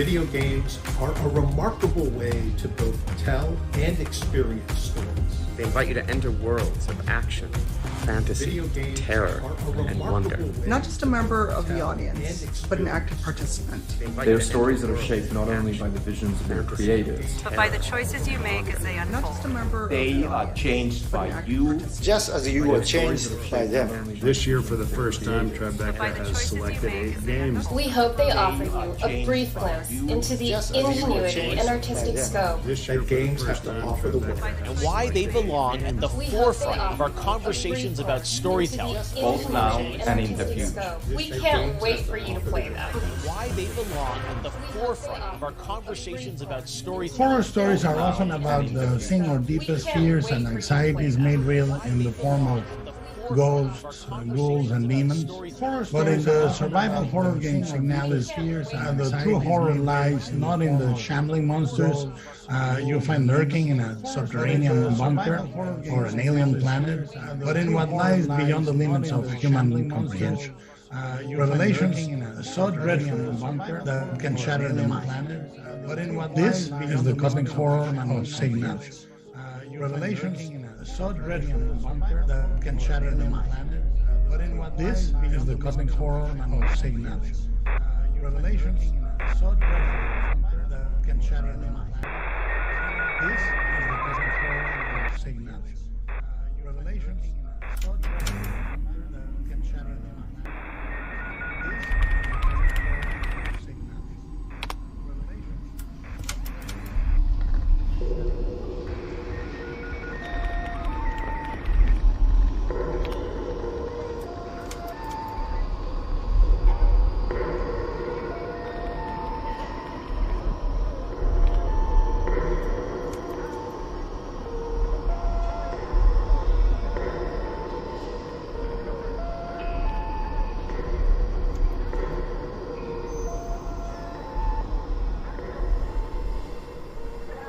Video games are a remarkable way to both tell and experience stories. They invite you to enter worlds of action, fantasy, terror, and wonder. Not just a member of the audience, but an active participant. They are stories that are shaped not only by the visions of their creators, but by the choices you make as they unfold. Not just a member they of the are audience, changed but by an active you. participant. Just as you were changed by them. This year, for the first time, Tribeca has selected 8 games. We hope they offer you a brief glimpse into the ingenuity and artistic scope This year, That games have to offer the world. And why they belong at the forefront of our conversations about storytelling. Both now and in the future. We can't wait for you to play them. Why they belong at the forefront of our conversations about storytelling. Horror stories are often about seeing our deepest fears and anxieties made real in the form of ghosts, ghouls, and demons. But in the survival horror game Signalis, the true horror lies not in the shambling monsters you find lurking in a subterranean bunker or an alien planet, but in what lies beyond the limits of human comprehension. Revelations so dreadful that can shatter the mind. This is the cosmic horror of Signalis. Revelations so dreadful that can shatter the mind. This is the cosmic horror of Signalis. Revelations so dreadful that can shatter the mind. This is the cosmic horror of Signalis. Revelations so dreadful that can shatter the mind. This is the cosmic horror of Signalis. Revelations.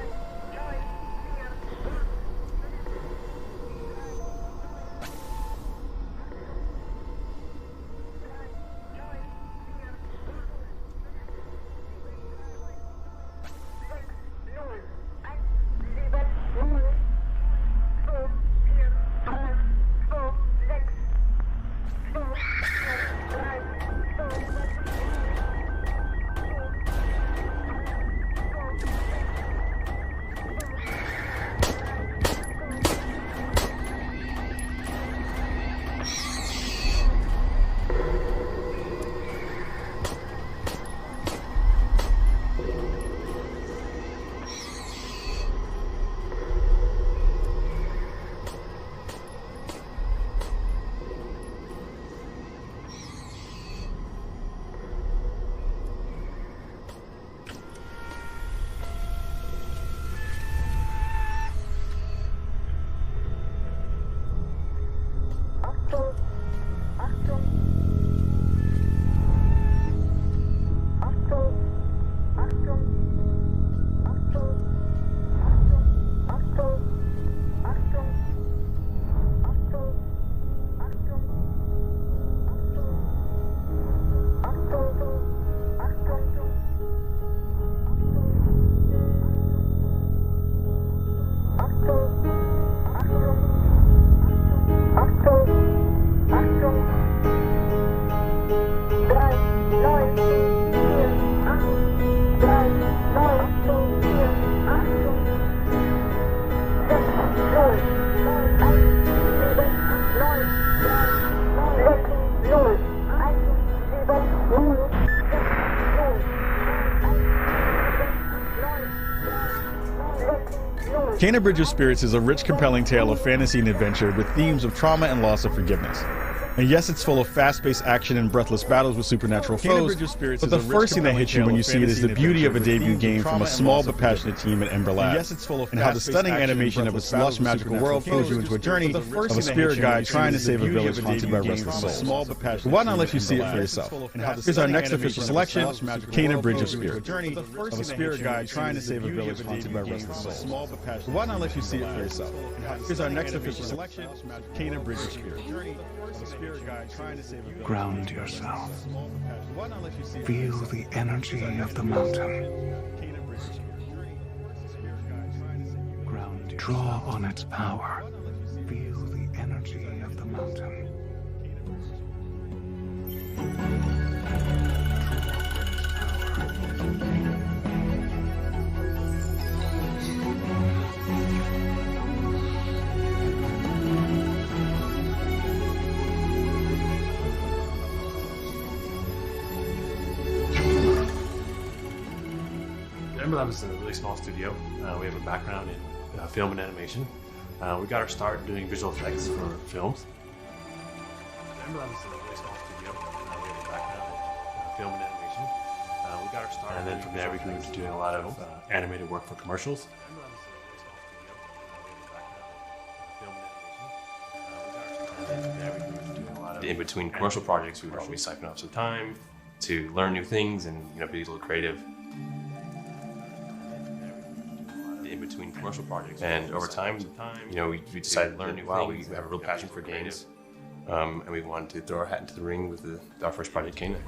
Kena Bridge of Spirits is a rich, compelling tale of fantasy and adventure with themes of trauma and loss of forgiveness. And yes, it's full of fast-paced action and breathless battles with supernatural foes, but the first thing that hits you when you see it is the beauty of a debut game from a small but passionate team at Ember Labs, and how the stunning animation of its lush, magical world pulls you into a journey of a spirit guide trying to save a village haunted by restless souls. But why not let you see it for yourself? Here's our next official selection, Kena Bridge of Spirits, of a spirit guide trying to save a village haunted by restless souls. But why not let you see it for yourself? Here's our next official selection, Kena Bridge of Spirits. Ground yourself. Feel the energy of the mountain. Draw on its power. Feel the energy of the mountain. Remember, that was a really small studio. We have a background in film and animation. We got our start doing visual effects for films. Remember, that was a really small studio. We have a background in film and animation. We got our start, and then from there we grew into doing a lot of animated work for commercials. In between commercial projects, we would always siphon off some time to learn new things and be a little creative. In between commercial projects, and over time, we decided to learn new. Wow, we have a real passion for games, and we wanted to throw our hat into the ring with our first project, Canaan.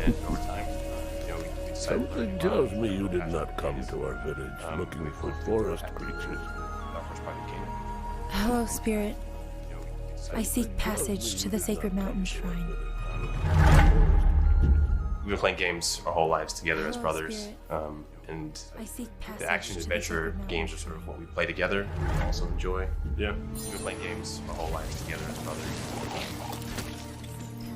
And over time, we decided. Something tells me you did not come to our village looking for forest creatures. Our first project, Canaan. Hello, Spirit. I seek passage to the sacred mountain shrine. We've been playing games our whole lives together as brothers, and the action adventure games are sort of what we play together and also enjoy. Yeah, we've been playing games our whole lives together as brothers.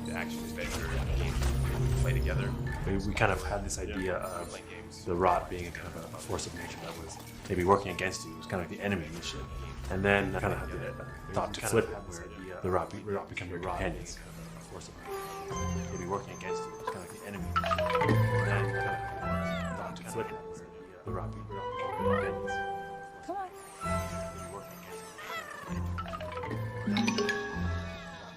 The action adventure games we play together. We kind of had this idea of the rot being a kind of a force of nature that was maybe working against you. It was kind of like the enemy initially. And then I kind of had the thought to flip it, where the rot become your companions. Maybe working against you. It's kind of like the enemy. And then I kind of thought to flip it, where the rot become your companions. Come on.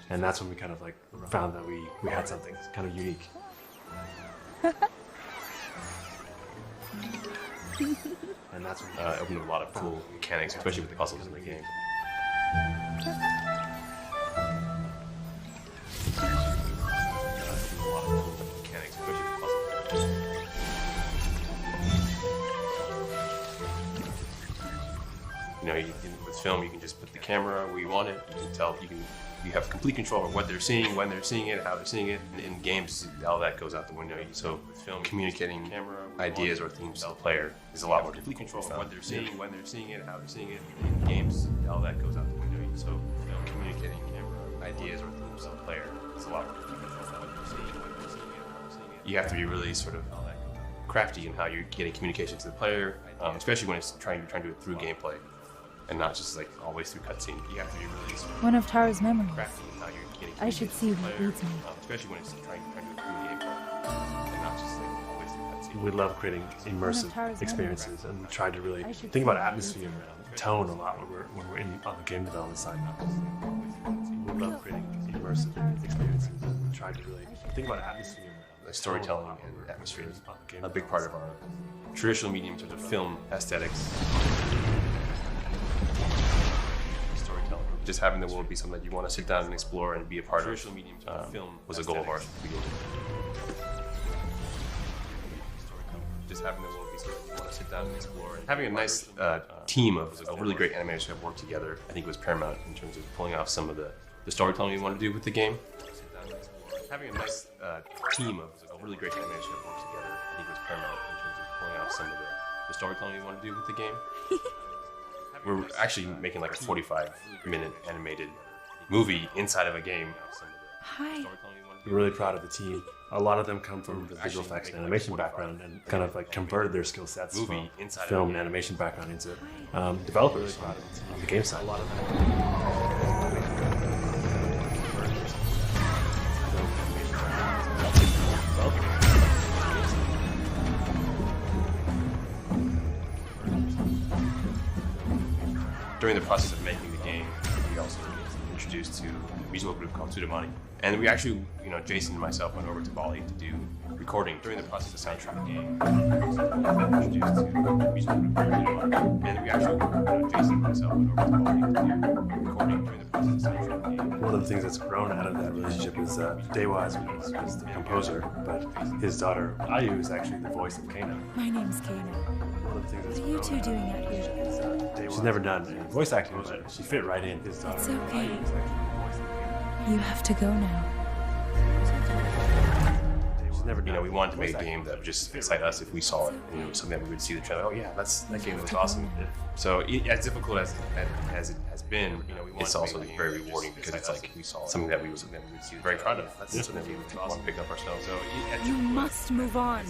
And that's when we kind of like found that we had something kind of unique. And that's when we opened up a lot of cool mechanics, especially with the puzzles in the game. With film, you can just put the camera where you want it. You have complete control of what they're seeing, when they're seeing it, how they're seeing it. And in games, all that goes out the window. So with film, communicating ideas or themes to the player is a lot more complete control of what they're seeing, when they're seeing it, how they're seeing it. In games, all that goes out the window. So communicating ideas or themes to the player is a lot more complete control of what they're seeing, when they're seeing it, how they're seeing it. You have to be really sort of crafty in how you're getting communication to the player, especially when it's trying to do it through gameplay. And not just like always through cutscene. You have to be really one of Tara's memories. crafty in how you're getting I should see what leads me. especially when it's trying to do it through gameplay. And not just like always through cutscene. We love creating immersive experiences and try to really think about atmosphere and tone a lot when we're on the game development side. We love creating immersive experiences and try to really think about atmosphere. Storytelling and atmosphere is a big part of our traditional medium in terms of film aesthetics. Storytelling. Just having the world be something that you want to sit down and explore and be a part of. Traditional medium film was a goal of ours to begin with. Just having the world be something you want to sit down and explore. And having a nice team of really great animators who have worked together, I think was paramount in terms of pulling off some of the storytelling we want to do with the game. Having a nice team of really great animators who have worked together, I think was paramount in terms of pulling off some of the storytelling we want to do with the game. We're actually making like a 45-minute animated movie inside of a game. Hi. We're really proud of the team. A lot of them come from the visual effects and animation background and kind of like converted their skill sets from film and animation background into developers on the game side. A lot of them. During the process of making the game, we also were introduced to a musical group called Tudamani. And we actually, Jason and myself went over to Bali to do recording. During the process of soundtrack game, we were introduced to a musical group called Tudamani. And we actually, Jason and myself went over to Bali to do recording during the process of soundtrack game. One of of the things that's grown out of that relationship is Daywaz was the composer, but his daughter Ayu is actually the voice of Kana. My name's Kana. What are you two doing out here? She's never done voice acting, but she fit right in. His daughter. It's okay. You have to go now. We wanted to make a game that would just excite us if we saw it. Something that we would see the trailer. Oh yeah, that game was awesome. So as difficult as it has been, it's also very rewarding because it's like we saw something that we would see very proud of. That's something that we would want to pick up ourselves. So you must move on.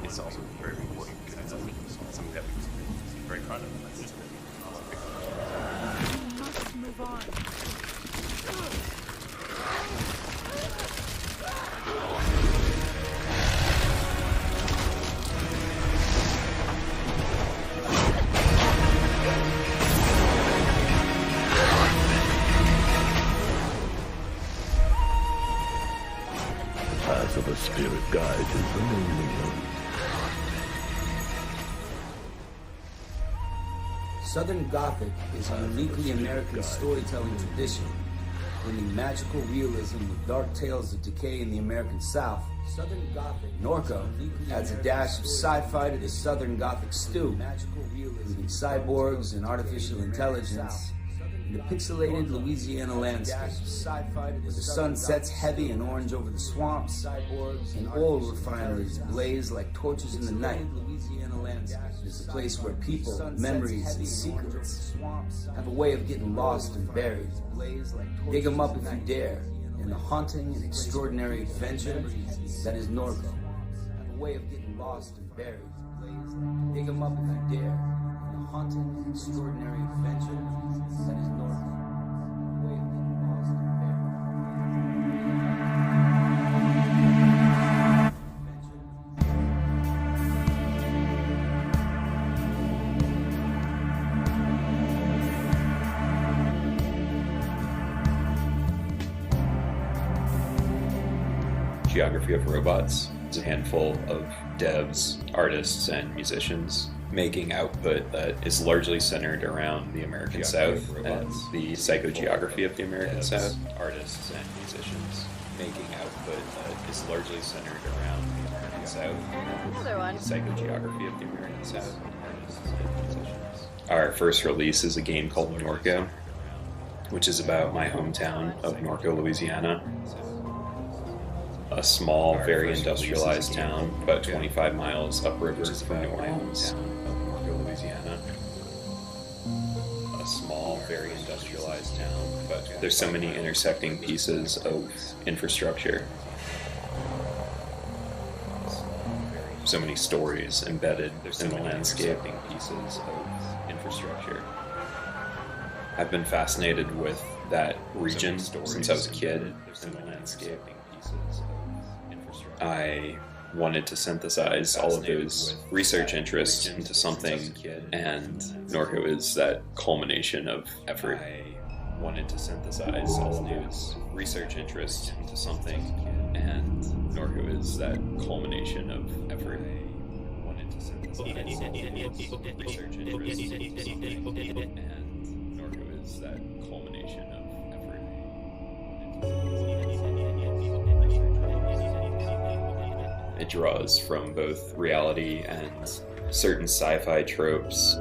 It's also very rewarding because it's like we saw something that we would see very proud of. That's something that we would want to pick up ourselves. You must move on. Of a spirit guide is the lonely one. Southern Gothic is a uniquely American storytelling tradition, blending magical realism with dark tales of decay in the American South. Southern Gothic Norco adds a dash of sci-fi to the Southern Gothic stew, including cyborgs and artificial intelligence. In a pixelated Louisiana landscape, where the sun sets heavy and orange over the swamps, and oil refineries blaze like torches in the night. It's a place where people, memories, and secrets have a way of getting lost and buried. Dig them up if you dare, in the haunting and extraordinary adventure that is Norco. Have a way of getting lost and buried. Dig them up if you dare, in the haunting and extraordinary adventure that is Norco. Geography of Robots. It's a handful of devs, artists, and musicians making output that is largely centered around the American South and the psychogeography of the American South. Artists and musicians making output that is largely centered around the American South. Another one. Psychogeography of the American South. Artists and musicians. Our first release is a game called Norco, which is about my hometown of Norco, Louisiana. A small, very industrialized town, about 25 miles upriver from New Orleans, Norco, Louisiana. A small, very industrialized town, but there's so many intersecting pieces of infrastructure. So many stories embedded in the landscape. Pieces of infrastructure. I've been fascinated with that region since I was a kid in the landscape. I wanted to synthesize all of those research interests into something, and Norco is that culmination of effort. I wanted to synthesize all of those research interests into something, and Norco is that culmination of effort. I wanted to synthesize all of those research interests into something, and Norco is that culmination of effort. It draws from both reality and certain sci-fi tropes.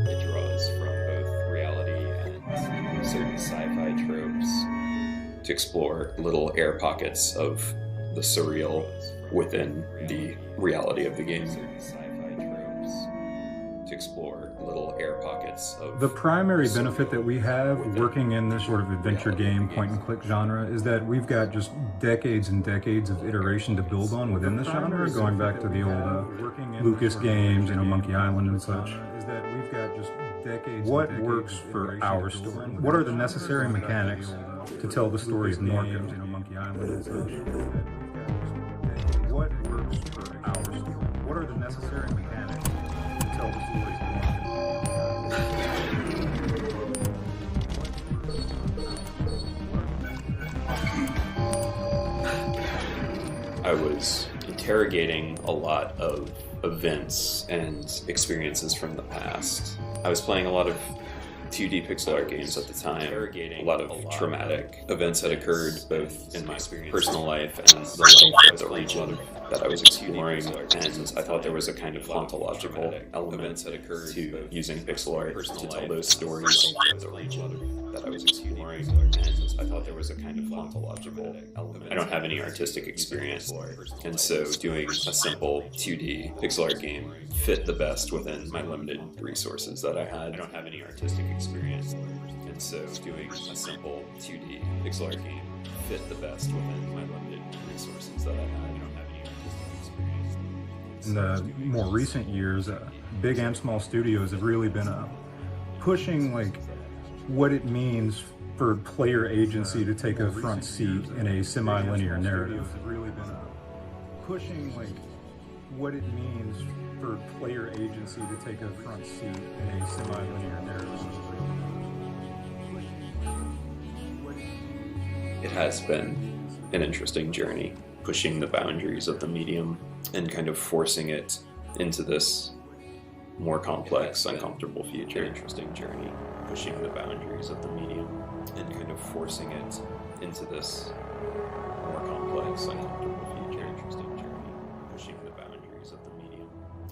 It draws from both reality and certain sci-fi tropes to explore little air pockets of the surreal within the reality of the game. To explore little air pockets of the primary benefit that we have working in this sort of adventure game point and click genre is that we've got just decades and decades of iteration to build on within the genre, going back to the old Lucas games, Monkey Island and such. Is that we've got just decades. What works for our story? What are the necessary mechanics to tell the stories in Norco, Monkey Island and such? What works for our story? What are the necessary mechanics to tell the stories in Norco? I was interrogating a lot of events and experiences from the past. I was playing a lot of 2D pixel art games at the time, a lot of traumatic events had occurred both in my personal life and the life of the region that I was exploring, and I thought there was a kind of ontological element to using pixel art to tell those stories that I was exploring, and I thought there was a kind of ontological element. I don't have any artistic experience, and so doing a simple 2D pixel art game fit the best within my limited resources that I had. I don't have any artistic experience, and so doing a simple 2D pixel art game fit the best within my limited resources that I had. I don't have any artistic experience. In the more recent years, big and small studios have really been pushing like what it means for player agency to take a front seat in a semi-linear narrative. Really been pushing like what it means for player agency to take a front seat in a semi-linear narrative. It has been an interesting journey, pushing the boundaries of the medium and kind of forcing it into this more complex, uncomfortable future. Interesting journey, pushing the boundaries of the medium and kind of forcing it into this more complex, uncomfortable future. Interesting journey, pushing the boundaries of the medium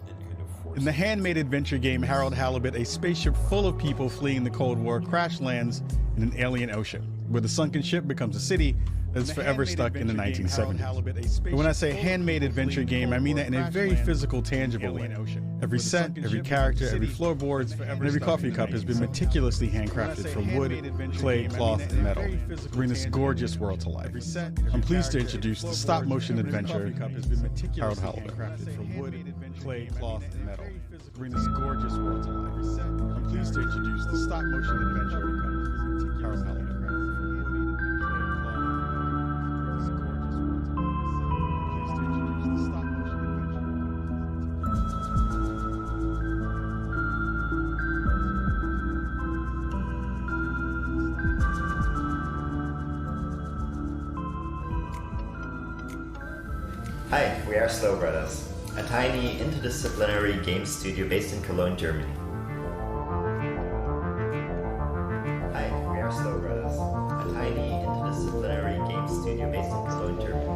and kind of forcing. In the handmade adventure game Harold Halibut, a spaceship full of people fleeing the Cold War crash lands in an alien ocean, where the sunken ship becomes a city that's forever stuck in the 1970s. But when I say handmade adventure game, I mean that in a very physical, tangible way. Every set, every character, every floorboards, and every coffee cup has been meticulously handcrafted from wood, clay, cloth, and metal to bring this gorgeous world to life. I'm pleased to introduce the stop-motion adventure Harold Halibut. From wood, clay, cloth, and metal to bring this gorgeous world to life. I'm pleased to introduce the stop-motion adventure Harold Halibut. Hi, we are Slow Brothers, a tiny interdisciplinary game studio based in Cologne, Germany. Hi, we are Slow Brothers, a tiny interdisciplinary game studio based in Cologne, Germany.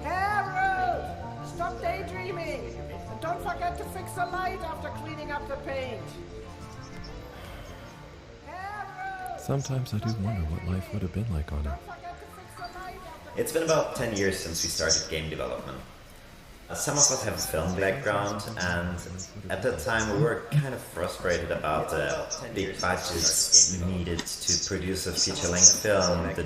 Harold! Stop daydreaming! And don't forget to fix the light after cleaning up the paint! Sometimes I do wonder what life would have been like on it. It's been about 10 years since we started game development. Some of us have a film background, and at that time we were kind of frustrated about the big budgets needed to produce a feature-length film, the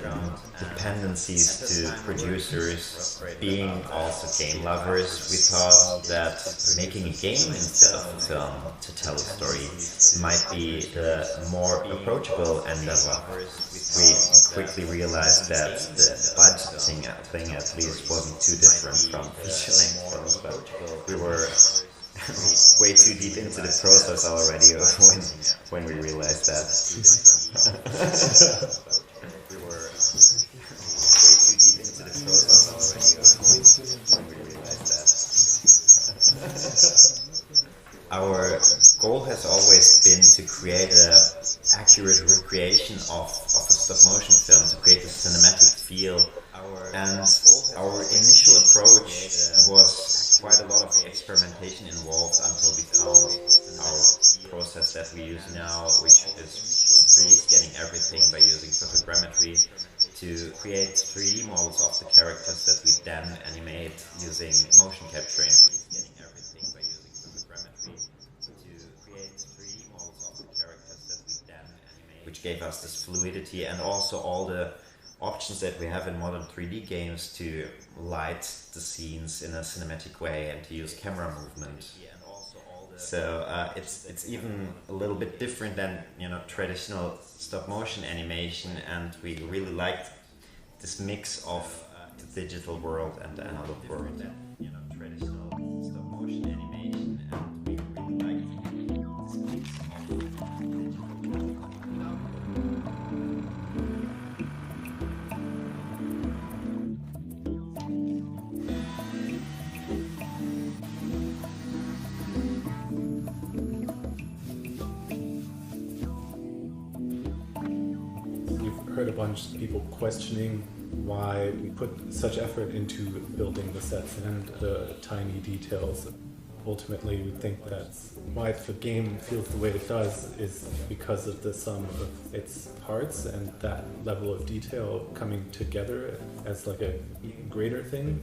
dependencies to producers. Being also game lovers, we thought that making a game instead of a film to tell a story might be the more approachable endeavor. We quickly realized that the budgeting thing at least wasn't too different from feature-length films, but we were way too deep into the process already when we realized that. We were way too deep into the process already when we realized that. Our goal has always been to create an accurate recreation of a stop-motion film, to create a cinematic feel. And our initial approach was quite a lot of experimentation involved until we found our process that we use now, which is 3D scanning everything by using photogrammetry to create 3D models of the characters that we then animate using motion capturing. Which gave us this fluidity and also all the options that we have in modern 3D games to light the scenes in a cinematic way and to use camera movement. So it's even a little bit different than traditional stop motion animation, and we really liked this mix of the digital world and the analog world. Traditional stop motion animation, and we really liked this mix of a bunch of people questioning why we put such effort into building the sets and the tiny details. Ultimately, we think that's why the game feels the way it does is because of the sum of its parts and that level of detail coming together as like a greater thing.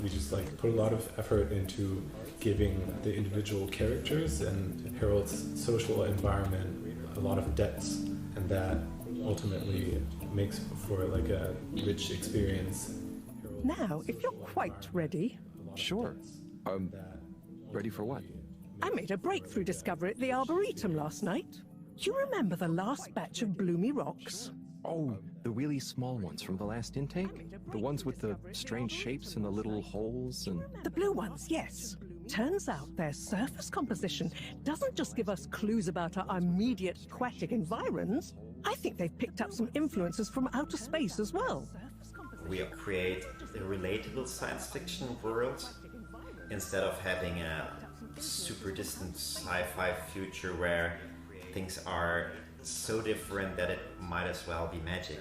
We just like put a lot of effort into giving the individual characters and Harold's social environment a lot of depth, and that ultimately makes for like a rich experience. Now, if you're quite ready. Sure. Ready for what? I made a breakthrough discovery at the Arboretum last night. You remember the last batch of bloomy rocks? Oh, the really small ones from the last intake? The ones with the strange shapes and the little holes and... The blue ones, yes. Turns out their surface composition doesn't just give us clues about our immediate aquatic environs. I think they've picked up some influences from outer space as well. We create a relatable science fiction world instead of having a super distant sci-fi future where things are so different that it might as well be magic.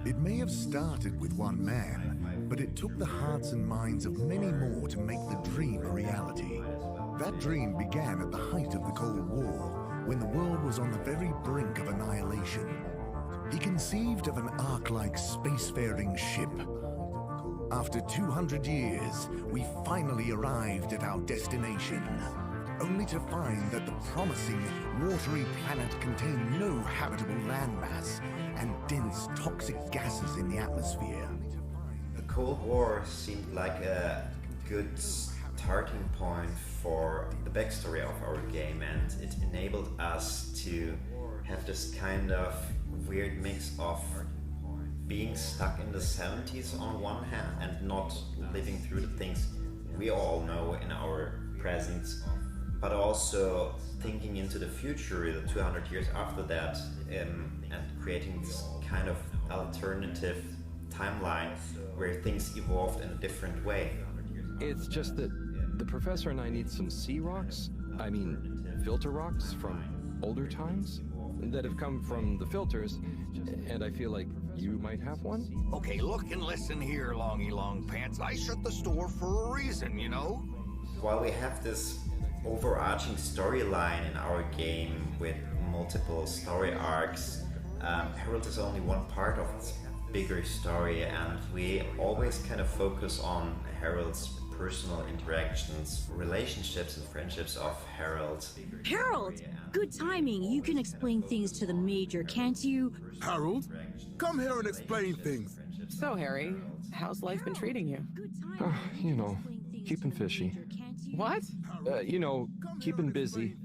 It may have started with one man, but it took the hearts and minds of many more to make the dream a reality. That dream began at the height of the Cold War, when the world was on the very brink of annihilation. He conceived of an ark-like spacefaring ship. After 200 years, we finally arrived at our destination, only to find that the promising, watery planet contained no habitable landmass and dense toxic gases in the atmosphere. The Cold War seemed like a good starting point for the backstory of our game, and it enabled us to have this kind of weird mix of being stuck in the 70s on one hand and not living through the things we all know in our present, but also thinking into the future, the 200 years after that, and creating this kind of alternative timeline where things evolved in a different way. It's just that the professor and I need some sea rocks, filter rocks from older times that have come from the filters, and I feel like you might have one? Okay, look and listen here, Longy Long Pants. I shut the store for a reason, you know? While we have this overarching storyline in our game with multiple story arcs, Harold is only one part of this bigger story, and we always kind of focus on Harold's personal interactions, relationships and friendships of Harold. Harold! Good timing. You can explain things to the Major, can't you? Harold, come here and explain things. So, Harry, how's life been treating you? Keeping fishy. What? Keeping busy.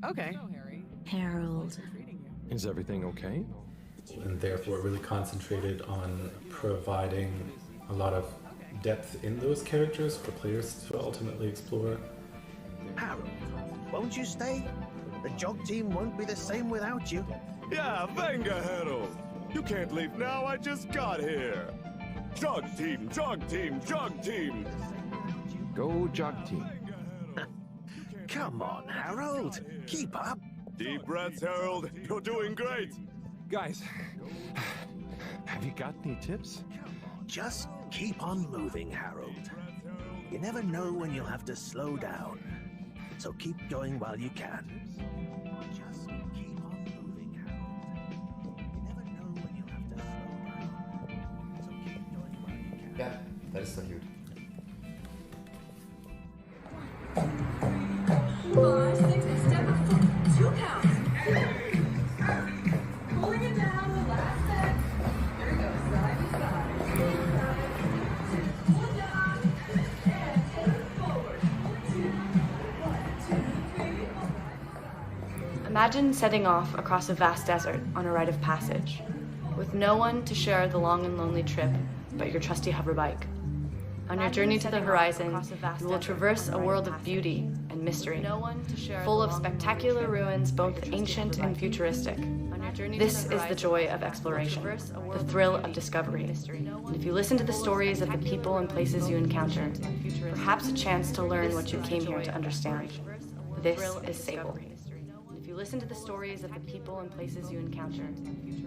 Okay. Harold. Is everything okay? And therefore really concentrated on providing a lot of depth in those characters for players to ultimately explore. Harold, won't you stay? The jog team won't be the same without you. Yeah, venga, Harold. You can't leave now, I just got here. Jog team, jog team, jog team. Go jog team. Come on, Harold. Keep up. Deep breaths, Harold. You're doing great. Guys, have you got any tips? Just keep on moving, Harold. You never know when you'll have to slow down. So keep going while you can. Just keep on moving, Harold. You never know when you'll have to slow down. So keep going while you can. Yeah, that is so huge. 5, 6, step up, 2 counts. Pulling it down, the last set. Here we go, side to side. Pull down, and take it forward. 1, 2, 3. Imagine setting off across a vast desert on a rite of passage, with no one to share the long and lonely trip but your trusty hover bike. On your journey to the horizon, you will traverse a world of beauty and mystery, full of spectacular ruins, both ancient and futuristic. This is the joy of exploration, the thrill of discovery. And if you listen to the stories of the people and places you encounter, perhaps a chance to learn what you came here to understand. This is Sable. you listen to the stories of the people and places you encounter,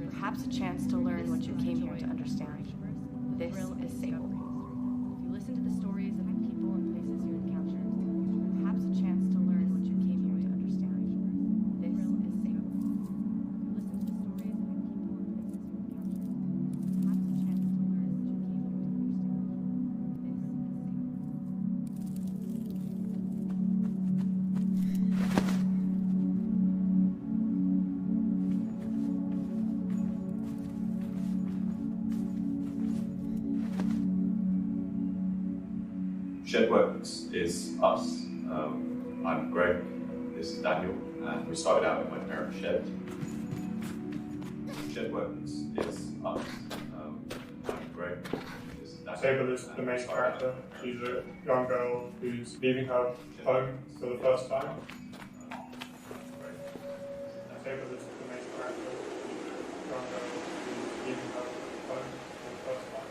perhaps a chance to learn what you came here to understand. This is Sable. If you listen to the stories of the people and places you encounter, perhaps a chance to learn what you came here to understand. This is Sable. Listen to the stories of the people and places you encounter, perhaps a chance to learn what you came here to Shedworks is us. I'm Greg, this is Daniel, and we started out in my parents' shed. Shedworks is us. I'm Greg, this is Daniel. Sable is the main character. She's a young girl who's leaving her home for the first time. Sable is the main character. She's a young girl who's leaving her home for the first time.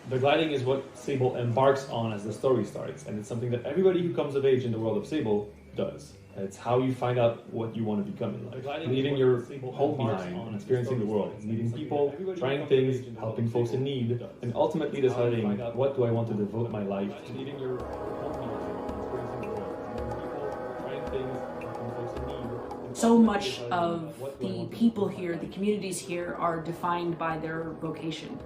The gliding is what Sable embarks on as the story starts, and it's something that everybody who comes of age in the world of Sable does. It's how you find out what you want to become in life. Leaving your home behind and experiencing the world, meeting people, trying things, helping folks in need, and ultimately deciding what do I want to devote my life to. Leaving your home behind, experiencing the world, meeting people, trying things, helping folks in need. So much of the people here, the communities here, are defined by their vocation.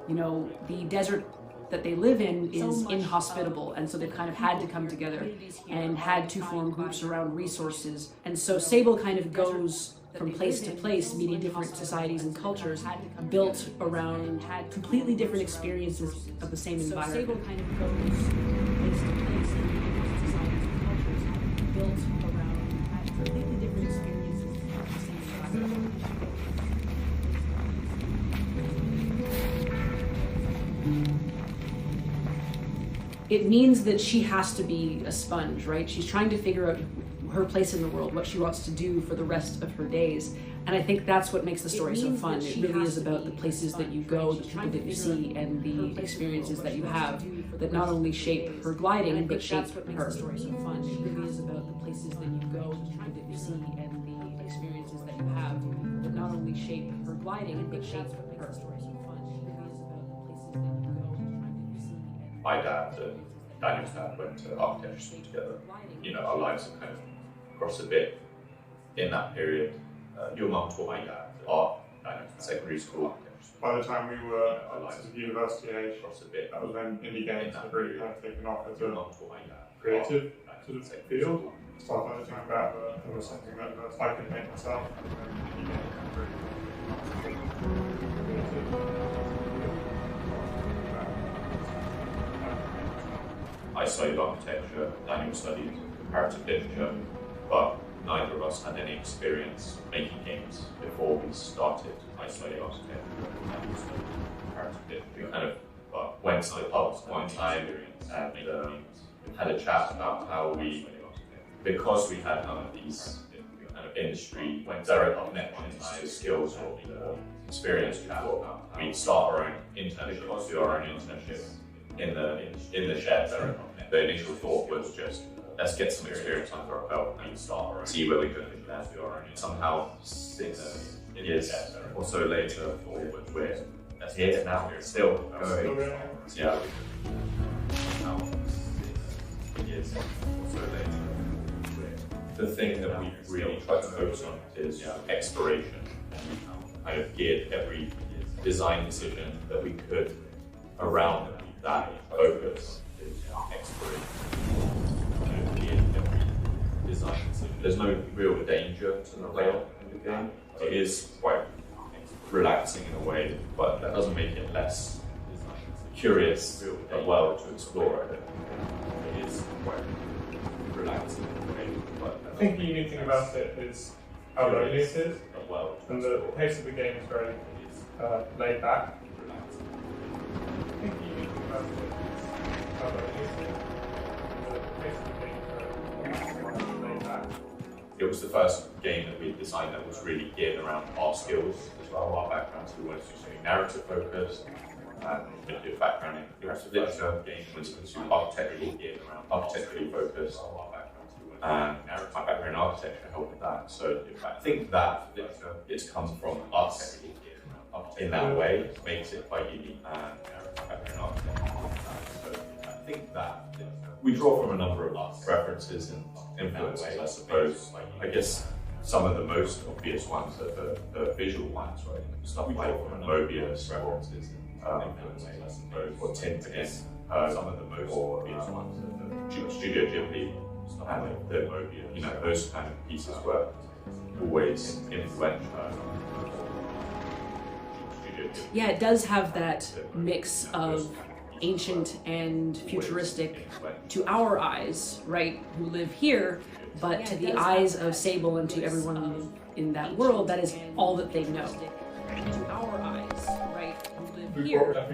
You know, the desert that they live in is inhospitable, and so they've kind of had to come together and had to form groups around resources. And so Sable kind of goes from place to place, meeting different societies and cultures, built around completely different experiences of the same environment. So Sable kind of goes from place to place, meeting different societies and cultures, built around completely different experiences of the same environment. It means that she has to be a sponge, right? She's trying to figure out her place in the world, what she wants to do for the rest of her days. And I think that's what makes the story so fun. It really is about the places that you go, the people that you see, and the experiences that you have that not only shape her gliding, but shape her. It really is about the places that you go, the people that you see, and the experiences that you have that not only shape her gliding, but shape her. My dad and Daniel's dad went to architecture school together. You know, our lives have kind of crossed a bit in that period. Your mum taught my dad art, Daniel's secondary school. By the time we were at university age, that was when indie games had really kind of taken off as a creative sort of field. So by the time that it was something that I could make myself. And indie games were really I studied architecture, Daniel studied comparative literature, but neither of us had any experience making games before we started. I studied architecture, Daniel studied comparative literature. We kind of went to the pub one time and had a chat about how we, because we had none of these kind of industry direct connections to skills or experience before, we'd start our own internship, do our own internship in the shed. The initial thought was just, let's get some experience under our belt and start, see where we go from there. Somehow 6 years or so later, we're here now, we're still going. Yeah. Somehow 6 years or so later, the thing that we really try to focus on is exploration. We kind of geared every design decision that we could around that focus is exploration. Design. There's no real danger to the player in the game. It is quite relaxing in a way, but that doesn't make it less curious a world to explore. It is quite relaxing in a way, but I think the unique thing about it is how lonely it is, and the pace of the game is very laid back. I think the unique thing about it is how lonely it is, and the pace of the game is very laid back. It was the first game that we designed that was really geared around our skills as well, our backgrounds. We wanted to do something narrative focused, bit of background in progressive literature, was architecturally focused, and my background in architecture helped with that. So I think that it's come from architecture in that way makes it quite unique. And my background in architecture, so I think that we draw from a number of references and influences, I suppose. I guess some of the most obvious ones are the visual ones, right? Stuff like Mobius references and influences, I suppose, or Tintin. Some of the most obvious ones are the Studio Ghibli and the Mobius. You know, those kind of pieces were always influential. Yeah, it does have that mix of ancient and futuristic to our eyes, right, who live here, but to the eyes of Sable and to everyone in that world, that is all that they know. To our eyes, right, who live here, but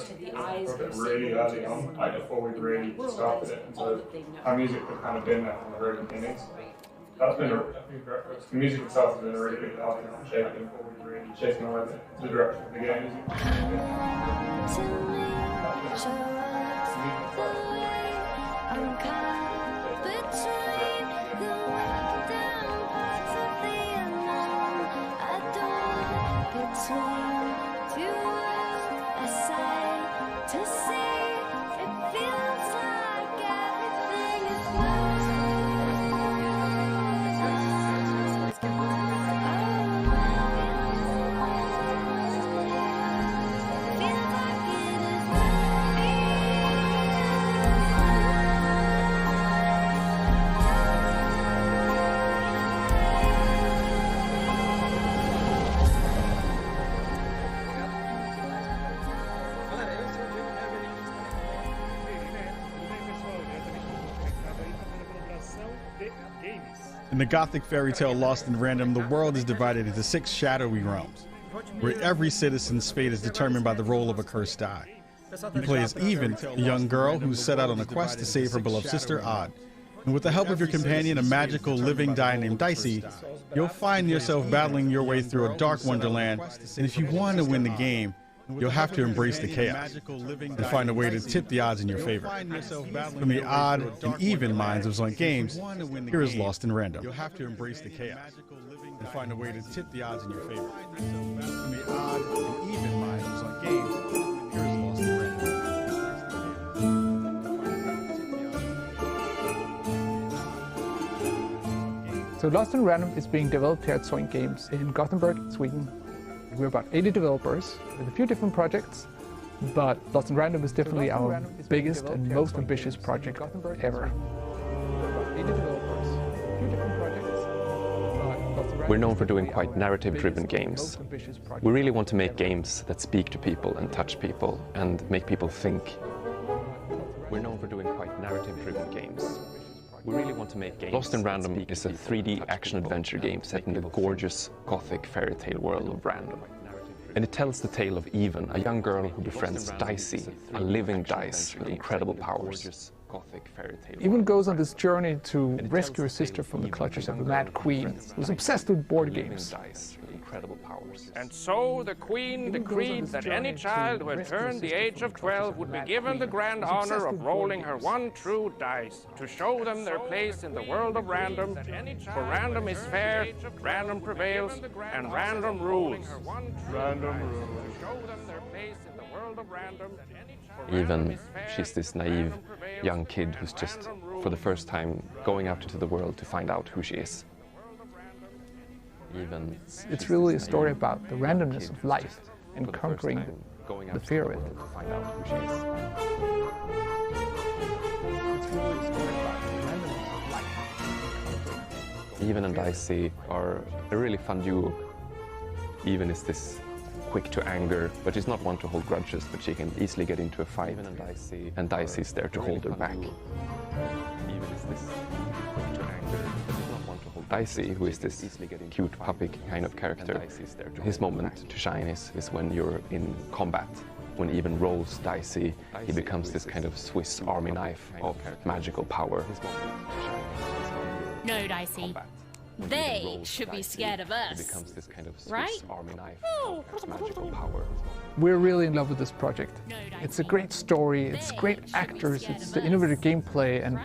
to the eyes of really early on, like before we really started it, and so our music had kind of been there from the very beginning. That's been the music itself has been a really big part of shaping before we really shaping all the direction of the game. In the Gothic fairy tale Lost in Random, the world is divided into 6 shadowy realms, where every citizen's fate is determined by the roll of a cursed die. You play as Even, a young girl who set out on a quest to save her beloved sister, Odd. And with the help of your companion, a magical living die named Dicey, you'll find yourself battling your way through a dark wonderland, and if you want to win the game, you'll have to embrace the chaos and find a way to tip the odds in your favor. From the odd and even minds of Zoink Games, here is Lost in Random. You'll have to embrace the chaos and find a way to tip the odds in your favor. From the odd and even minds of Zoink Games, here is Lost in Random. So Lost in Random is being developed here at Zoink Games in Gothenburg, Sweden. We're about 80 developers with a few different projects, but Lost in Random is definitely our biggest and most ambitious project ever. We're known for doing quite narrative-driven games. We really want to make games that speak to people and touch people and make people think. We're known for doing quite narrative-driven games. We really want to make games. Lost in Random is a 3D action-adventure game set in the gorgeous Gothic fairy tale world of Random. And it tells the tale of Even, a young girl who befriends Dicey, a living dice with incredible powers. Even goes on this journey to rescue her sister from the clutches of the Mad Queen, who's obsessed with board games. And so the Queen decreed that any child who had turned the age of 12 would be given the grand honor of rolling her one true dice to show them their place in the world of Random, for Random is fair, Random prevails, and Random rules. Even, she's this naive young kid who's just, for the first time, going out into the world to find out who she is. Even, it's really a story about the randomness of life and conquering the fear of it. Even and Dicey are a really fun duo. Even is this quick to anger, but she's not one to hold grudges, but she can easily get into a fight. And Dicey's there to hold her back. Even is this quick to anger, but she's not one to hold Dicey, who is this cute puppy kind of character. His moment to shine is when you're in combat. When Even rolls Dicey, he becomes this kind of Swiss army knife of magical power. No, Dicey. They should be scared of us. It becomes this kind of Swiss right? army knife of magical power. We're really in love with this project. It's a great story, it's great actors, it's the innovative gameplay, and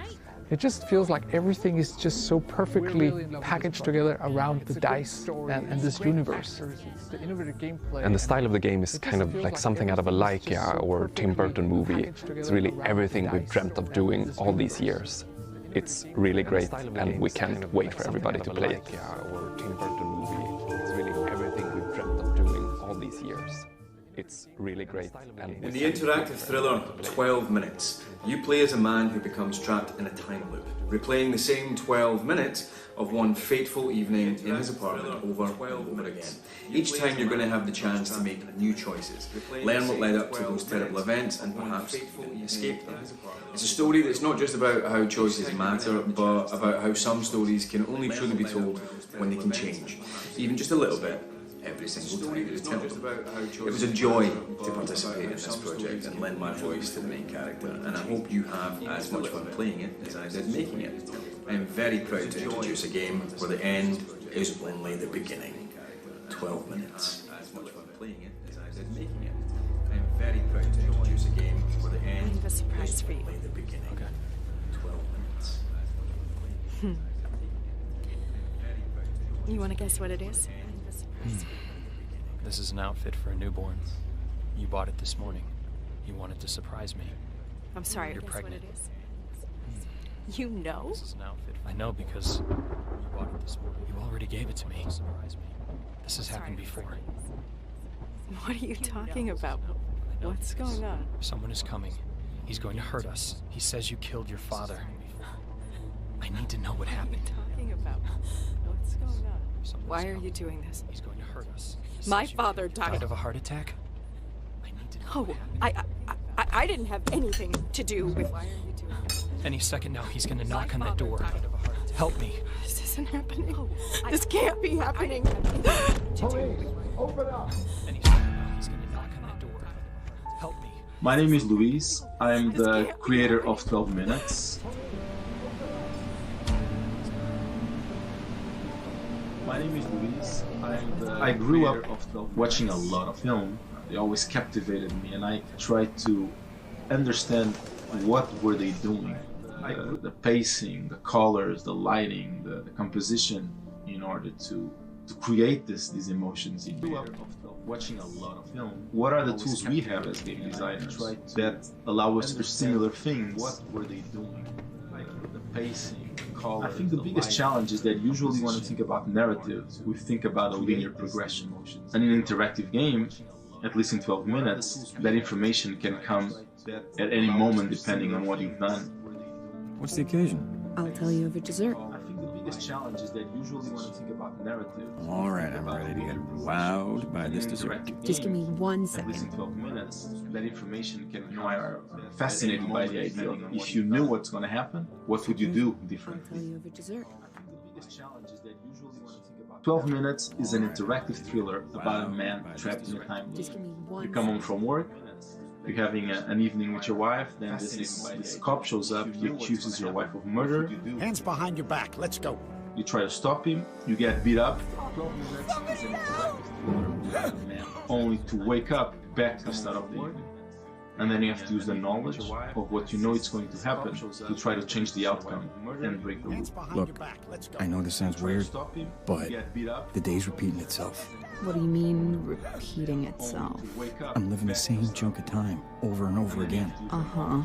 it just feels like everything is just so perfectly packaged together around the dice and this universe. And the style of the game is kind of like something out of a Laika or Tim Burton movie. It's really everything we've dreamt of doing all these years. It's really great, and we can't wait for everybody to play it. Or Tim Burton movie. It's really everything we've dreamt of doing all these years. It's really great. And in the interactive thriller 12 Minutes, you play as a man who becomes trapped in a time loop, replaying the same 12 minutes of one fateful evening in his apartment over and over again. Each time you're going to have the chance to make new choices, learn what led up to those terrible events, and perhaps escape them. It's a story that's not just about how choices matter, but about how some stories can only truly be told when they can change, even just a little bit. Every single time it was a joy to participate in this project and lend my voice to the main character, and I hope you have as much fun playing it as I did making it. I'm very proud to introduce a game where the end is only the beginning. 12 minutes. As much fun playing it as I did making it. I'm very proud to introduce a game where the end I have a surprise for you. is only the beginning. Okay. 12 minutes. You want to guess what it is? This is an outfit for a newborn. You bought it this morning. You wanted to surprise me. I'm sorry, You're guess pregnant. what it is? You know? This is an outfit. I know because you bought it this morning. You already gave it to me. Surprise me. This has happened before. What are you talking about? What's going on? Someone is coming. He's going to hurt us. He says you killed your father. I need to know what happened. What are you talking about? What's going on? Why are you doing this? He's going to hurt us. My father Died of a heart attack? Oh, I didn't have anything to do with. Why are you doing this? Any second now, he's going to knock on that door. Help me. This isn't happening. This can't be happening. Police, open up. Any second now, he's going to knock on that door. Help me. My name is Luis. I'm the creator of 12 Minutes. My name is Luis. I grew up watching a lot of film. They always captivated me, and I tried to understand what were they doing. The pacing, the colors, the lighting, the composition, in order to create these emotions in you. Watching a lot of film. What are the tools we have as game designers that allow us to do similar things? What were they doing? The pacing, the colors. I think the biggest challenge is that usually when we think about narrative, we think about a linear progression. And in an interactive game, at least in 12 minutes, that information can come at any moment depending on what you've done. What's the occasion? I'll tell you over dessert. I think the biggest challenge is that usually when we think about narrative... All right, I'm ready to get wowed by this dessert. Just give me 1 At least in second. 12 minutes, that information can... You know, I'm fascinated by the idea of if you knew what's going to happen, what would you do differently? I'll tell you over dessert. 12 Minutes is an interactive thriller about a man trapped in a time loop. Just give me 1 You come home from work, you're having an evening with your wife, then this cop shows up, he accuses your wife of murder. Hands behind your back, let's go. You try to stop him, you get beat up. 12 Minutes is an interactive thriller about a man only to wake up back to the start of the evening. And then you have to use the knowledge of what you know is going to happen to try to change the outcome and break the loop. Look, I know this sounds weird, but the day's repeating itself. What do you mean, repeating itself? I'm living the same chunk of time over and over again. Uh-huh.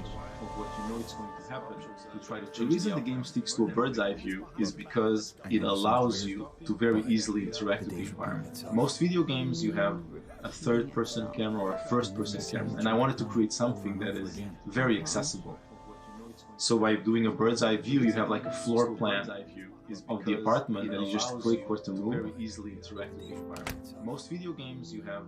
The reason the game sticks to a bird's eye view is because it allows you to very easily interact with the environment. Most video games you have a third-person camera or a first-person camera, and I wanted to create something that is very accessible. So by doing a bird's eye view, you have like a floor plan of the apartment, and you just click where to move. Very easily interact with the environment. Most video games you have.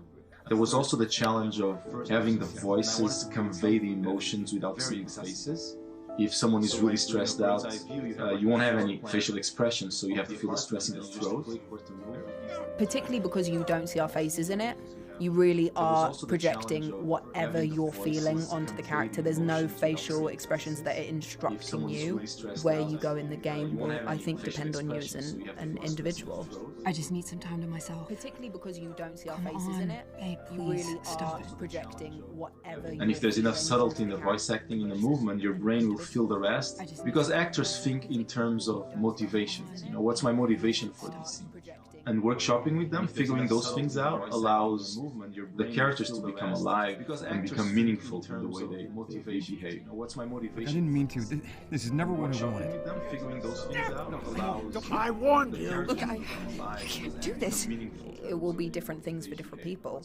There was also the challenge of having the voices convey the emotions without seeing faces. If someone is really stressed out, you won't have any facial expressions, so you have to feel the stress in the throat. Particularly because you don't see our faces in it. You really are projecting whatever you're feeling onto the character. There's no facial expressions that are instructing you. Where you go in the game will, I think, depend on you as an individual. I just need some time to myself. Particularly because you don't see our faces in it. Babe, you really are projecting whatever. And if there's enough subtlety in the voice acting, in the movement, your brain will feel the rest. Because actors think in terms of motivations. You know, what's my motivation for this scene? And workshopping with them, figuring those things out, allows the characters to become alive and become meaningful to the way they behave. What's my motivation? I didn't mean to. This is never what I wanted. With them, figuring those things out allows. I warned you. Look, I can't do this. It will be different things for different people.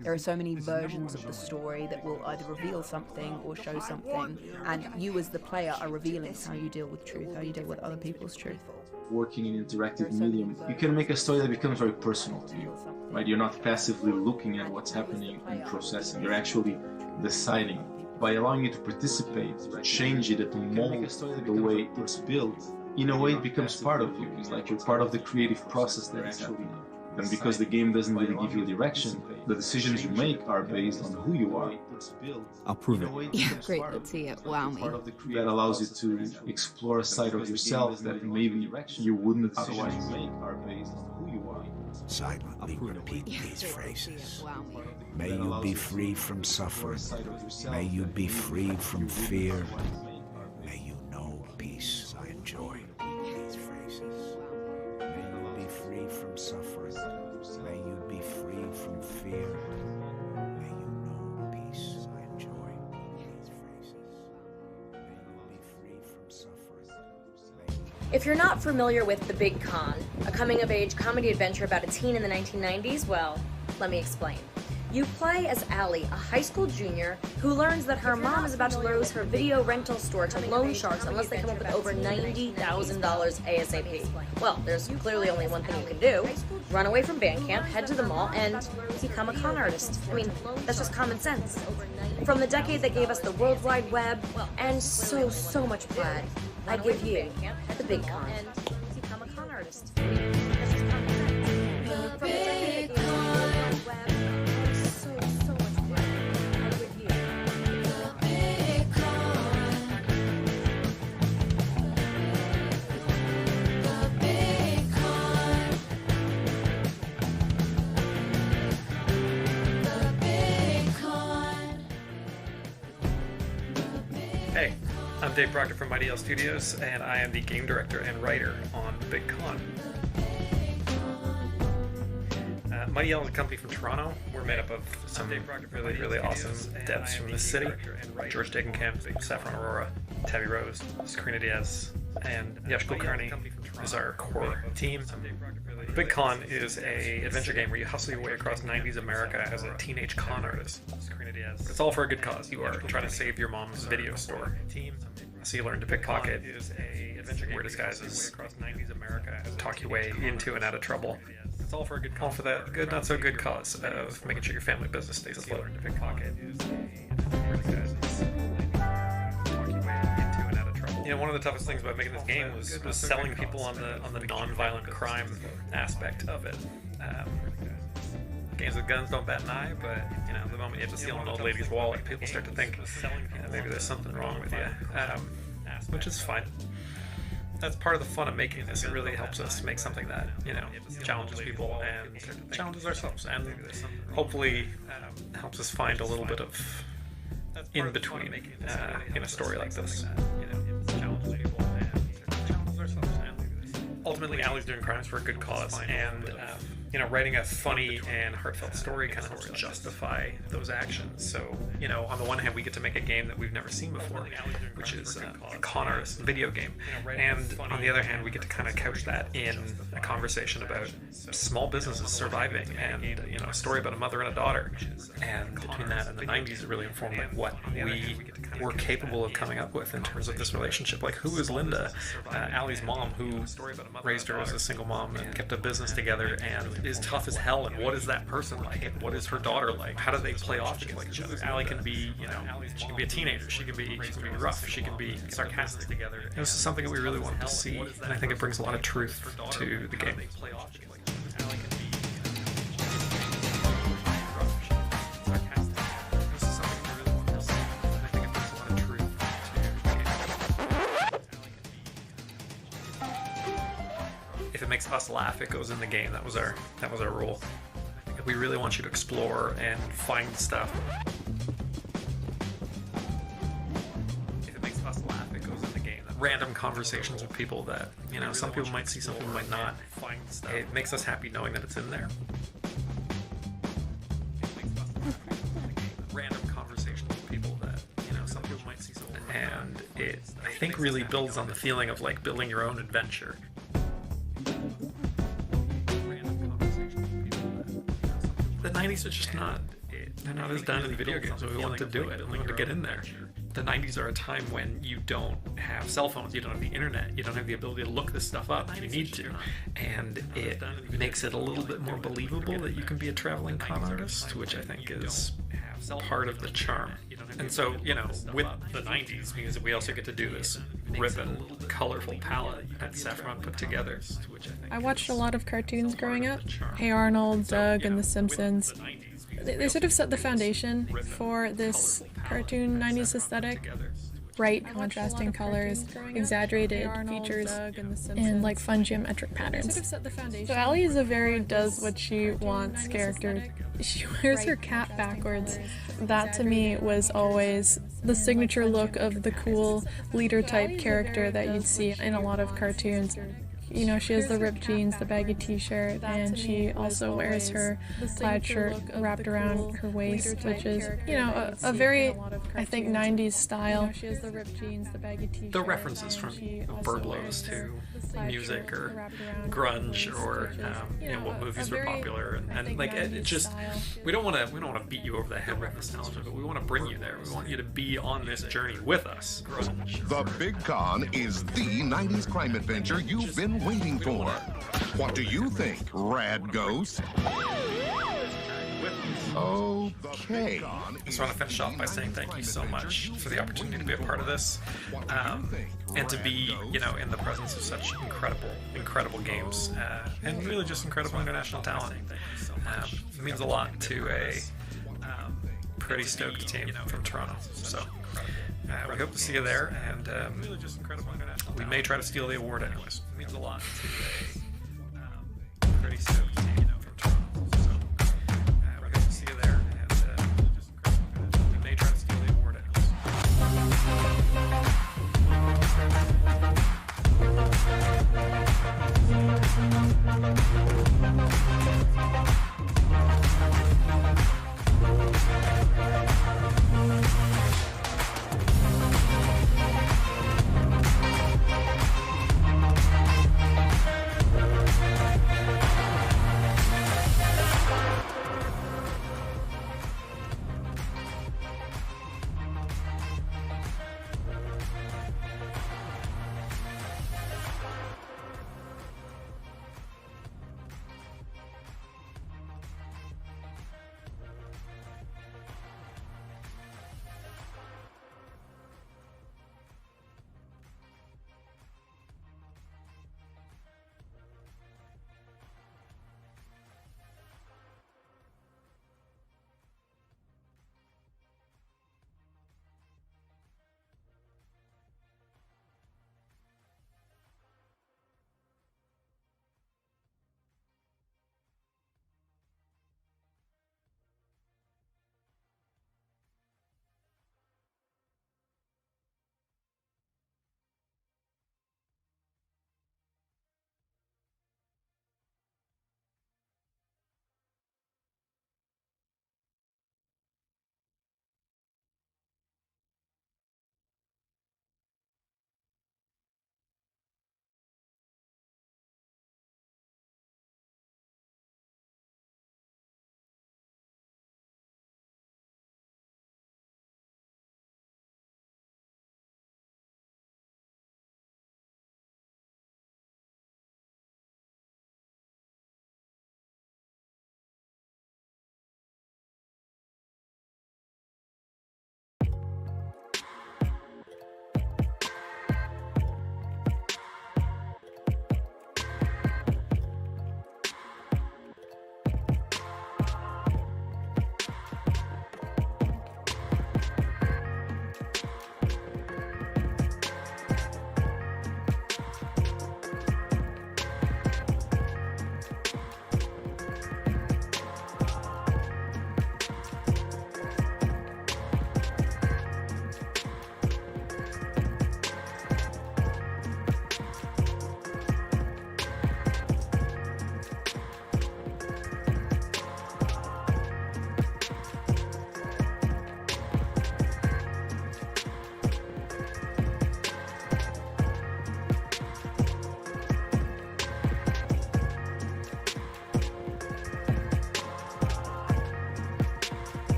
There are so many versions of the story that will either reveal something or show something, and you as the player are revealing how you deal with truth, how you deal with other people's truth. Working in interactive medium, you can make a story that becomes very personal to you, right? You're not passively looking at what's happening and processing. You're actually deciding. By allowing you to participate, change it, to mold the way it's built, in a way it becomes part of you. It's like you're part of the creative process that is happening. And because the game doesn't really give you direction, the decisions you make are based on who you are. I'll prove it. Yeah, great. Let's see it. Wow me. That allows you to explore a side of yourself that maybe you wouldn't otherwise make are based on who you are. Silently repeat these phrases. May you be free from suffering. May you be free from fear. May you know peace I enjoy. These phrases. May you be free from suffering. May you be free from fear. May you know peace I enjoy. These phrases. May you be free from suffering. If you're not familiar with The Big Con, a coming-of-age comedy adventure about a teen in the 1990s, well, let me explain. You play as Allie, a high school junior who learns that her mom is about to close her video rental store to loan sharks unless they come up with over $90,000 ASAP. Well, there's clearly only one thing you can do. Run away from band camp, head to the mall, and become a con artist. I mean, that's just common sense. From the decade that gave us the World Wide Web, and so much plaid, I give you The Big Con. Become a con artist. I mean, that's just common sense. From the decade that gave us the World Wide Web, so much plaid, I give you The Big Con. The Big Con. The Big Con. Hey, I'm Dave Proctor from Mighty L Studios, and I am the game director and writer on The Big Con. Mighty L is a company from Toronto. We're made up of some really awesome devs from the city. George Degenkamp, Saffron Aurora, Tabby Rose, Sakrina Diaz, and Yash Kulkarni is our core team. The Big Con is an adventure game where you hustle your way across 90s America as a teenage con artist. It's all for a good cause. You are trying to save your mom's video store. So you learn to pickpocket, wear disguises, talk your way into and out of trouble. It's all for a good cause. All for that good, not so good cause of making sure your family business stays afloat. You know, one of the toughest things about making this game was selling people on the non-violent crime aspect of it. Games with guns don't bat an eye, but you know, the moment you have to steal an old lady's wallet, people start to think maybe there's something wrong with you, which is fine. That's part of the fun of making this. It really helps us make something that, you know, challenges people and challenges ourselves, and hopefully helps us find a little bit of in between in a story like this. Ultimately, Allie's doing crimes for a good cause, and you know, writing a funny and heartfelt story kind of helps justify those actions. So, you know, on the one hand, we get to make a game that we've never seen before, which is a con artist video game, and on the other hand, we get to kind of couch that in a conversation about small businesses surviving, and you know, a story about a mother and a daughter. And between that and the 90s, it really informed like what we were capable of coming up with in terms of this relationship. Like, who is Linda, Allie's mom, who raised her as a single mom and kept a business together and is tough as hell, and what is that person like, and what is her daughter like? How do they play off against each other? Allie can be, you know, she can be a teenager, she can be rough, she can be sarcastic together. And this is something that we really wanted to see, and I think it brings a lot of truth to the game. makes us laugh, it goes in the game. That was our rule. We really want you to explore and find stuff. If it makes us laugh, it goes in the game. Random conversations with people that, you know, some people might see, some people might not. Find stuff. It makes us happy knowing that it's in there. Random conversations with people that, you know, some people might see something. And it, I think, really builds on the feeling of like building your own adventure. The 90s are just not, they're not as done in video games, so we want to do it, and we want to get in there. The 90s are a time when you don't have cell phones, you don't have the internet, you don't have the ability to look this stuff up, you need to. And it makes it a little bit more believable that you can be a traveling con artist, which I think is part of the charm. And so, you know, with the 90s, because we also get to do this ribbon, colorful palette that Saffron put together. I watched a lot of cartoons growing up. Hey Arnold, Doug, and The Simpsons. They sort of set the foundation for this cartoon 90s aesthetic. Bright, contrasting colors, exaggerated features, and like fun geometric patterns. So Allie is a very does what she wants character. She wears her cap backwards. That to me was always the signature look of the cool leader type character that you'd see in a lot of cartoons. You know, she has the ripped jeans, the baggy t-shirt, and she also wears her plaid shirt wrapped around her waist, which is, you know, a very, I think, 90s style. The references from Burblos to music or grunge or you know, what movies were popular, and like it just, we don't want to beat you over the head with nostalgia, but we want to bring you there. We want you to be on this journey with us. The Big Con is the 90s crime adventure you've been waiting for. What do you think, Rad Ghost? Okay. I just want to finish off by saying thank you so much for the opportunity to be a part of this, and to be, you know, in the presence of such incredible games, and really just incredible international talent. It means a lot to a pretty stoked team from Toronto. So we hope to see you there, and we may try to steal the award anyways. It means a lot to a pretty stoked team from Toronto. So we hope to see you there, and we may try to steal the award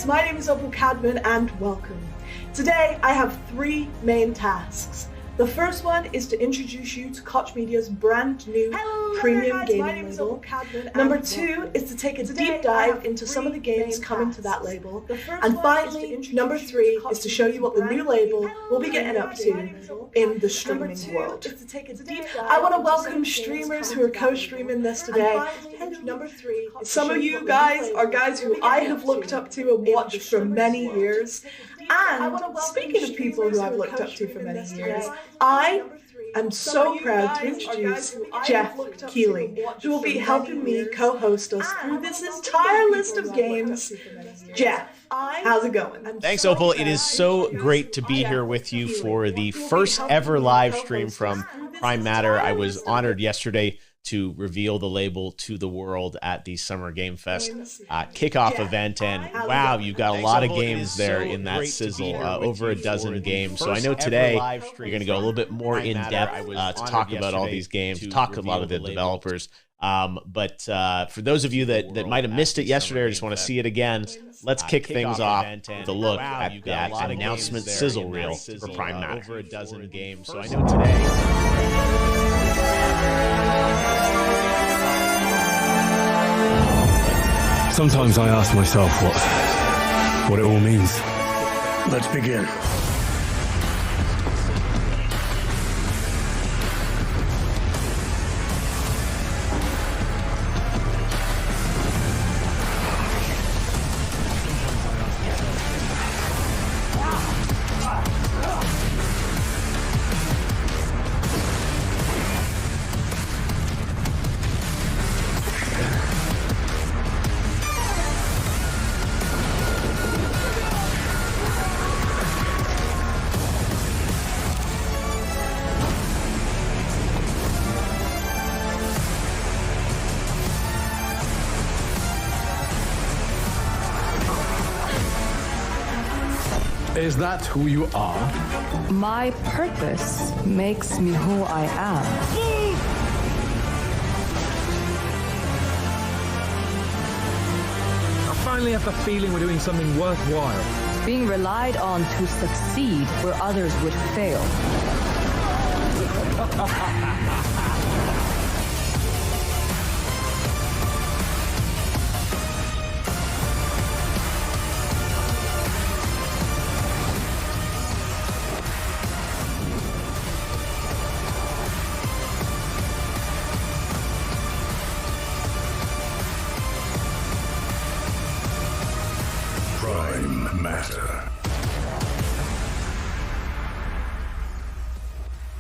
guys, my name is Opal Cadman and welcome. Today I have 3 main tasks. The first one is to introduce you to Koch Media's brand new premium gaming label. Number 2 is to take a deep dive into some of the games coming to that label. And finally, number 3 is to show you what the new label will be getting up to in the streaming world. I want to welcome streamers who are co-streaming this today. Some of you guys are guys who I have looked up to and watched for many years. And speaking of people who I've looked up to for many years, I am so proud to introduce Jeff Keeley, who will be helping me co-host us through this entire list of games. Jeff, how's it going? Thanks, Opal. It is so great to be here with you for the first ever live stream from Prime Matter. I was honored yesterday to reveal the label to the world at the Summer Game Fest kickoff event, and wow, you've got a lot of games there in that sizzle, over a dozen games. So I know today you're going to go a little bit more in depth to talk about all these games, talk a lot of the developers. But for those of you that might have missed it yesterday or just want to see it again, let's kick things off with a look at that announcement sizzle reel for Prime Matter. Over a dozen games. So I know today. Sometimes I ask myself what it all means. Let's begin. Is that who you are? My purpose makes me who I am. I finally have the feeling we're doing something worthwhile. Being relied on to succeed where others would fail. Prime Matter.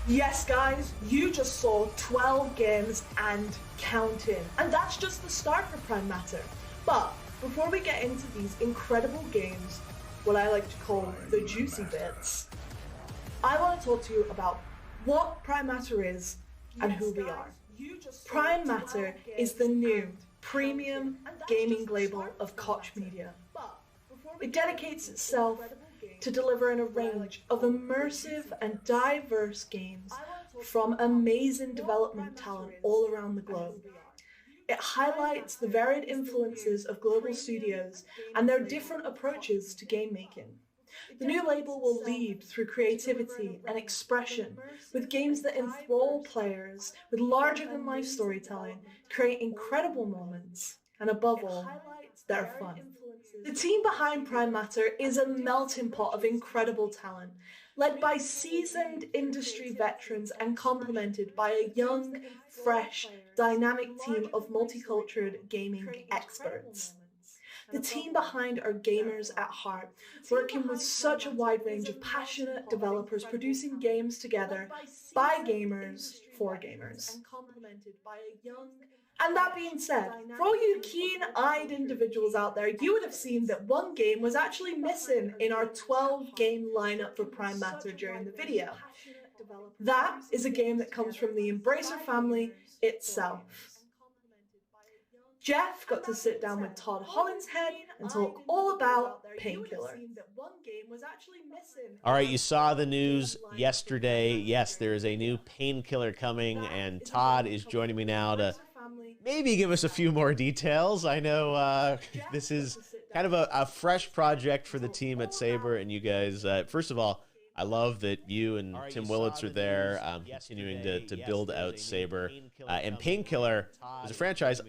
Yes, guys, you just saw 12 games and counting. And that's just the start for Prime Matter. But before we get into these incredible games, what I like to call the juicy bits, I want to talk to you about what Prime Matter is and who we are. Prime Matter is the new premium gaming label of Koch Media. It dedicates itself to delivering a range of immersive and diverse games from amazing development talent all around the globe. It highlights the varied influences of global studios and their different approaches to game making. The new label will lead through creativity and expression, with games that enthrall players with larger-than-life storytelling, create incredible moments, and above all, they're fun. The team behind Prime Matter is a melting pot of incredible talent, led by seasoned industry veterans and complemented by a young, fresh, dynamic team of multicultural gaming experts. The team behind are gamers at heart, working with such a wide range of passionate developers producing games together by gamers for gamers. And that being said, for all you keen-eyed individuals out there, you would have seen that one game was actually missing in our 12-game lineup for Prime Matter during the video. That is a game that comes from the Embracer family itself. Jeff got to sit down with Todd Hollinshead and talk all about Painkiller. All right, you saw the news yesterday. Yes, there is a new Painkiller coming, and Todd is joining me now to maybe give us a few more details. I know this is kind of a fresh project for the team at Saber, and you guys, first of all, I love that you and Tim Willits are there, continuing to build out Saber. And Painkiller is a franchise.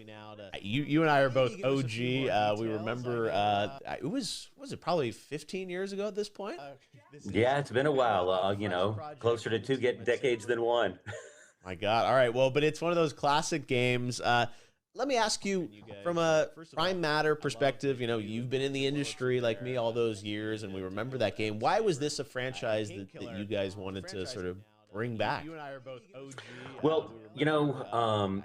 You and I are both OG. We remember was it probably 15 years ago at this point? Yeah, it's been a while. Closer to two decades than one. My God. All right. Well, but it's one of those classic games. Let me ask you, from a Prime Matter perspective, you've been in the industry like me all those years, and we remember that game. Why was this a franchise that you guys wanted to sort of bring back? You and I are both OG. Well,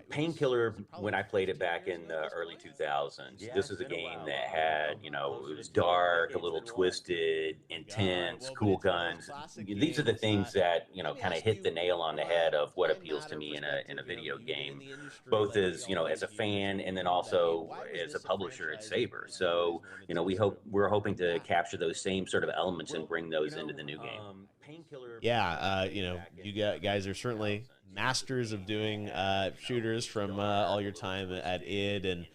Painkiller, when I played it back in the early 2000s, this is a game that had, it was dark, a little twisted, intense, cool guns. These are the things that, kind of hit the nail on the head of what appeals to me in a video game, both as, as a fan and then also as a publisher at Saber. So, we're hoping to capture those same sort of elements and bring those into the new game. Yeah, you guys are certainly masters of doing shooters from all your time at id, and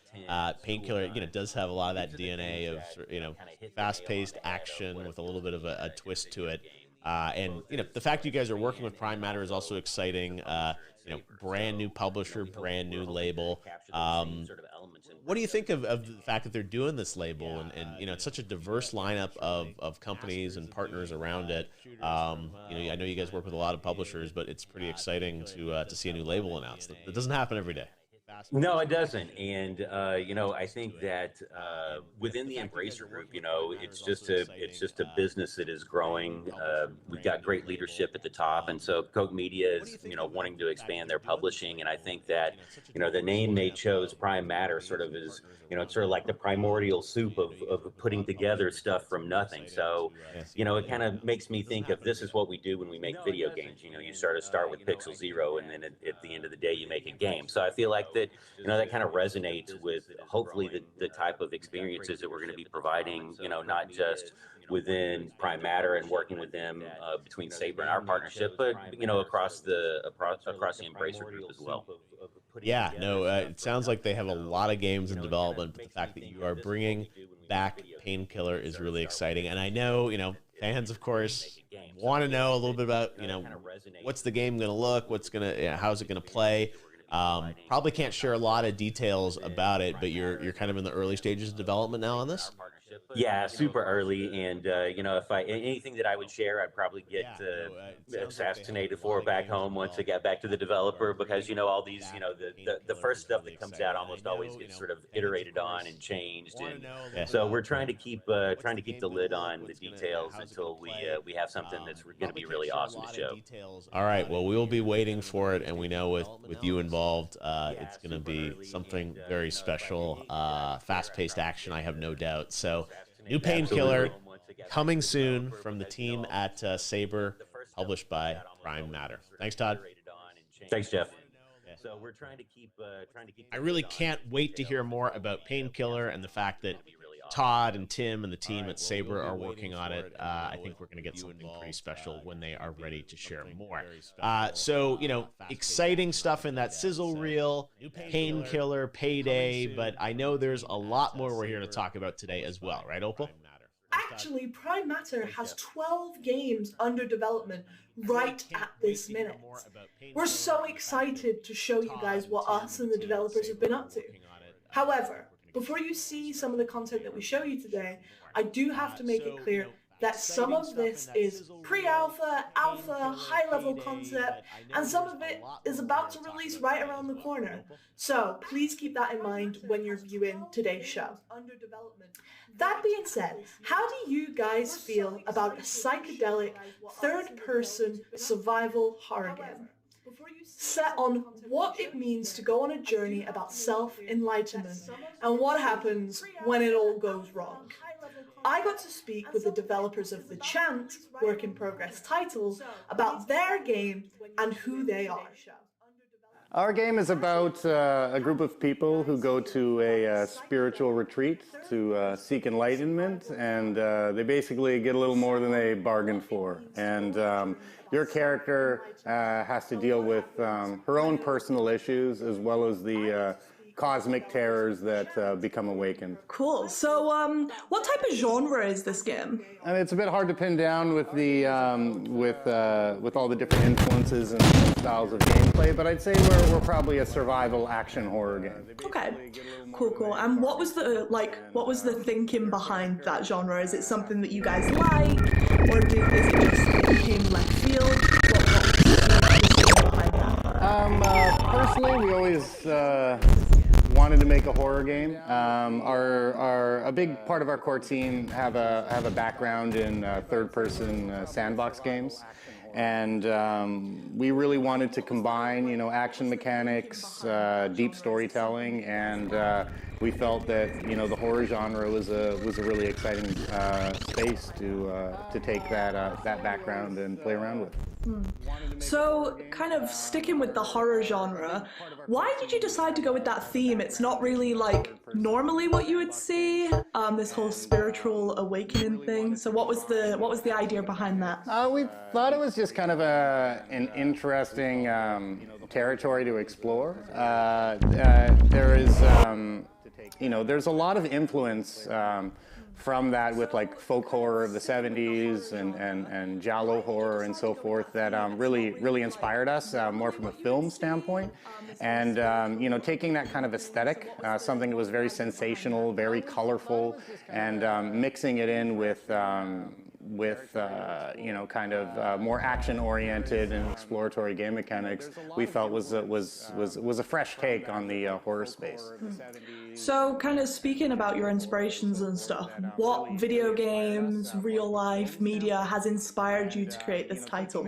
Painkiller does have a lot of that DNA of fast-paced action with a little bit of a twist to it. And the fact you guys are working with Prime Matter is also exciting. Brand new publisher, brand new label. What do you think of the fact that they're doing this label, and it's such a diverse lineup of companies and partners around it? I know you guys work with a lot of publishers, but it's pretty exciting to see a new label announced. It doesn't happen every day. No, it doesn't. And, I think that within the Embracer Group, it's just a business that is growing. We've got great leadership at the top. And so Koch Media is, wanting to expand their publishing. And I think that, the name they chose, Prime Matter, sort of is, it's sort of like the primordial soup of putting together stuff from nothing. So, it kind of makes me think of this is what we do when we make video games. You start with Pixel Zero, and then at the end of the day, you make a game. So I feel like that kind of resonates with hopefully the type of experiences that we're going to be providing, not just within Prime Matter and working with them between Saber and our partnership, but across the Embracer Group as well. Yeah, no, it sounds like they have a lot of games in development, but the fact that you are bringing back Painkiller is really exciting. And I know, fans, of course, want to know a little bit about, what's the game going to look, how's it going to play. Probably can't share a lot of details about it, but you're kind of in the early stages of development now on this. Yeah, super early, and if anything that I would share, I'd probably get assassinated for back home once I got back to the developer, because all these the first stuff that comes out almost always gets sort of iterated on and changed, and so we're trying to keep the lid on the details until we have something that's going to be really awesome to show. All right, well, we will be waiting for it, and we know with you involved, it's going to be something very special, fast-paced action, I have no doubt. So, new Painkiller coming soon from the team at Saber, published by Prime Matter. Thanks, Todd. Thanks, Jeff. So we're trying to keep I really can't wait to hear more about Painkiller and the fact that Todd and Tim and the team at Saber are working on it. I think we're going to get something pretty special when they are ready to share more. So, exciting stuff in that sizzle reel, Painkiller, Payday, but I know there's a lot more we're here to talk about today as well, right, Opal? Actually, Prime Matter has 12 games under development right at this minute. We're so excited to show you guys what us and the developers have been up to. However, before you see some of the content that we show you today, I do have to make it clear that some of this is pre-alpha, alpha, high-level concept, and some of it is about to release right around the corner. So please keep that in mind when you're viewing today's show. That being said, how do you guys feel about a psychedelic, third-person survival horror game set on what it means to go on a journey about self-enlightenment and what happens when it all goes wrong? I got to speak with the developers of The Chant, work in progress title, about their game and who they are. Our game is about a group of people who go to a spiritual retreat to seek enlightenment, and they basically get a little more than they bargained for. And your character has to deal with her own personal issues as well as the cosmic terrors that become awakened. Cool. So, what type of genre is this game? And it's a bit hard to pin down with the with all the different influences and styles of gameplay, but I'd say we're probably a survival action horror game. Okay. Cool. And what was the thinking behind that genre? Is it something that you guys like, or is it just that it came left field? What was the thinking behind that? Personally, we always wanted to make a horror game. A big part of our core team have a background in third-person sandbox games. And we really wanted to combine, action mechanics, deep storytelling, and we felt that, the horror genre was a really exciting space to take that background and play around with. So, kind of sticking with the horror genre, why did you decide to go with that theme? It's not really like normally what you would see, this whole spiritual awakening thing. So what was the idea behind that? We thought it was just kind of an interesting territory to explore. There's a lot of influence from that with like folk horror of the 70s and giallo horror and so forth that really inspired us more from a film standpoint. And taking that kind of aesthetic, something that was very sensational, very colorful, and mixing it in with more action-oriented and exploratory game mechanics, we felt was a fresh take on the horror space. So, kind of speaking about your inspirations and stuff, what video games, real-life media has inspired you to create this title?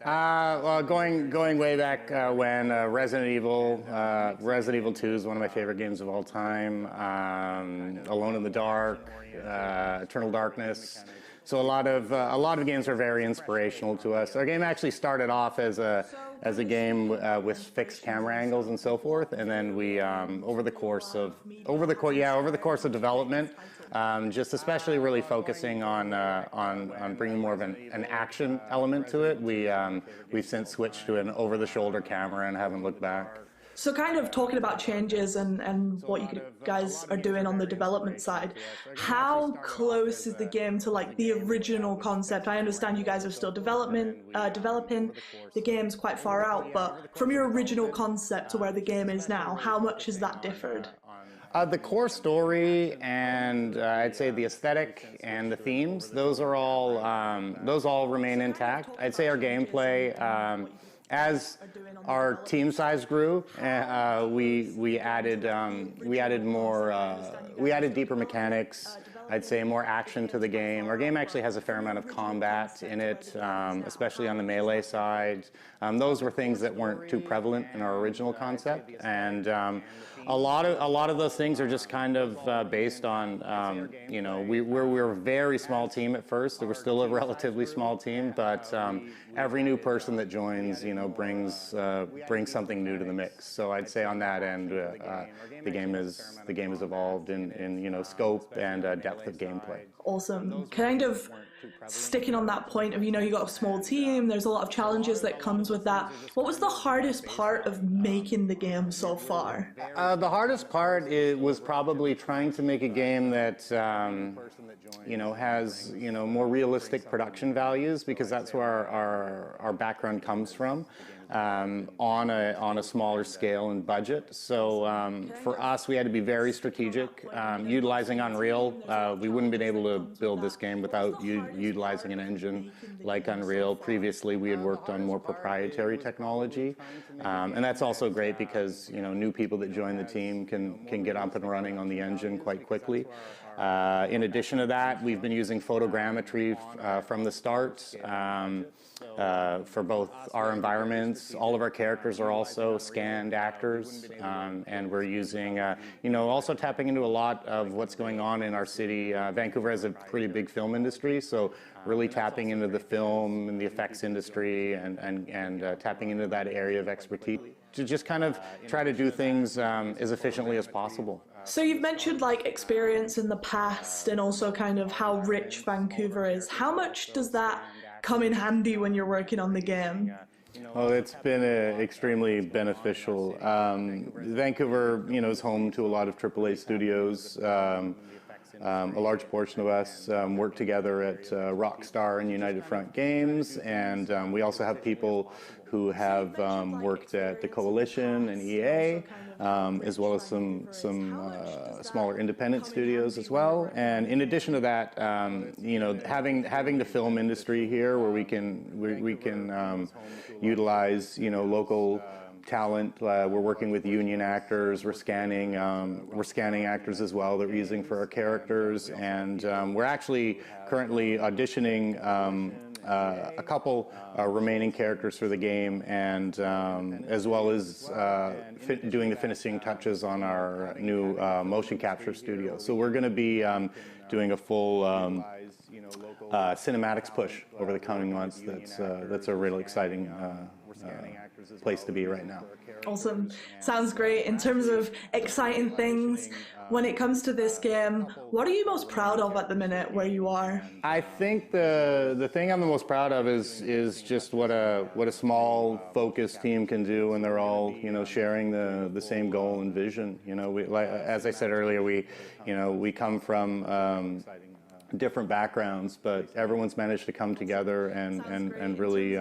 Well, going way back when Resident Evil 2 is one of my favorite games of all time. Alone in the Dark, Eternal Darkness. So a lot of games are very inspirational to us. Our game actually started off as a game with fixed camera angles and so forth, and then we over the course of development, just especially really focusing on bringing more of an action element to it. We've since switched to an over-the-shoulder camera and haven't looked back. So kind of talking about changes and what you guys are doing on the development side, how close is the game to like the original concept? I understand you guys are still developing, the game's quite far out, but from your original concept to where the game is now, how much has that differed? The core story and I'd say the aesthetic and the themes, those all remain intact. I'd say our gameplay, as our team size grew, we added deeper mechanics. I'd say more action to the game. Our game actually has a fair amount of combat in it, especially on the melee side. Those were things that weren't too prevalent in our original concept, and a lot of those things are just kind of based on, we're a very small team at first. We're still a relatively small team, but every new person that joins, brings something new to the mix. So I'd say on that end, the game has evolved in scope and depth of gameplay. Awesome. Kind of sticking on that point of, you got a small team, there's a lot of challenges that comes with that. What was the hardest part of making the game so far? The hardest part was probably trying to make a game that, has, more realistic production values, because that's where our background comes from. On a smaller scale and budget. So for us, we had to be very strategic. Utilizing Unreal, we wouldn't have been able to build this game without utilizing an engine like Unreal. Previously, we had worked on more proprietary technology. And that's also great because, new people that join the team can get up and running on the engine quite quickly. In addition to that, we've been using photogrammetry from the start. For both our environments. All of our characters are also scanned actors, and we're using, also tapping into a lot of what's going on in our city. Vancouver has a pretty big film industry, so really tapping into the film and the effects industry and tapping into that area of expertise to just kind of try to do things as efficiently as possible. So you've mentioned like experience in the past and also kind of how rich Vancouver is. How much does that come in handy when you're working on the game? Well, it's been extremely beneficial. Vancouver, is home to a lot of AAA studios. A large portion of us work together at Rockstar and United Front Games, and we also have people who have worked at the Coalition and EA, as well as some smaller independent studios as well. And in addition to that, having the film industry here, where we can utilize local talent. We're working with union actors. We're scanning actors as well that we're using for our characters, and we're actually currently auditioning a couple remaining characters for the game, and as well as doing the finishing touches on our new motion capture studio. So we're going to be doing a full cinematics push over the coming months. That's a really exciting place to be right now. Awesome. Sounds great. In terms of exciting things, when it comes to this game, what are you most proud of at the minute where you are? I think the thing I'm the most proud of is just what a small focused team can do when they're all sharing the same goal and vision. As I said earlier, we come from different backgrounds, but everyone's managed to come together and really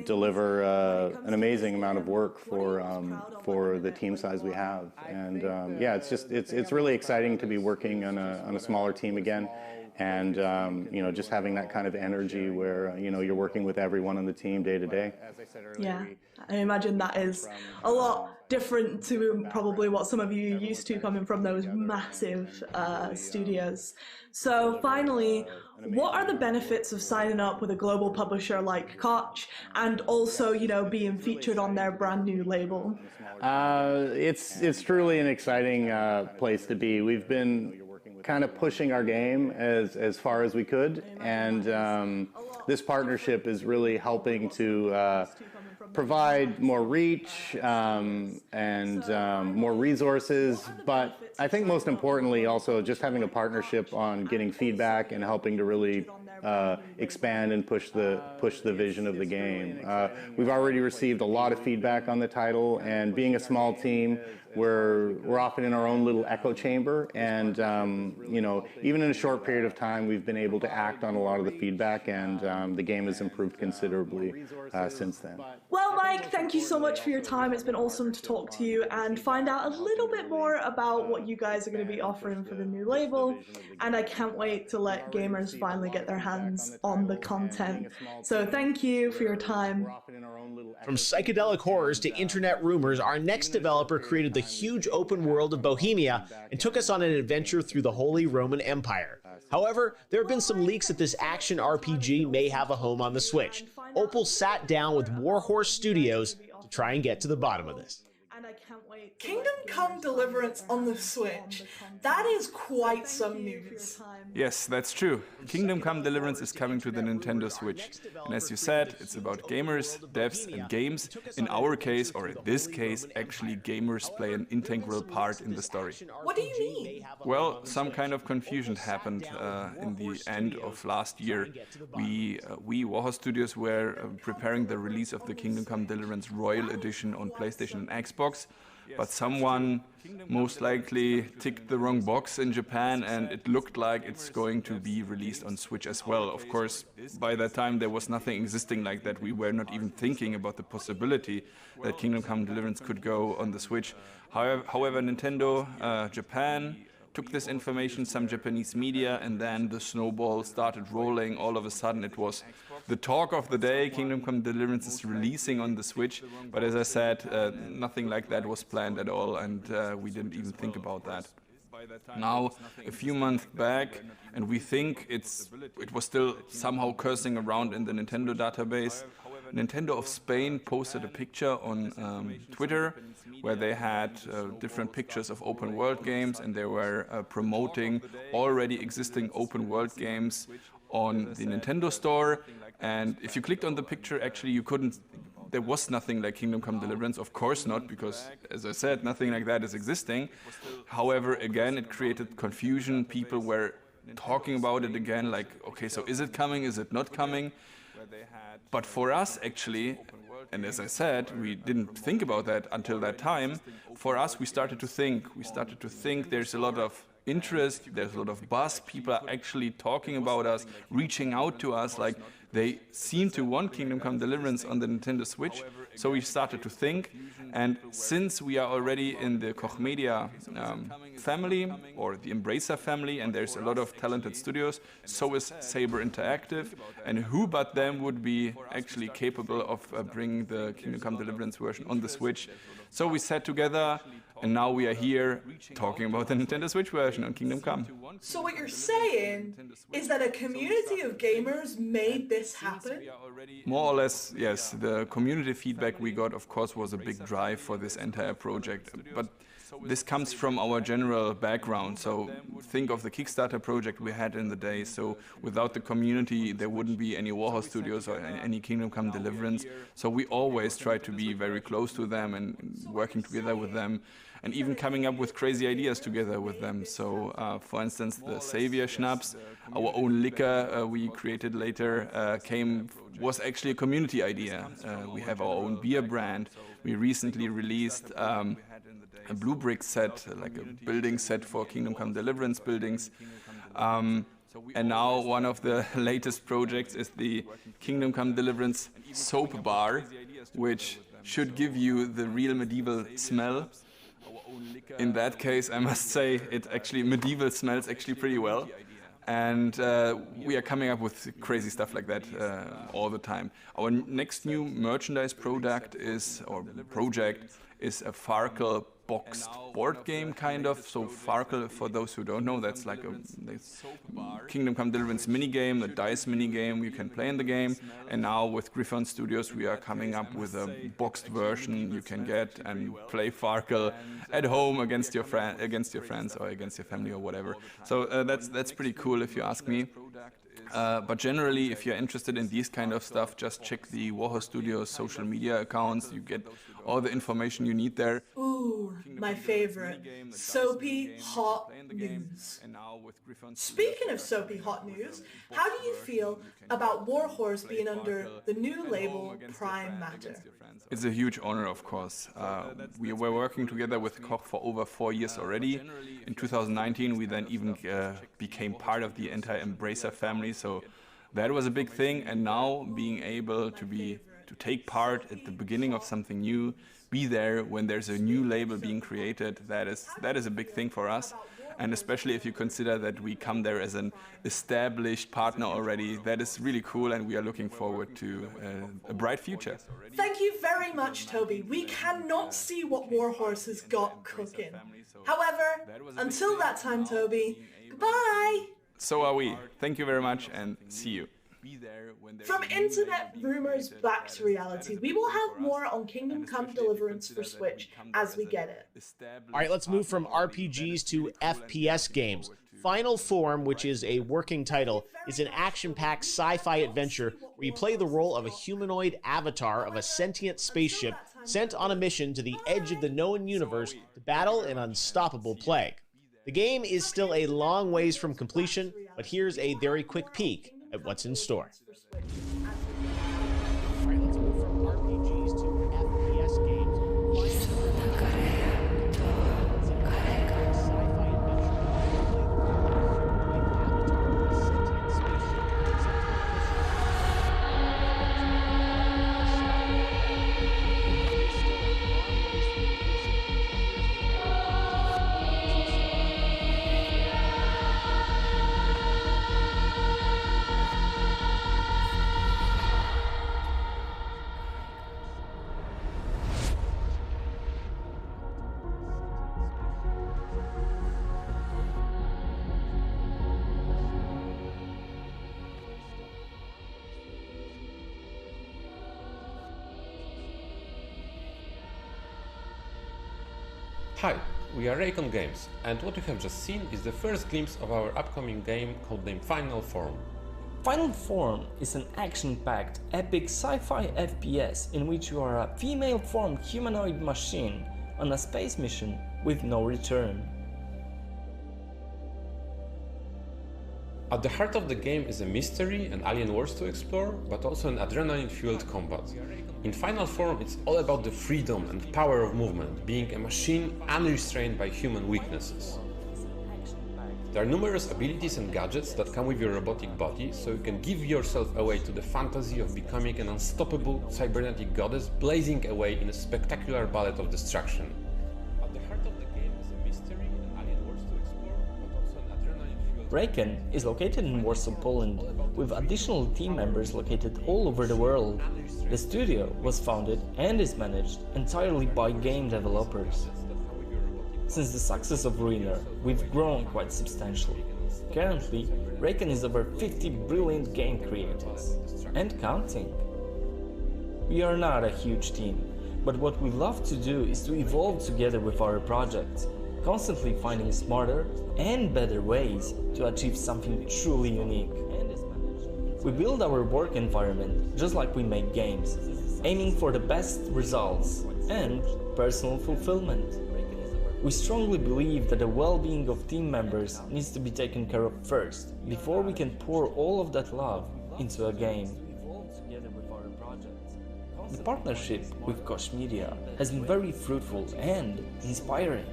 deliver an amazing amount of work for the team size we have. And it's really exciting to be working on a smaller team again, and just having that kind of energy where you're working with everyone on the team day to day. Yeah, I imagine that is a lot different to probably what some of you are used to coming from those massive studios. So finally, what are the benefits of signing up with a global publisher like Koch, and also being featured on their brand new label? It's truly an exciting place to be. We've been kind of pushing our game as far as we could, and this partnership is really helping to provide more reach and more resources, but I think most importantly also just having a partnership on getting feedback and helping to really expand and push the vision of the game. We've already received a lot of feedback on the title, and being a small team, we're often in our own little echo chamber, and even in a short period of time we've been able to act on a lot of the feedback, and the game has improved considerably since then. Well, Mike, thank you so much for your time. It's been awesome to talk to you and find out a little bit more about what you guys are going to be offering for the new label, and I can't wait to let gamers finally get their hands on the content. So thank you for your time. From psychedelic horrors to internet rumors, our next developer created the huge open world of Bohemia and took us on an adventure through the Holy Roman Empire. However, there have been some leaks that this action RPG may have a home on the Switch. Opal sat down with Warhorse Studios to try and get to the bottom of this. Kingdom Come Deliverance on the Switch. That is quite some news. Yes, that's true. Kingdom Come Deliverance is coming to the Nintendo Switch. And as you said, it's about gamers, devs and games. In our case, or in this case, actually gamers play an integral part in the story. What do you mean? Well, some kind of confusion happened in the end of last year. We Warhorse Studios were preparing the release of the Kingdom Come Deliverance Royal Edition on PlayStation and Xbox, but someone most likely ticked the wrong box in Japan, and it looked like it's going to be released on Switch as well. Of course, by that time there was nothing existing like that. We were not even thinking about the possibility that Kingdom Come Deliverance could go on the Switch. However, Nintendo Japan took this information, some Japanese media, and then the snowball started rolling. All of a sudden it was the talk of the day. Kingdom Come Deliverance is releasing on the Switch, but as I said, nothing like that was planned at all, and we didn't even think about that. Now, a few months back, and we think it was still somehow cursing around in the Nintendo database, Nintendo of Spain posted a picture on Twitter where they had different pictures of open world games, and they were promoting already existing open world games on the Nintendo store. And if you clicked on the picture, actually there was nothing like Kingdom Come Deliverance, of course not, because as I said, nothing like that is existing. However, again, it created confusion. People were talking about it again, like, okay, so is it coming, is it not coming? But for us, actually, and as I said, we didn't think about that until that time. For us, we started to think there's a lot of interest, there's a lot of buzz, people are actually talking about us, reaching out to us, like they seem to want Kingdom Come Deliverance on the Nintendo Switch. So we started to think, and since we are already in the Koch Media family, or the Embracer family, and there's a lot of talented studios, so is Saber Interactive, and who but them would be actually capable of bringing the Kingdom Come Deliverance version on the Switch. So we sat together, and now we are here talking about the Nintendo Switch version on Kingdom Come. So what you're saying is that a community of gamers made this happen? More or less, yes. The community feedback we got, of course, was a big drive for this entire project. But this comes from our general background. So think of the Kickstarter project we had in the day. So without the community, there wouldn't be any Warhorse Studios or any Kingdom Come Deliverance. So we always try to be very close to them and working together with them, and even coming up with crazy ideas together with them. So, for instance, the Savior Schnapps, our own liquor we created later, was actually a community idea. We have our own beer brand. We recently released a blue brick set, like a building set for Kingdom Come Deliverance buildings. And now one of the latest projects is the Kingdom Come Deliverance soap bar, which should give you the real medieval smell. In that case, I must say, medieval smells actually pretty well. And we are coming up with crazy stuff like that all the time. Our next new merchandise project is a Farkle boxed board game, kind of. So Farkle, for those who don't know, that's like a Kingdom Come Deliverance minigame, a dice minigame you can play in the game. And now with Griffon Studios, we are coming up with a boxed version you can get and play Farkle at home against your friends or against your family or whatever. So that's pretty cool if you ask me. But generally, if you're interested in these kind of stuff, just check the Warhorse Studios social media accounts. You get all the information you need there. Ooh, my favorite. Soapy hot news. Speaking of soapy hot news, how do you feel about Warhorse being under the new label Prime Matter? It's a huge honor, of course. We were working together with Koch for over 4 years already. In 2019, we then even became part of the entire Embracer family, so that was a big thing. And now being able to take part at the beginning of something new, be there when there's a new label being created, that is a big thing for us. And especially if you consider that we come there as an established partner already, that is really cool, and we are looking forward to a bright future. Thank you very much, Toby. We cannot see what Warhorse has got cooking. However, until that time, Toby, goodbye! So are we. Thank you very much, and see you. From internet rumors back to reality, we will have more on Kingdom Come Deliverance for Switch as we get it. All right, let's move from RPGs to FPS games. Final Form, which is a working title, is an action-packed sci-fi adventure where you play the role of a humanoid avatar of a sentient spaceship sent on a mission to the edge of the known universe to battle an unstoppable plague. The game is still a long ways from completion, but here's a very quick peek at what's in store. Hi, we are Raycon Games, and what you have just seen is the first glimpse of our upcoming game codenamed Final Form. Final Form is an action-packed, epic sci-fi FPS in which you are a female-formed humanoid machine on a space mission with no return. At the heart of the game is a mystery and alien worlds to explore, but also an adrenaline-fueled combat. In final form, it's all about the freedom and power of movement, being a machine unrestrained by human weaknesses. There are numerous abilities and gadgets that come with your robotic body, so you can give yourself away to the fantasy of becoming an unstoppable cybernetic goddess blazing away in a spectacular ballet of destruction. At the heart of the game is a mystery and alien worlds to explore, but also an adrenaline-fueled... Raycon is located in Warsaw, Poland, with additional team members located all over the world. The studio was founded and is managed entirely by game developers. Since the success of Ruiner, we've grown quite substantially. Currently, Raycon is over 50 brilliant game creators, and counting. We are not a huge team, but what we love to do is to evolve together with our projects, constantly finding smarter and better ways to achieve something truly unique. We build our work environment just like we make games, aiming for the best results and personal fulfillment. We strongly believe that the well-being of team members needs to be taken care of first, before we can pour all of that love into a game. The partnership with Koch Media has been very fruitful and inspiring.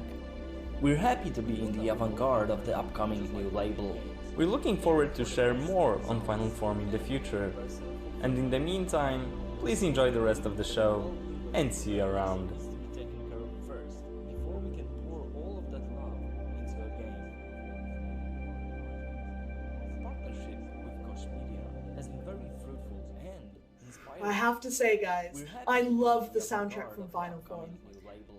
We're happy to be in the avant-garde of the upcoming new label. We're looking forward to share more on Final Form in the future. And in the meantime, please enjoy the rest of the show and see you around. I have to say, guys, I love the soundtrack from Final Form.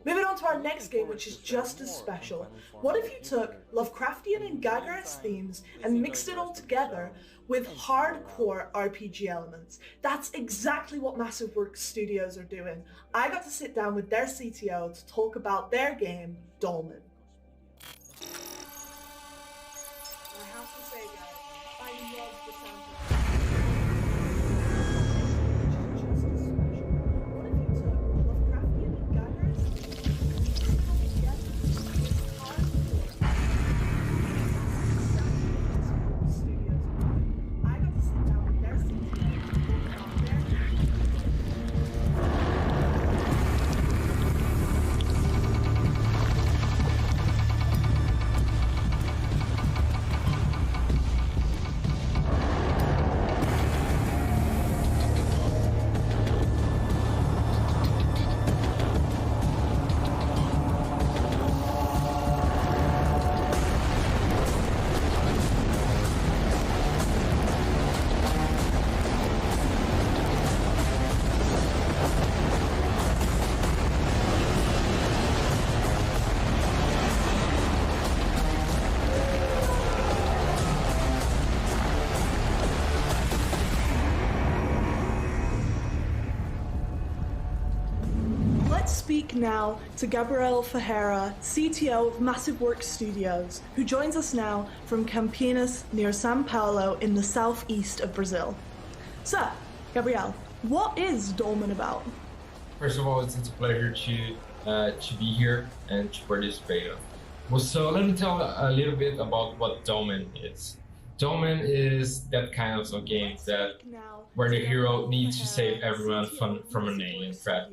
Moving on to our next game, which is just as special. What if you took Lovecraftian and Gagaris themes and mixed it all together with hardcore RPG elements? That's exactly what Massive Works Studios are doing. I got to sit down with their CTO to talk about their game, Dolmen. I have to say, guys, I love the soundtrack. Speak now to Gabriel Ferreira, CTO of Massive Works Studios, who joins us now from Campinas near São Paulo in the southeast of Brazil. So, Gabriel, what is Dolmen about? First of all, it's a pleasure to be here and to participate. Well, so let me tell a little bit about what Dolmen is. Dolmen is that kind of a game where the hero needs to save everyone from an alien threat.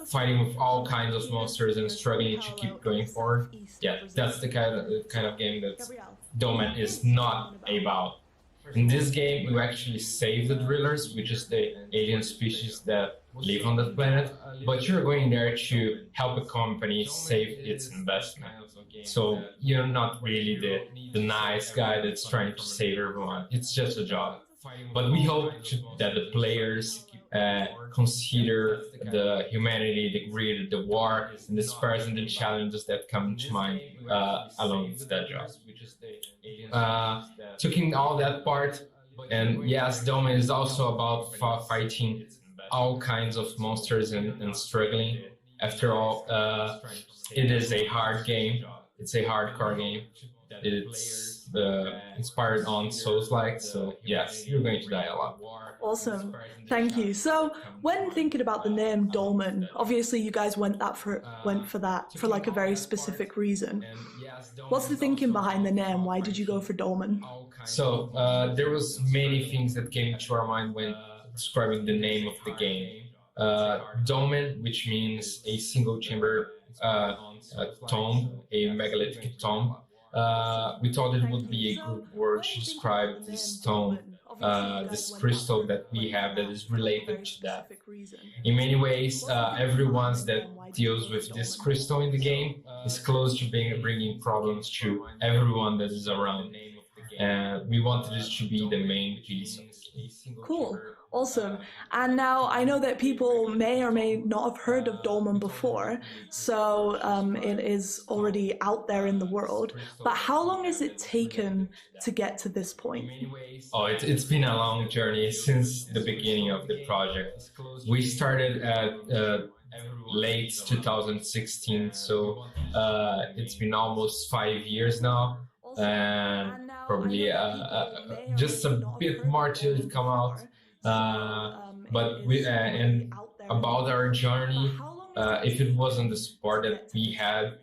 Fighting with all kinds of monsters and struggling to keep going forward. Yeah, that's the kind of game that Dolmen is not about. In this game, you actually save the drillers, which is the alien species that live on that planet, but you're going there to help a company save its investment. So you're not really the nice guy that's trying to save everyone. It's just a job. But we hope that the players consider the humanity, the greed, the war, and the spares and the challenges that come to mind along with that job. Taking all that part, and yes, Dolmen is also about fighting all kinds of monsters and struggling. After all, it is a hard game. It's a hardcore game. it's inspired on Souls-like, so yes, you're going to die a lot. Awesome, thank you. So when thinking about the name Dolmen, obviously you guys went for that for like a very specific reason. What's the thinking behind the name? Why did you go for Dolmen? So there was many things that came to our mind when describing the name of the game. Dolmen, which means a single chamber tomb, a megalithic tomb. We thought it would be a good word to describe this stone, this crystal that we have that is related to that. In many ways, everyone that deals with this crystal in the game is close to bringing problems to everyone that is around. And we wanted this to be the main piece of the game. Cool, awesome. And now I know that people may or may not have heard of Dolmen before, so it is already out there in the world. But how long has it taken to get to this point? Oh, it's been a long journey since the beginning of the project. We started at late 2016, so it's been almost 5 years now. And probably just a bit more till it come out. But we and about our journey, if it wasn't the support that we had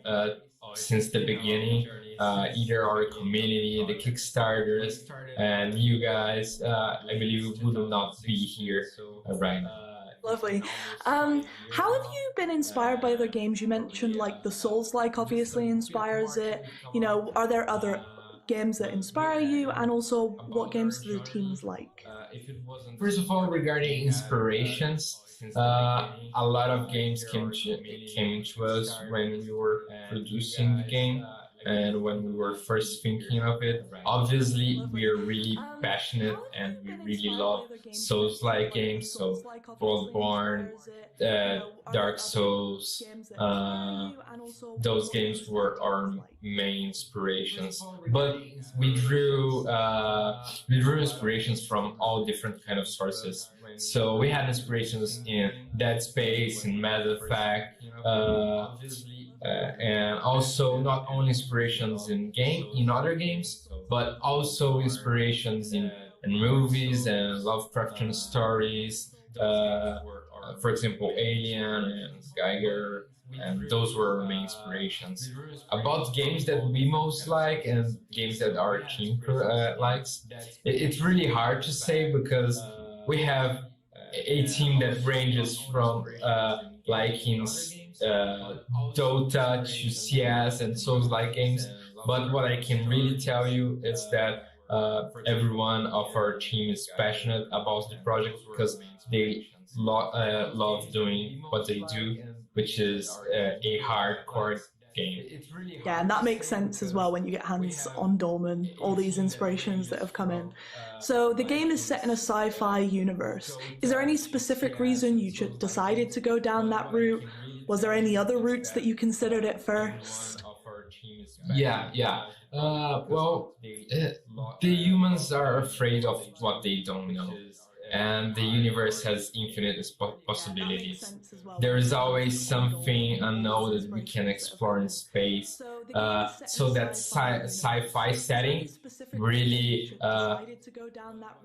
since the beginning, either our community, the Kickstarters, and you guys, I believe we would not be here right now. Lovely. How have you been inspired by other games? You mentioned like the Souls-like obviously inspires it. You know, are there other games that inspire you? And also, what games do the teams like? First of all, regarding inspirations, a lot of games came to us when we were producing the game and when we were first thinking of it. Obviously, we are really passionate and we really love Souls-like games, so Bloodborne, Dark Souls, those games were our main inspirations. But we drew inspirations from all different kind of sources. So we had inspirations in Dead Space, in Mass Effect, and also not only inspirations in other games, but also inspirations in movies and Lovecraftian stories. For example, Alien and Geiger, and those were our main inspirations. About games that we most like and games that our team likes, it's really hard to say because we have a team that ranges from liking Dota to CS and Souls-like games. But what I can really tell you is that everyone of our team is passionate about the project because they love doing what they do, which is a hardcore game. Yeah, and that makes sense as well when you get hands on Dolmen, all these inspirations that have come in. So the game is set in a sci-fi universe. Is there any specific reason you decided to go down that route? Was there any other routes that you considered at first? Yeah. Well, the humans are afraid of what they don't know. And the universe has infinite possibilities. There is always something unknown that we can explore in space. So that sci-fi setting really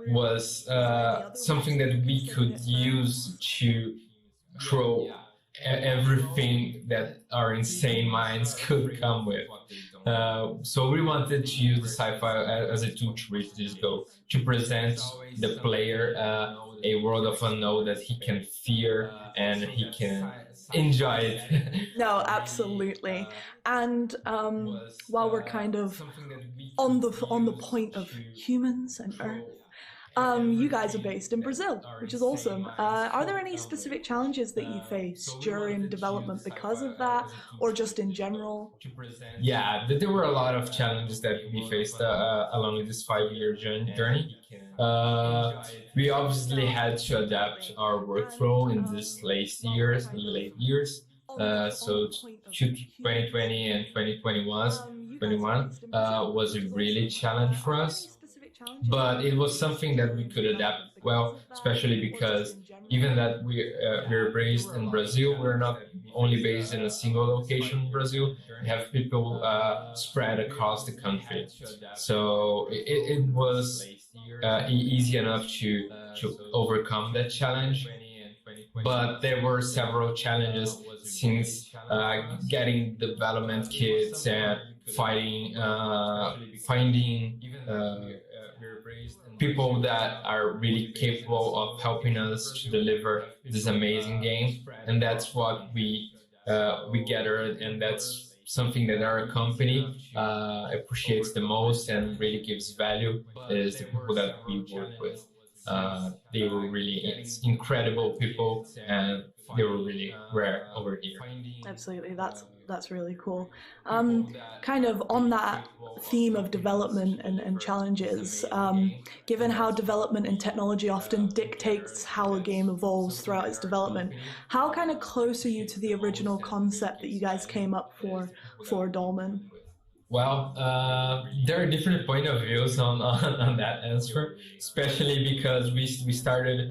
was something that we could use to throw everything that our insane minds could come with. So we wanted to use the sci-fi as a tool to reach this goal, to present the player a world of unknown that he can fear and he can enjoy it. No, absolutely. And while we're kind of on the point of humans and Earth, you guys are based in Brazil, which is awesome. Are there any specific challenges that you face during development because of that, or just in general? Yeah, there were a lot of challenges that we faced along this 5-year journey. We obviously had to adapt our workflow in these late years. So 2020 and 2021 was a really challenge for us. But it was something that we could adapt well, especially because even that we're based in Brazil, we're not only based in a single location in Brazil. We have people spread across the country. So it was easy enough to overcome that challenge. But there were several challenges since getting development kits and finding people that are really capable of helping us to deliver this amazing game, and that's what we gathered, and that's something that our company appreciates the most and really gives value is the people that we work with. They were really incredible people, and they were really rare over here. Absolutely, that's really cool. Kind of on that theme of development and challenges, given how development and technology often dictates how a game evolves throughout its development, how kind of close are you to the original concept that you guys came up for Dolmen? Well, there are different point of views on that answer, especially because we started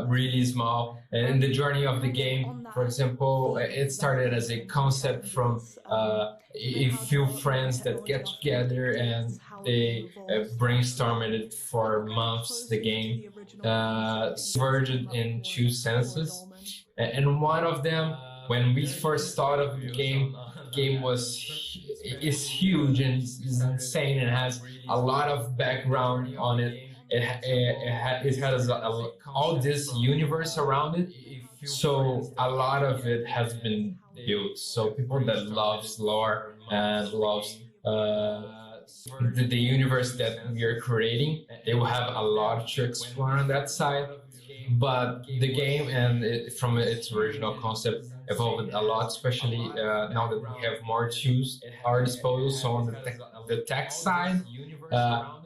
really small. In the journey of the game, for example, it started as a concept from a few friends that get together and they brainstormed it for months, the game, subverted in two senses. And one of them, when we first started the game is huge and is insane and has a lot of background on it. It has all this universe around it, so a lot of it has been built. So people that loves lore and loves the universe that we are creating, they will have a lot to explore on that side. But the game and from its original concept evolved a lot, especially now that we have more tools at our disposal. So on the tech side,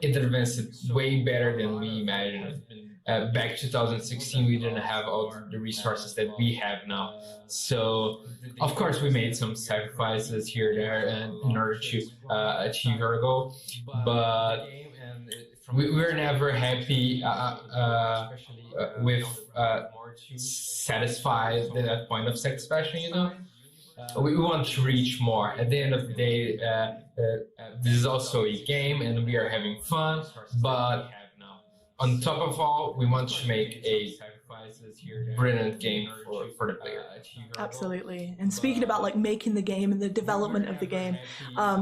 it advanced way better than we imagined. Back 2016, we didn't have all the resources that we have now. So, of course, we made some sacrifices here and there in order to achieve our goal. But we're never happy with satisfied that point of satisfaction, you know. We want to reach more. At the end of the day, this is also a game and we are having fun, but on top of all, we want to make a brilliant game for the player. Absolutely. And speaking about like making the game and the development of the game,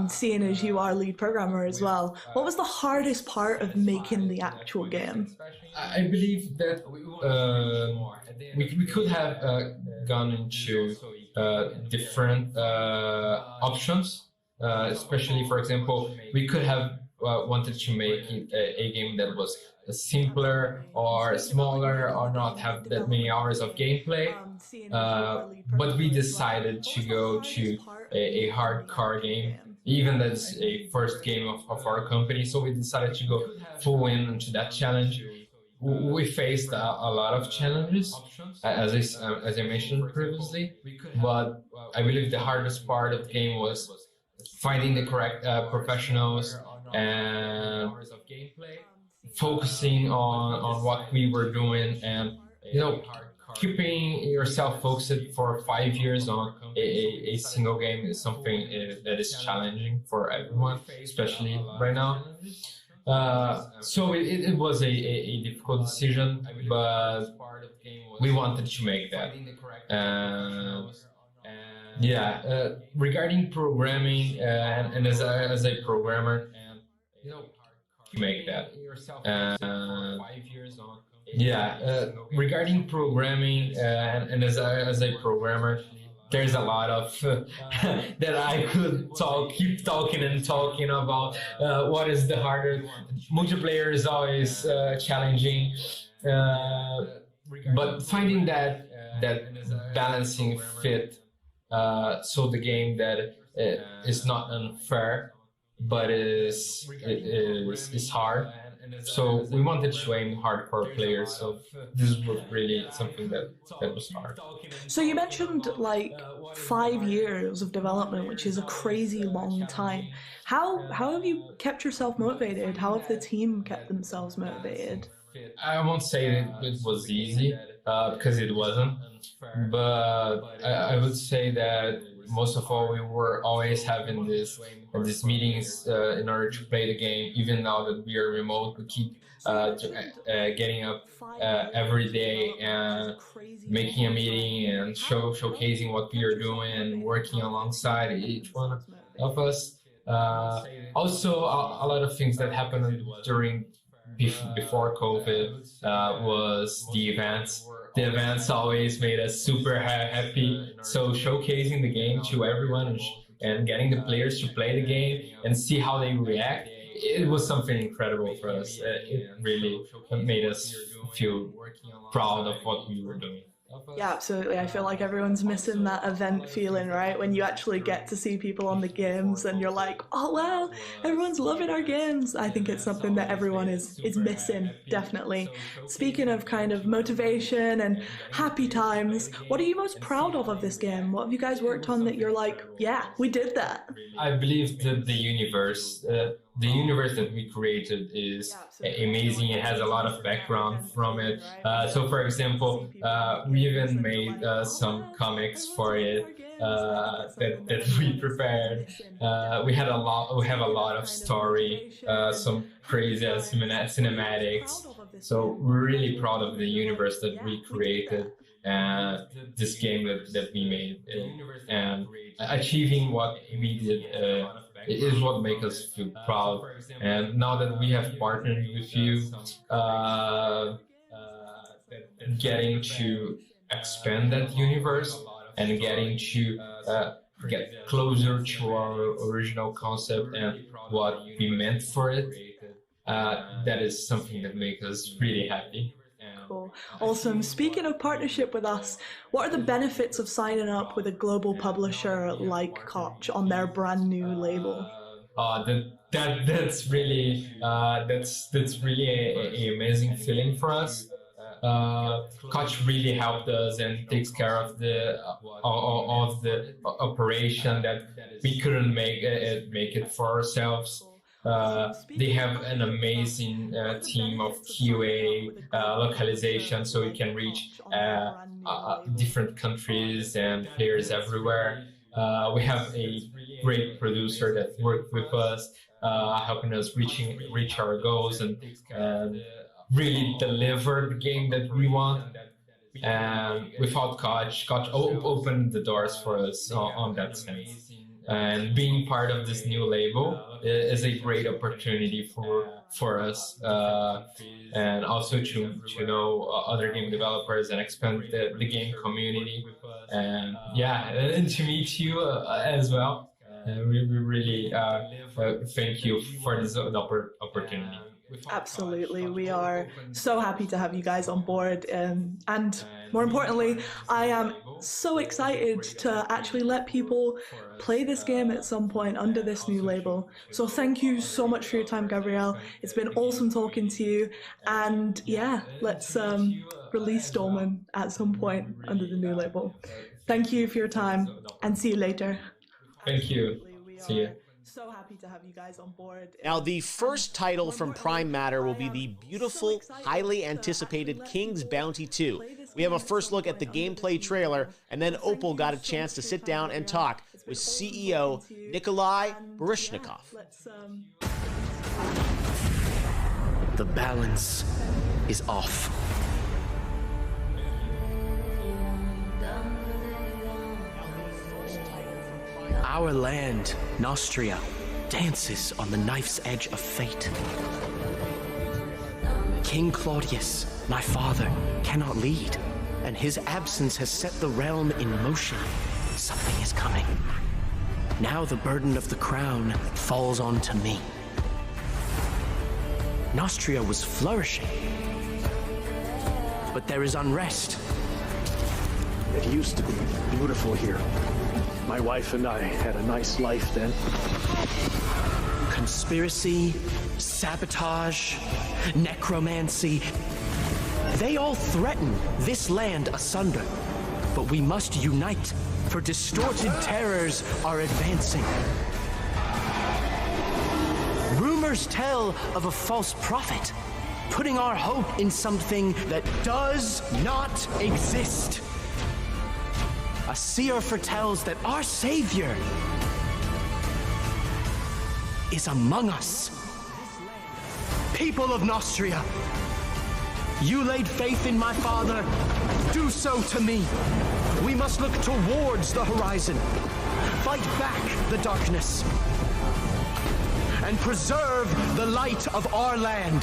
seeing as you are lead programmer as well, what was the hardest part of making the actual game? I believe that we could have gone into different options, especially, for example, we could have wanted to make a game that was simpler or smaller or not have that many hours of gameplay, but we decided to go to a hardcore game, even that's a first game of our company. So we decided to go full into that challenge. We faced a lot of challenges, as I mentioned previously, but I believe the hardest part of the game was finding the correct professionals and focusing on what we were doing, and keeping yourself focused for 5 years on a single game is something that is challenging for everyone, especially right now. So it was a difficult decision, but we wanted to make that. Regarding programming and as a programmer, make that. Regarding programming and as a programmer, there's a lot of that I could keep talking about what is the harder. Multiplayer is always challenging, but finding that balancing fit, so the game that is not unfair, but is hard. So we wanted to aim hardcore players, so this was really something that was hard. So you mentioned like 5 years of development, which is a crazy long time. How have you kept yourself motivated? How have the team kept themselves motivated? I won't say that it was easy, because it wasn't, but I would say that most of all, we were always having these meetings in order to play the game. Even now that we are remote, we keep getting up every day and making a meeting and showcasing what we are doing and working alongside each one of us. Also, a lot of things that happened before COVID was the events. The events always made us super happy. So showcasing the game to everyone and getting the players to play the game and see how they react, it was something incredible for us. It really made us feel proud of what we were doing. Yeah, absolutely. I feel like everyone's missing that event feeling, right? When you actually get to see people on the games and you're like, oh wow, everyone's loving our games. I think it's something that everyone is missing, definitely. Speaking of kind of motivation and happy times, what are you most proud of this game? What have you guys worked on that you're like, yeah, we did that? I believe that the universe that we created is amazing. It has a lot of background from it. So, for example, we even made some comics for it that we prepared. We have a lot of story, some crazy cinematics. So we're really proud of the universe that we created. This game that we made, and achieving what we did is what makes us feel proud. And now that we have partnered with you, getting to expand that universe and getting to get closer to our original concept and what we meant for it, that is something that makes us really happy. Cool. Awesome. Speaking of partnership with us, what are the benefits of signing up with a global publisher like Koch on their brand new label? That's really an amazing feeling for us. Koch really helped us and takes care of the operation that we couldn't make it for ourselves. They have an amazing team of QA localization, so we can reach different countries and players everywhere. We have a great producer that worked with us, helping us reach our goals and really deliver the game that we want. And without Koch opened the doors for us on that sense. And being part of this new label is a great opportunity for us, and also to know other game developers and expand the game community, and to meet you as well. We really thank you for this opportunity. Absolutely. We are so happy to have you guys on board. And more importantly, I am so excited to actually let people play this game at some point under this new label. So thank you so much for your time, Gabriel. It's been awesome talking to you. And yeah, let's release Dolmen at some point under the new label. Thank you for your time and see you later. Thank you. See you. So happy to have you guys on board. Now, the first title from Prime Matter will be the beautiful, highly anticipated King's Bounty 2. We have a first look at the gameplay trailer, and then Opal got a chance to sit down and talk with CEO Nikolai Baryshnikov. The balance is off. Our land, Nostria, dances on the knife's edge of fate. King Claudius, my father, cannot lead, and his absence has set the realm in motion. Something is coming. Now the burden of the crown falls onto me. Nostria was flourishing, but there is unrest. It used to be beautiful here. My wife and I had a nice life then. Conspiracy, sabotage, necromancy. They all threaten this land asunder. But we must unite, for distorted terrors are advancing. Rumors tell of a false prophet, putting our hope in something that does not exist. A seer foretells that our Savior is among us. People of Nostria, you laid faith in my father, do so to me. We must look towards the horizon, fight back the darkness, and preserve the light of our land.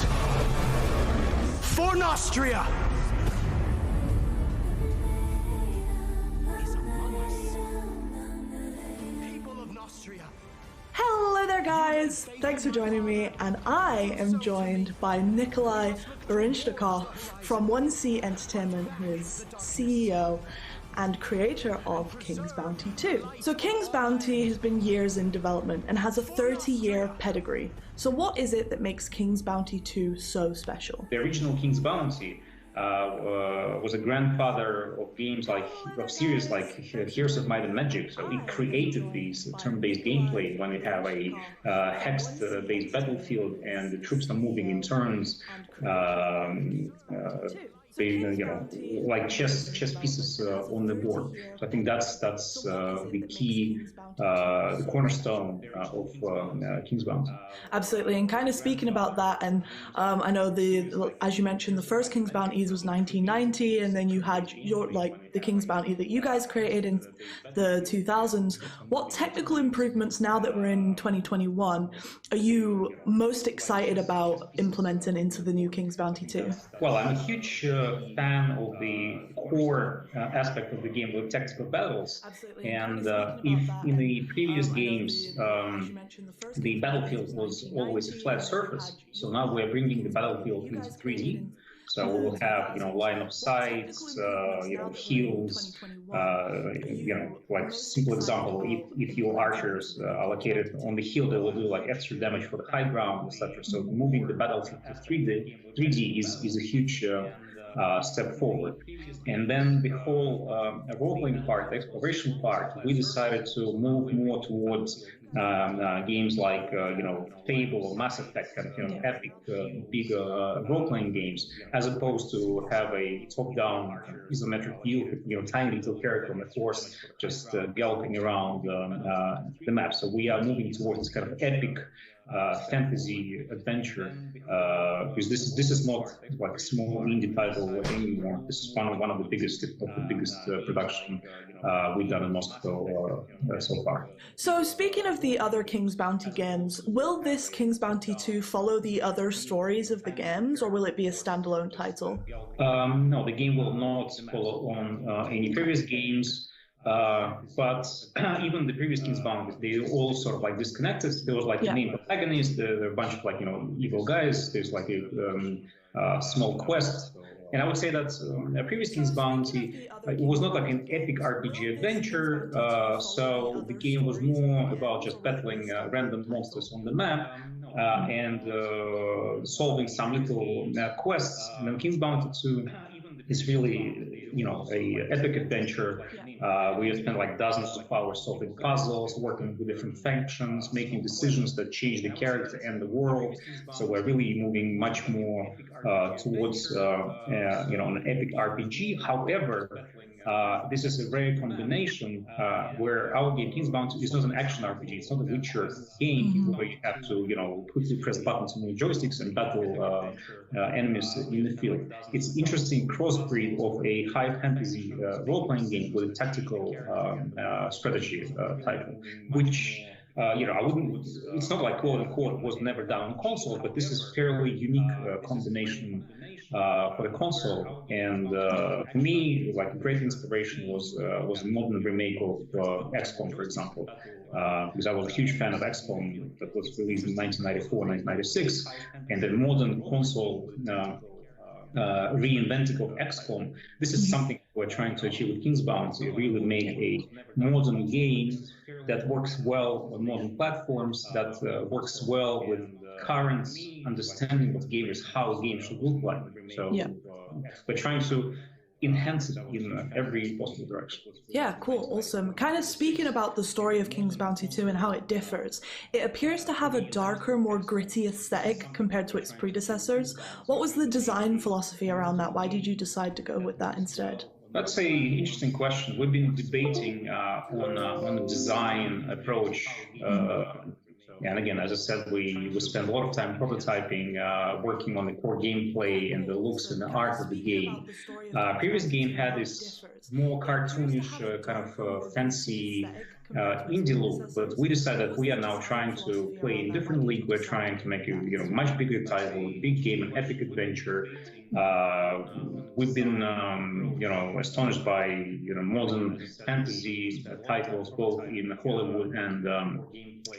For Nostria! Hello there guys! Thanks for joining me, and I am joined by Nikolai Barinshnikov from 1C Entertainment, who is CEO and creator of King's Bounty 2. So King's Bounty has been years in development and has a 30-year pedigree. So what is it that makes King's Bounty 2 so special? The original King's Bounty was a grandfather of games of series like Heroes of Might and Magic. So it created these turn-based gameplay when we have a hex-based battlefield and the troops are moving in turns. Like chess pieces on the board. So I think that's the key, the cornerstone of King's Bounty. Absolutely, and kind of speaking about that, and I know as you mentioned, the first King's Bounty was 1990, and then you had the King's Bounty that you guys created in the 2000s. What technical improvements, now that we're in 2021, are you most excited about implementing into the new King's Bounty 2? Well, I'm a huge fan of the core aspect of the game with tactical battles. Absolutely. And if in the previous games the battlefield was always a flat surface, so now we're bringing the battlefield into 3D. So we will have, line of sights, heals, like simple example, if your archers are located on the hill, they will do like extra damage for the high ground, etc. So moving the battlefield to 3D is a huge step forward. And then the whole role-playing part, the exploration part, we decided to move more towards games like Fable or Mass Effect, kind of epic, big role-playing games, as opposed to have a top-down isometric view, tiny little character on the horse just galloping around the map. So we are moving towards this kind of epic fantasy adventure, because this is not like a small indie title anymore. This is one of the biggest production we've done in Moscow so far. So speaking of the other King's Bounty games, will this King's Bounty 2 follow the other stories of the games, or will it be a standalone title? No, the game will not follow on any previous games. But even the previous King's Bounty, they all sort of like disconnected. There was like the main protagonist, there are a bunch of evil guys, there's like a small quest. And I would say that previous King's Bounty, it was not like an epic RPG adventure, so the game was more about just battling random monsters on the map and solving some little quests. And then King's Bounty 2 is really, a epic adventure. We have spent like dozens of hours solving puzzles, working with different factions, making decisions that change the character and the world. So we're really moving much more towards, an epic RPG. However, this is a rare combination where our game, King's Bounty, is not an action RPG. It's not a Witcher game where you have to quickly press buttons on your joysticks and battle enemies in the field. It's interesting crossbreed of a high fantasy role-playing game with a tactical strategy title, which I wouldn't. It's not like quote unquote was never done on console, but this is fairly unique combination for the console. And for me, like a great inspiration was a modern remake of XCOM, for example, because I was a huge fan of XCOM that was released in 1994, 1996, and the modern console reinventing of XCOM. This is something we're trying to achieve with King's Bounty, really make a modern game that works well on modern platforms, that works well with current understanding of gamers, how a game should look like. So we're trying to enhance it in every possible direction. Yeah, cool, awesome. Kind of speaking about the story of King's Bounty 2 and how it differs, it appears to have a darker, more gritty aesthetic compared to its predecessors. What was the design philosophy around that? Why did you decide to go with that instead? That's an interesting question. We've been debating on the design approach. And again, as I said, we spent a lot of time prototyping, working on the core gameplay and the looks and the art of the game. Previous game had this more cartoonish, kind of fancy indie look, but we decided that we are now trying to play in different league. We're trying to make a much bigger title, big game, an epic adventure. We've been astonished by modern fantasy titles both in Hollywood and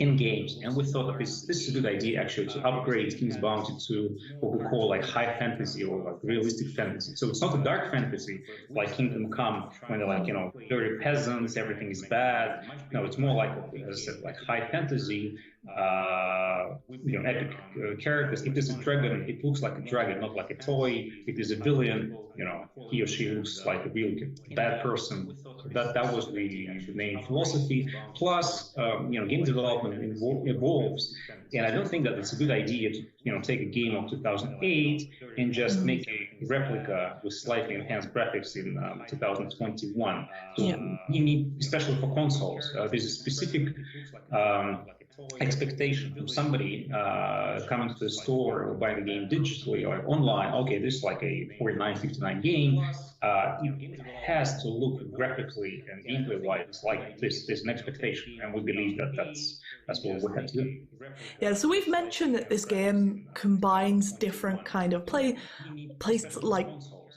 in games, and we thought that this is a good idea actually to upgrade King's Bounty to what we call like high fantasy or like realistic fantasy. So it's not a dark fantasy like Kingdom Come when they're like dirty peasants, everything is bad. No, it's more like, as I said, like high fantasy, epic characters. If there's a dragon, it looks like a dragon, not like a toy. If there's a villain, he or she looks like a real bad person. So that was the main philosophy. Plus, game development evolves, and I don't think that it's a good idea to take a game of 2008 and just make a replica with slightly enhanced graphics in 2021. So you need, especially for consoles, there's a specific expectation from somebody coming to the store or buying a game digitally or online. Okay, this is like a 49.59 game. It has to look graphically and gameplay-wise like this. There's an expectation, and we believe that that's what we have to do. Yeah, so we've mentioned that this game combines different kind of like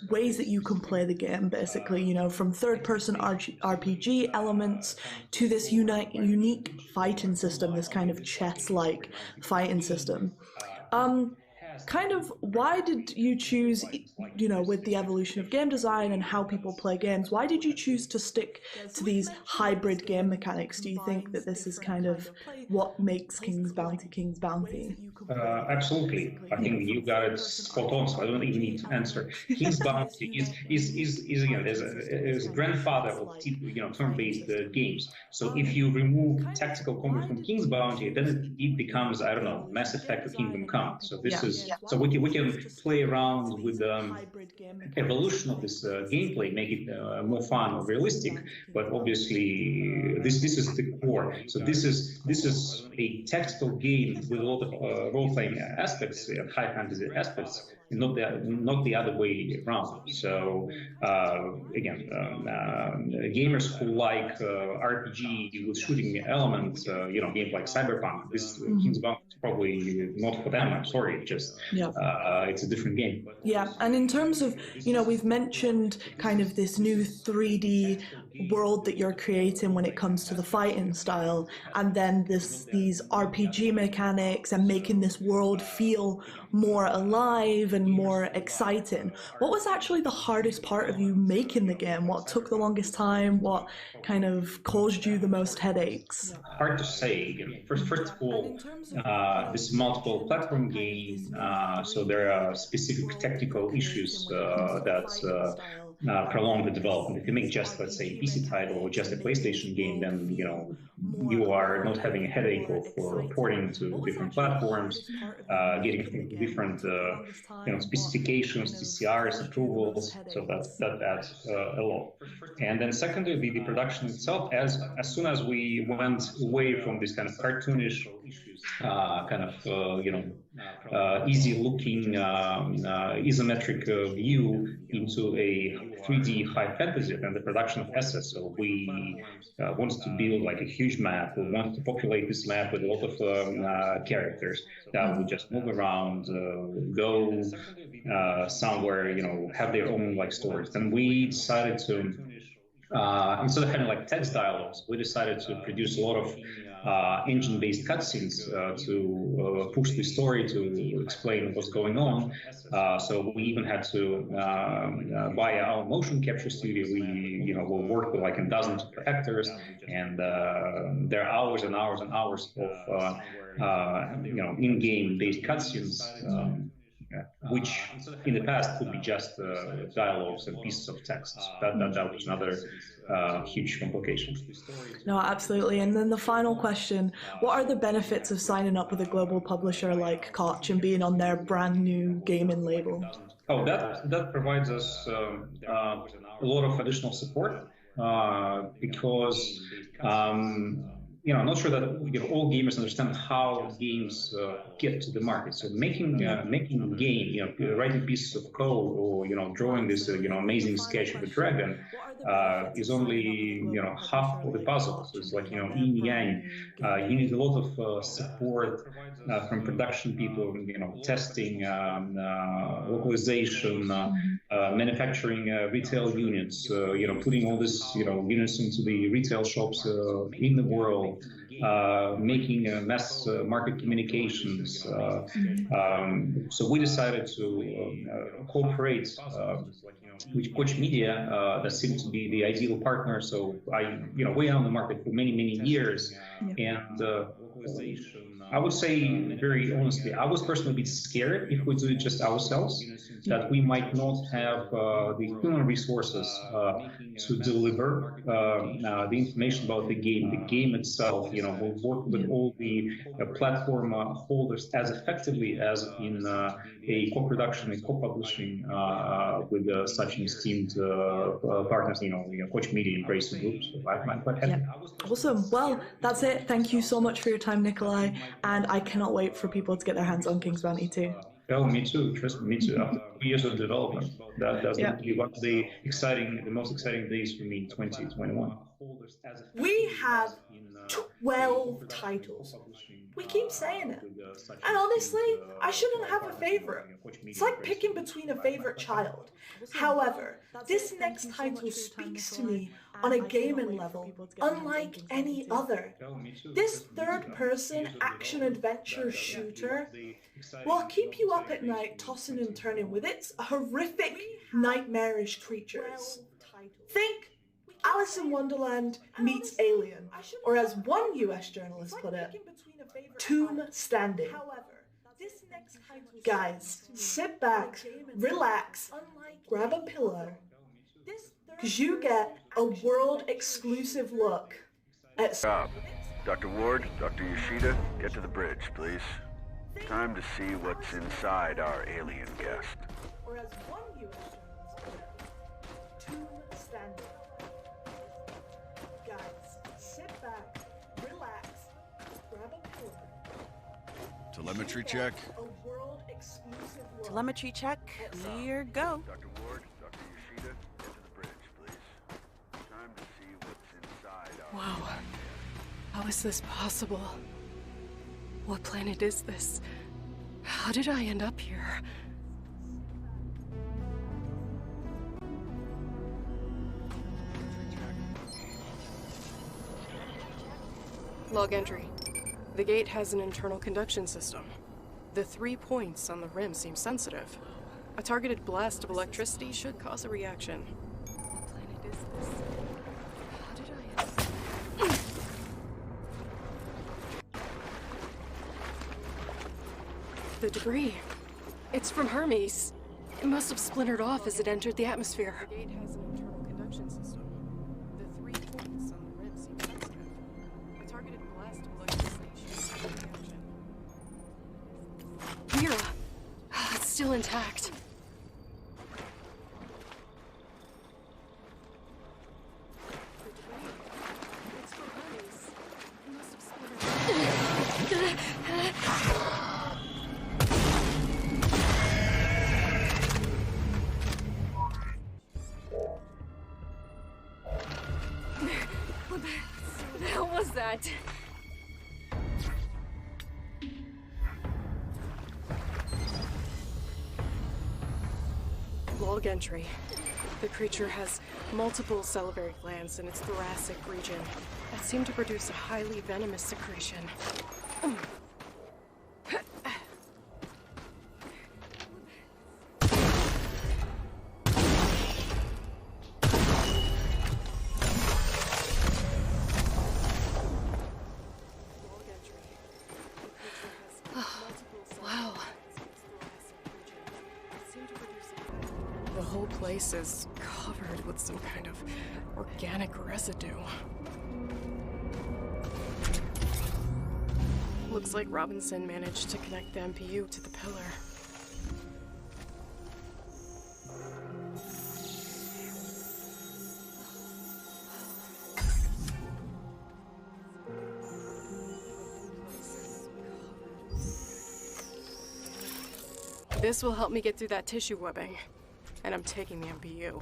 ways that you can play the game, basically, from third-person RPG elements to this unique fighting system, this kind of chess-like fighting system. Kind of, why did you choose, with the evolution of game design and how people play games, why did you choose to stick to these hybrid game mechanics? Do you think that this is kind of what makes King's Bounty? Absolutely. I think you got it spot on, so I don't even need to answer. King's Bounty is a grandfather of turn-based games. So if you remove tactical combat from King's Bounty, then it becomes, I don't know, Mass Effect or Kingdom Come. So this is so we can play around with the evolution of this gameplay, make it more fun or realistic. But obviously, this is the core. So this is a tactical game with a lot of role-playing aspects and high fantasy aspects, and not the other way around. So again, gamers who like RPG with shooting elements, games like Cyberpunk, this King's Bounty is probably not for them. I'm sorry, it's a different game. Yeah, and in terms of we've mentioned kind of this new 3D world that you're creating when it comes to the fighting style, and then these RPG mechanics and making this world feel more alive and more exciting. What was actually the hardest part of you making the game? What took the longest time? What kind of caused you the most headaches? Hard to say. First of all, this is multiple platform game, so there are specific technical issues that prolong the development. If you make just, let's say, a PC title or just a PlayStation game, then you are not having a headache of porting to different platforms, getting different specifications, TCRs, approvals. So that adds a lot. And then secondly, the production itself. As soon as we went away from this kind of cartoonish, easy-looking isometric view into a 3D high fantasy and the production of assets. So we wanted to build like a huge map. We wanted to populate this map with a lot of characters that would just move around, go somewhere, have their own like stories. Then we decided to, instead of having like text dialogues, we decided to produce a lot of engine-based cutscenes to push the story, to explain what's going on. So we even had to buy our motion capture studio. We'll work with like a dozen actors, and there are hours and hours and hours of in-game based cutscenes. which in the past could be just dialogues and pieces of text. That was another huge complication. No, absolutely. And then the final question, what are the benefits of signing up with a global publisher like Koch and being on their brand new gaming label? Oh, that provides us a lot of additional support because I'm not sure that all gamers understand how games get to the market. So making a game, writing pieces of code or drawing this amazing sketch of a dragon is only half of the puzzle. So it's like yin yang. You need a lot of support from production people, testing, localization, manufacturing retail units, putting all this units into the retail shops in the world. Making mass market communications. So we decided to cooperate with Koch Media. That seemed to be the ideal partner. So we are on the market for many years, and I would say very honestly, I was personally a bit scared if we do it just ourselves, that we might not have the human resources to deliver the information about the game. The game itself, will work with all the platform holders as effectively as in a co-production and co-publishing with such esteemed partners, Koch Media and Embracer Group. So I'm quite happy. Awesome. Well, that's it. Thank you so much for your time, Nikolai. And I cannot wait for people to get their hands on King's Bounty 2. Oh, me too. Trust me, me too. After 2 years of development, that's going to be one of the most exciting days for me in 2021. We have 12 titles. We keep saying it. And honestly, I shouldn't have a favorite. It's like picking between a favorite child. However, this next title speaks to me on a gaming level unlike any other. This third-person action-adventure shooter will keep you up at night tossing and turning with its horrific, nightmarish creatures. Think Alice in Wonderland meets Alien, or as one US journalist put it, Tomb Standing. Guys, sit back, relax, grab a pillow, because you get a world-exclusive look at... Stop. Dr. Ward, Dr. Yoshida, get to the bridge, please. Time to see what's inside our alien guest. Or as one US journalist put it, Tomb Standing. Guys, sit back, relax, grab a pillow. Telemetry check. A world-exclusive look. Telemetry check. Here go. Dr. Ward, Dr. Yoshida, get to the bridge, please. Time to see what's inside our... Wow. How is this possible? What planet is this? How did I end up here? Log entry. The gate has an internal conduction system. The 3 points on the rim seem sensitive. A targeted blast of electricity should cause a reaction. What planet is this? How did I... The debris. It's from Hermes. It must have splintered off as it entered the atmosphere. The gate has an internal conduction system. The 3 points on the rim seem sensitive. A targeted blast of electricity should cause a reaction. Mira! It's still intact. What the hell was that? Log entry. The creature has multiple salivary glands in its thoracic region that seem to produce a highly venomous secretion. Wow. whole place is covered with some kind of organic residue. Looks like Robinson managed to connect the MPU to the pillar. This will help me get through that tissue webbing. And I'm taking the MPU.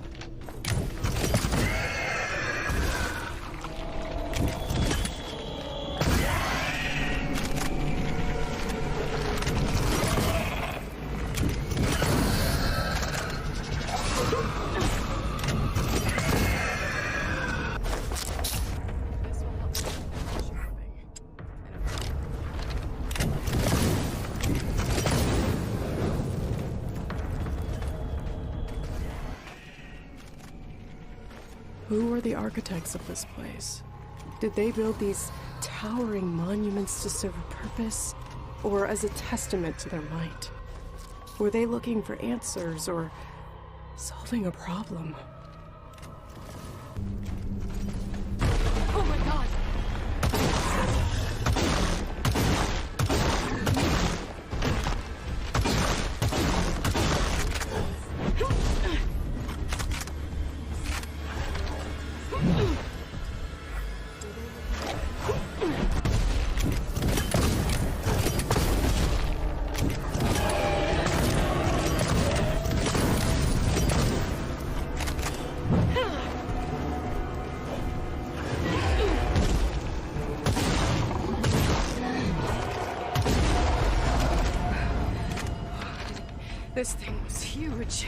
Who are the architects of this place? Did they build these towering monuments to serve a purpose, or as a testament to their might? Were they looking for answers, or solving a problem? Oh my god! This thing was huge.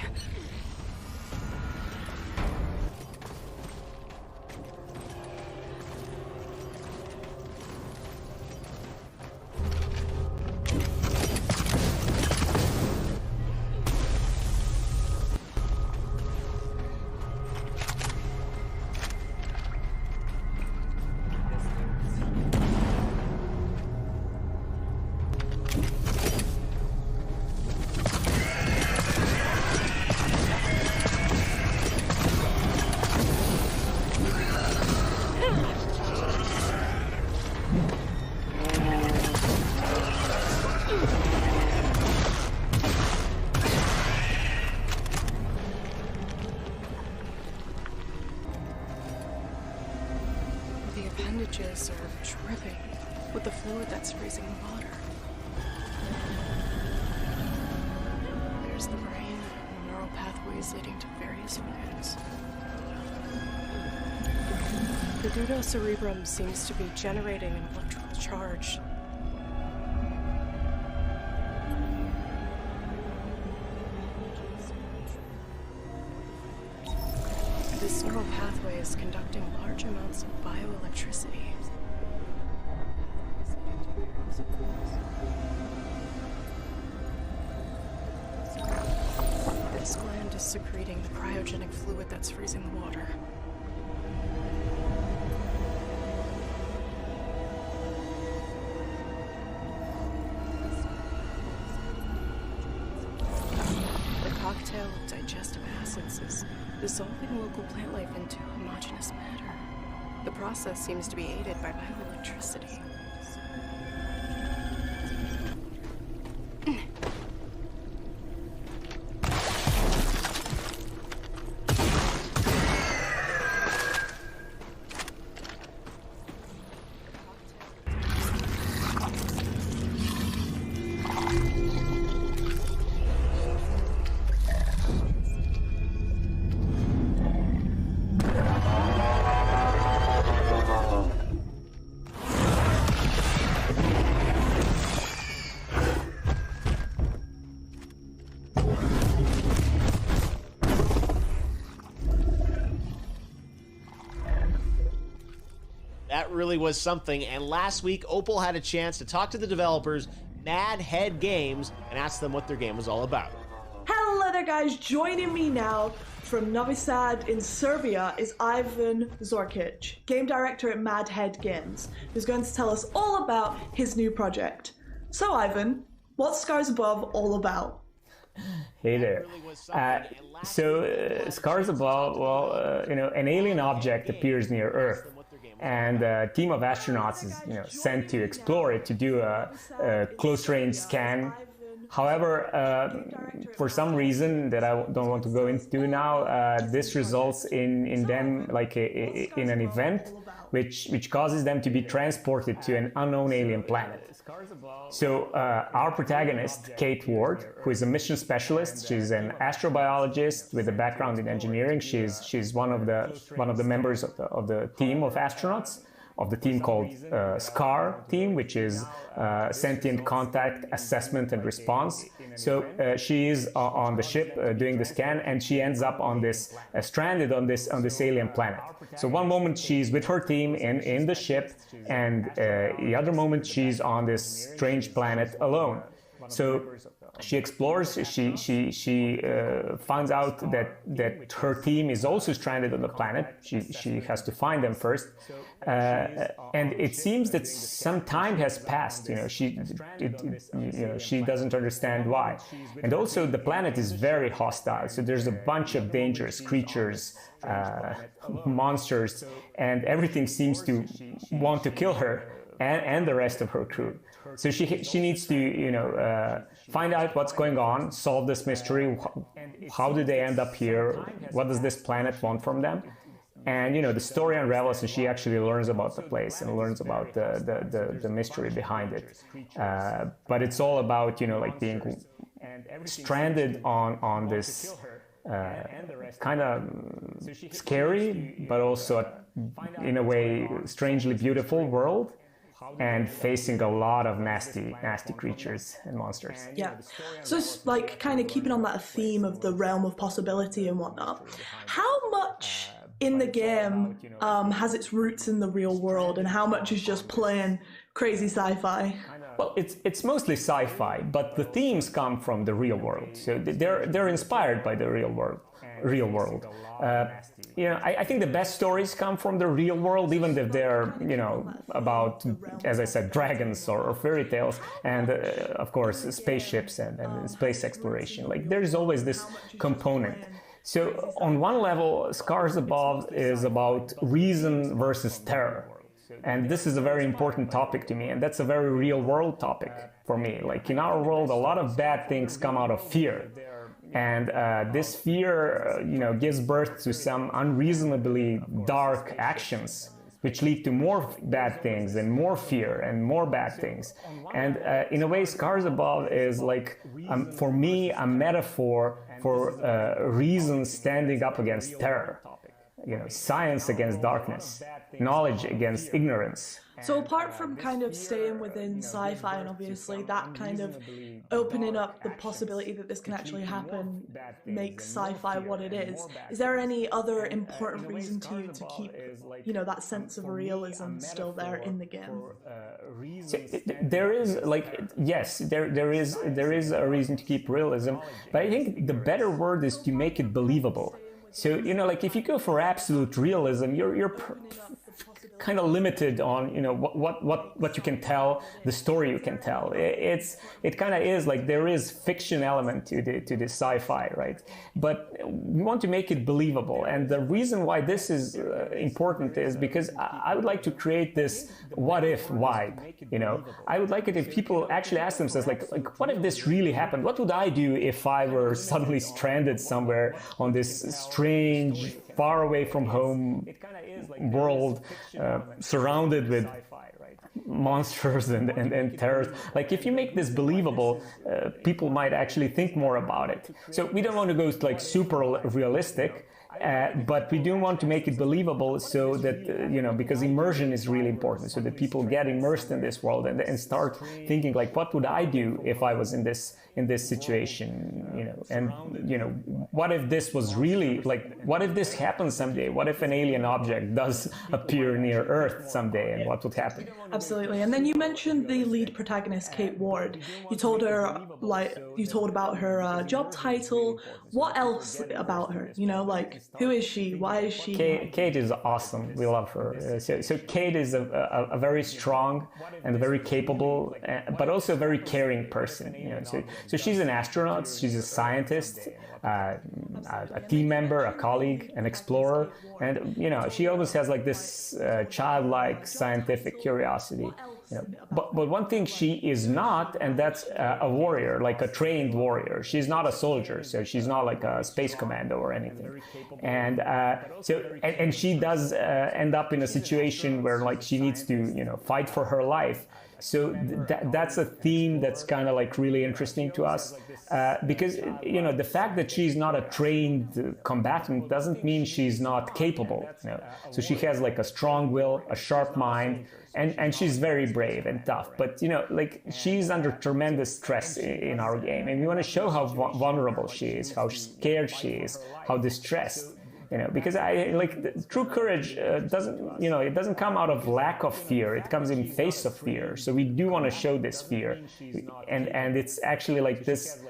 Appendages are dripping with the fluid that's freezing the water. There's the brain and neural pathways leading to various organs. The pseudocerebrum seems to be generating an electrical charge. This neural pathway is conducting large amounts of bioelectricity. This gland is secreting the cryogenic fluid that's freezing the water. The cocktail of digestive acids is dissolving local plant life into homogeneous matter. The process seems to be aided by bioelectricity. That really was something, and last week Opal had a chance to talk to the developers, Mad Head Games, and ask them what their game was all about. Hello there guys, joining me now from Novi Sad in Serbia is Ivan Zorkic, game director at Mad Head Games, who's going to tell us all about his new project. So Ivan, what's Scars Above all about? Hey there. Scars Above, well, an alien object appears near Earth, and a team of astronauts is, sent to explore it to do a close-range scan. However, for some reason that I don't want to go into now, this results in them in an event which causes them to be transported to an unknown alien planet. So our protagonist, Kate Ward, who is a mission specialist, she's an astrobiologist with a background in engineering. She's one of the members of the team of astronauts, of the team called SCAR team, which is Sentient Contact Assessment and Response. So she is on the ship doing the scan, and she ends up on this stranded on this alien planet. So one moment she's with her team in the ship, and the other moment she's on this strange planet alone. So she explores, she finds out that her team is also stranded on the planet. She has to find them first. And it seems that some time has passed. She doesn't understand why. And also the planet is very hostile. So there's a bunch of dangerous creatures, monsters, and everything seems to want to kill her and the rest of her crew. So she needs to find out what's going on, solve this mystery. How did they end up here? What does this planet want from them? And the story unravels, and she actually learns about the place and learns about the mystery behind it. But it's all about being stranded on this kind of scary, but also in a way strangely beautiful world, and facing a lot of nasty creatures and monsters. Yeah. So it's kind of keeping on that theme of the realm of possibility and whatnot. How much in the game has its roots in the real world, and how much is just plain crazy sci-fi? Well, it's mostly sci-fi, but the themes come from the real world. So they're inspired by the real world. I think the best stories come from the real world, even if they're, about, as I said, dragons or fairy tales, and of course, spaceships and space exploration. There's always this component. So on one level, Scars Above is about reason versus terror. And this is a very important topic to me, and that's a very real world topic for me. In our world, a lot of bad things come out of fear. And this fear, gives birth to some unreasonably dark actions, which lead to more bad things and more fear and more bad things. And in a way, Scars Above is for me, a metaphor for reason standing up against terror. Science against darkness, knowledge against ignorance. So apart from kind of staying within sci-fi and obviously that kind of opening up the possibility that this can actually happen makes sci-fi what it is there any other important reason to you to keep, that sense of realism still there in the game? So there is yes, there is a reason to keep realism, but I think the better word is to make it believable. So, if you go for absolute realism, you're kind of limited on, what you can tell, the story you can tell. It kind of is there is fiction element to this sci-fi, right? But we want to make it believable. And the reason why this is important is because I would like to create this what if vibe, I would like it if people actually ask themselves, what if this really happened? What would I do if I were suddenly stranded somewhere on this strange, far away from home world, surrounded with monsters and terrors? If you make this believable, people might actually think more about it. So we don't want to go super realistic, but we do want to make it believable, so that because immersion is really important, so that people get immersed in this world and start thinking what would I do if I was in this situation, and what if this was really what if this happens someday? What if an alien object does appear near Earth someday, and what would happen? Absolutely. And then you mentioned the lead protagonist, Kate Ward. You told her you told about her job title. What else about her? Who is she? Why is she? Kate is awesome. We love her. So Kate is a very strong and very capable, but also a very caring person. You know, so she's an astronaut. She's a scientist, a team member, a colleague, an explorer, and you know, she always has like this childlike scientific curiosity. You know, but one thing she is not, and that's a warrior, like a trained warrior. She's not a soldier, so she's not like a space commando or anything. And and she does end up in a situation where like she needs to, you know, fight for her life. So that's a theme that's kind of like really interesting to us, because you know, the fact that she's not a trained combatant doesn't mean she's not capable. You know? So she has like a strong will, a sharp mind, and she's very brave and tough. But you know, like she's under tremendous stress in our game, and we want to show how vulnerable she is, how scared she is, how distressed. You know, because true courage doesn't, you know, it doesn't come out of lack of fear. It comes in face of fear. So we do want to show this fear, and it's actually like this,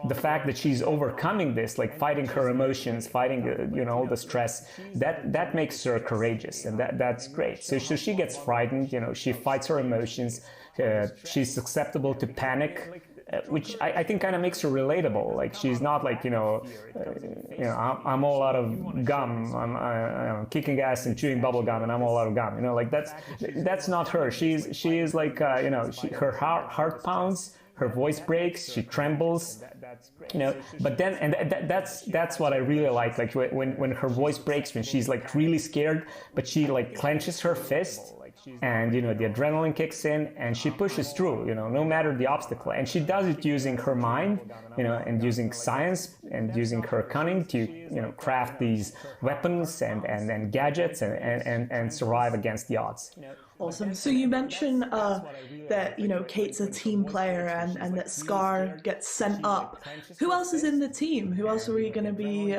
the fact that she's overcoming this, like fighting her emotions, fighting you know, all the stress, that makes her courageous, and that's great. So she gets frightened. You know, she fights her emotions. She's susceptible to panic. Which I think kind of makes her relatable. Like she's not like, you know, I'm all out of gum. I'm kicking ass and chewing bubble gum, and I'm all out of gum. You know, like that's not her. She is like, you know, her heart pounds, her voice breaks, she trembles. You know, but then, and that's what I really like. Like when her voice breaks, when she's like really scared, but she like clenches her fist. And you know, the adrenaline kicks in, and she pushes through, you know, no matter the obstacle. And she does it using her mind, you know, and using science and using her cunning to, you know, craft these weapons and gadgets and survive against the odds. Awesome. So you mentioned that, you know, Kate's a team player and that Scar gets sent up. Who else is in the team? Who else are we going to be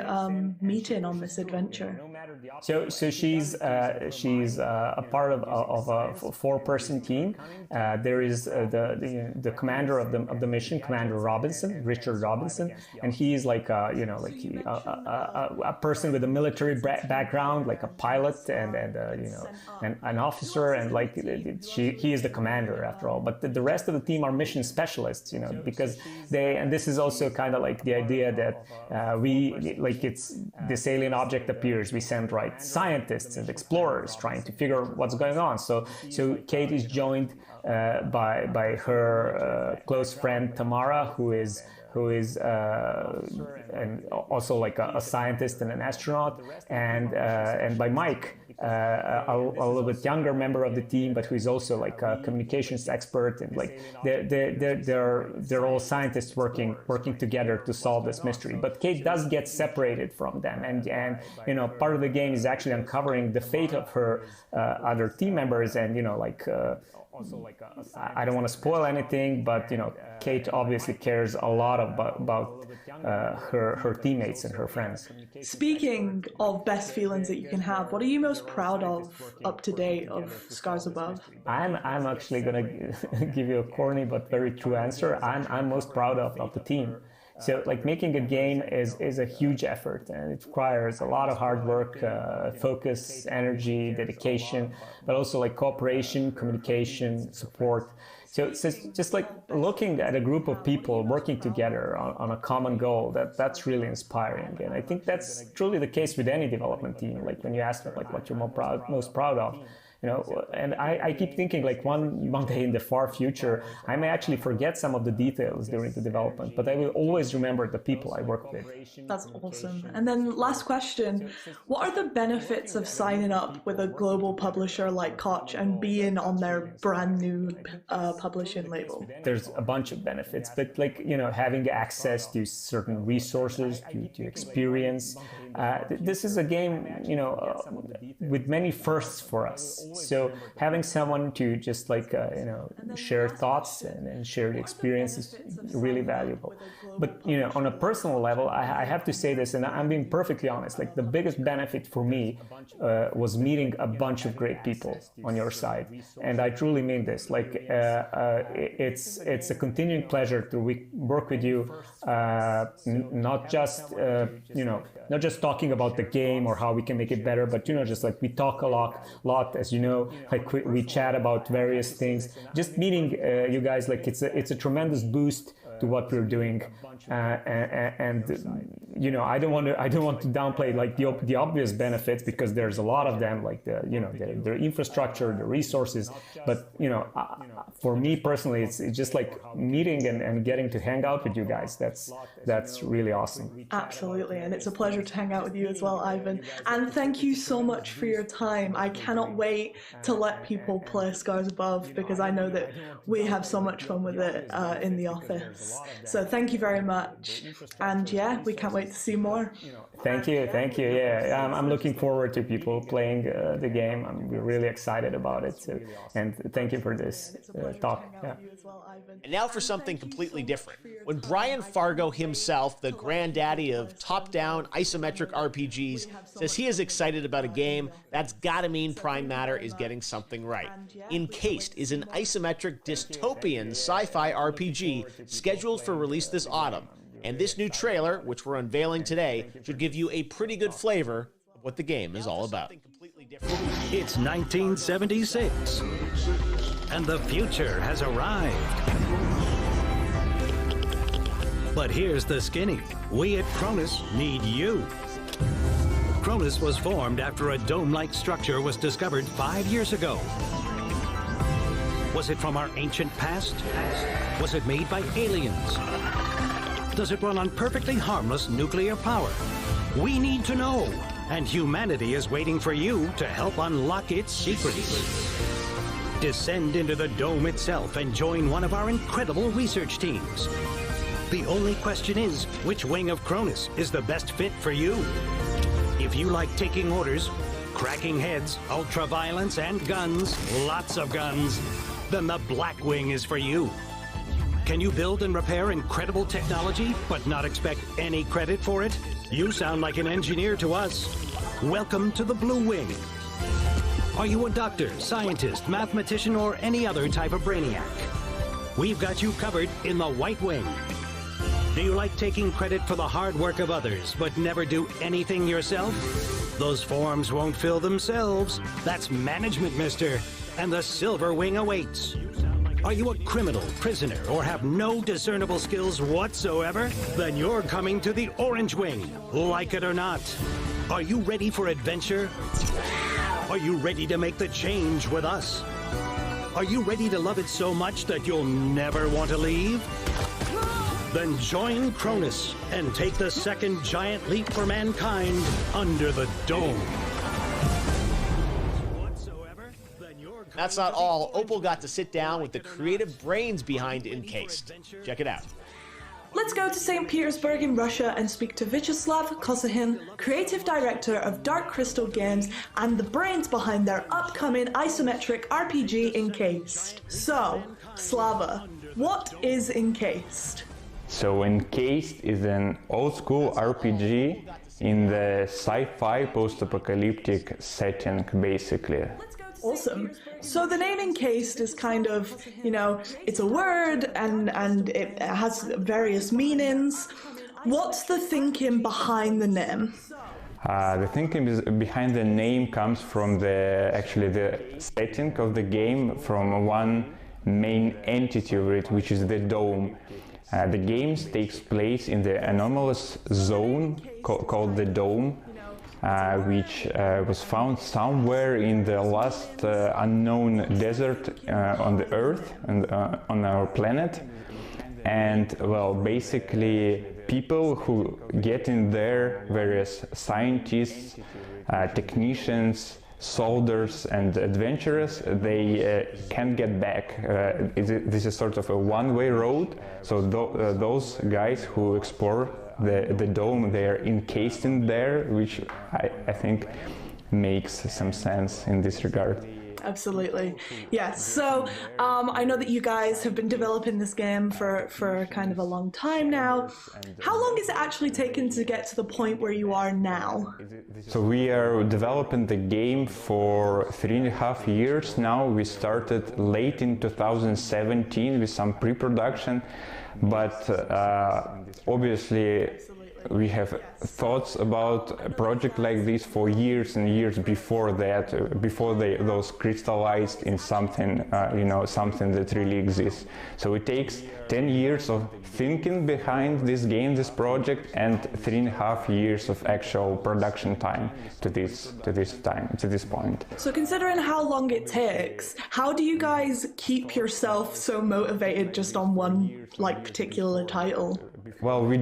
meeting on this adventure? So she's a part of a four-person team. There is the commander of the mission, Commander Robinson, Richard Robinson, and he's like you know, like a person with a military background, like a pilot and you know, an officer, and like he is the commander after all. But the rest of the team are mission specialists, you know, because and this is also kind of like the idea that we, like, it's this alien object appears, we send scientists and explorers trying to figure out what's going on. So Kate is joined by her close friend Tamara, who is and also like a scientist and an astronaut, and by Mike, a little bit younger member of the team, but who is also like a communications expert, and like they're all scientists working together to solve this mystery. But Kate does get separated from them, and you know, part of the game is actually uncovering the fate of her other team members, and you know, like. I don't want to spoil anything, but you know, Kate obviously cares a lot about her teammates and her friends. Speaking of best feelings that you can have, what are you most proud of up to date of Scars Above? I'm actually gonna give you a corny but very true answer. I'm most proud of the team. So like making a game is a huge effort, and it requires a lot of hard work, focus, energy, dedication, but also like cooperation, communication, support. So it's just like looking at a group of people working together on a common goal, that's really inspiring. And I think that's truly the case with any development team. Like when you ask them like what you're most proud of, you know, and I keep thinking like one day in the far future, I may actually forget some of the details during the development, but I will always remember the people I worked with. That's awesome. And then last question, what are the benefits of signing up with a global publisher like Koch and being on their brand new publishing label? There's a bunch of benefits, but like, you know, having access to certain resources, to experience. This is a game, you know, with many firsts for us. So having someone to just like, share thoughts and share the experience is really valuable. But, on a personal level, I have to say this, and I'm being perfectly honest, like the biggest benefit for me was meeting a bunch of great people on your side. And I truly mean this. Like, it's a continuing pleasure to work with you, not just talking about the game or how we can make it better, but just like we talk a lot, as you know, like we chat about various things. Just meeting you guys, like it's a tremendous boost to what we're doing, and I don't want to downplay like the obvious benefits, because there's a lot of them, like their infrastructure, the resources. But for me personally, it's just like meeting and getting to hang out with you guys. That's really awesome. Absolutely, and it's a pleasure to hang out with you as well, Ivan. And thank you so much for your time. I cannot wait to let people play Scars Above, because I know that we have so much fun with it in the office. So thank you very much, and yeah, we can't wait to see more. Thank you. Yeah, I'm looking forward to people playing the game. We're really excited about it, and thank you for this talk. Yeah. And now for something completely different. When Brian Fargo himself, the granddaddy of top-down isometric RPGs, says he is excited about a game, that's gotta mean Prime Matter is getting something right. Encased is an isometric dystopian sci-fi RPG scheduled for release this autumn. And this new trailer, which we're unveiling today, should give you a pretty good flavor of what the game is all about. It's 1976, and the future has arrived. But here's the skinny. We at Cronus need you. Cronus was formed after a dome-like structure was discovered 5 years ago. Was it from our ancient past? Was it made by aliens? Does it run on perfectly harmless nuclear power? We need to know, and humanity is waiting for you to help unlock its secrets. Descend into the dome itself and join one of our incredible research teams. The only question is, which wing of Cronus is the best fit for you? If you like taking orders, cracking heads, ultra-violence, and guns, lots of guns, then the Black Wing is for you. Can you build and repair incredible technology, but not expect any credit for it? You sound like an engineer to us. Welcome to the Blue Wing. Are you a doctor, scientist, mathematician, or any other type of brainiac? We've got you covered in the White Wing. Do you like taking credit for the hard work of others, but never do anything yourself? Those forms won't fill themselves. That's management, mister. And the Silver Wing awaits. Are you a criminal, prisoner, or have no discernible skills whatsoever? Then you're coming to the Orange Wing, like it or not. Are you ready for adventure? Are you ready to make the change with us? Are you ready to love it so much that you'll never want to leave? Then join Cronus and take the second giant leap for mankind under the dome. That's not all. Opal got to sit down with the creative brains behind Encased. Check it out. Let's go to St. Petersburg in Russia and speak to Vyacheslav Kosahin, creative director of Dark Crystal Games and the brains behind their upcoming isometric RPG Encased. So, Slava, what is Encased? So Encased is an old-school RPG in the sci-fi post-apocalyptic setting, basically. Awesome. So the name Encased is kind of, it's a word and it has various meanings. What's the thinking behind the name? The thinking behind the name comes from the setting of the game, from one main entity of it, which is the dome. The game takes place in the anomalous zone called the Dome, which was found somewhere in the last unknown desert on the Earth and on our planet. And well, basically people who get in there, various scientists, technicians, soldiers and adventurers, they can't get back. This is sort of a one-way road, so those guys who explore the dome, they are encased in there, which I think makes some sense in this regard. Absolutely. Yes. So I know that you guys have been developing this game for kind of a long time now. How long has it actually taken to get to the point where you are now? So we are developing the game for 3.5 years now. We started late in 2017 with some pre-production, but obviously we have thoughts about a project like this for years and years before that, before those crystallized in something, something that really exists. So it takes 10 years of thinking behind this game, this project, and 3.5 years of actual production time to this point. So considering how long it takes, how do you guys keep yourself so motivated just on one particular title? Well, we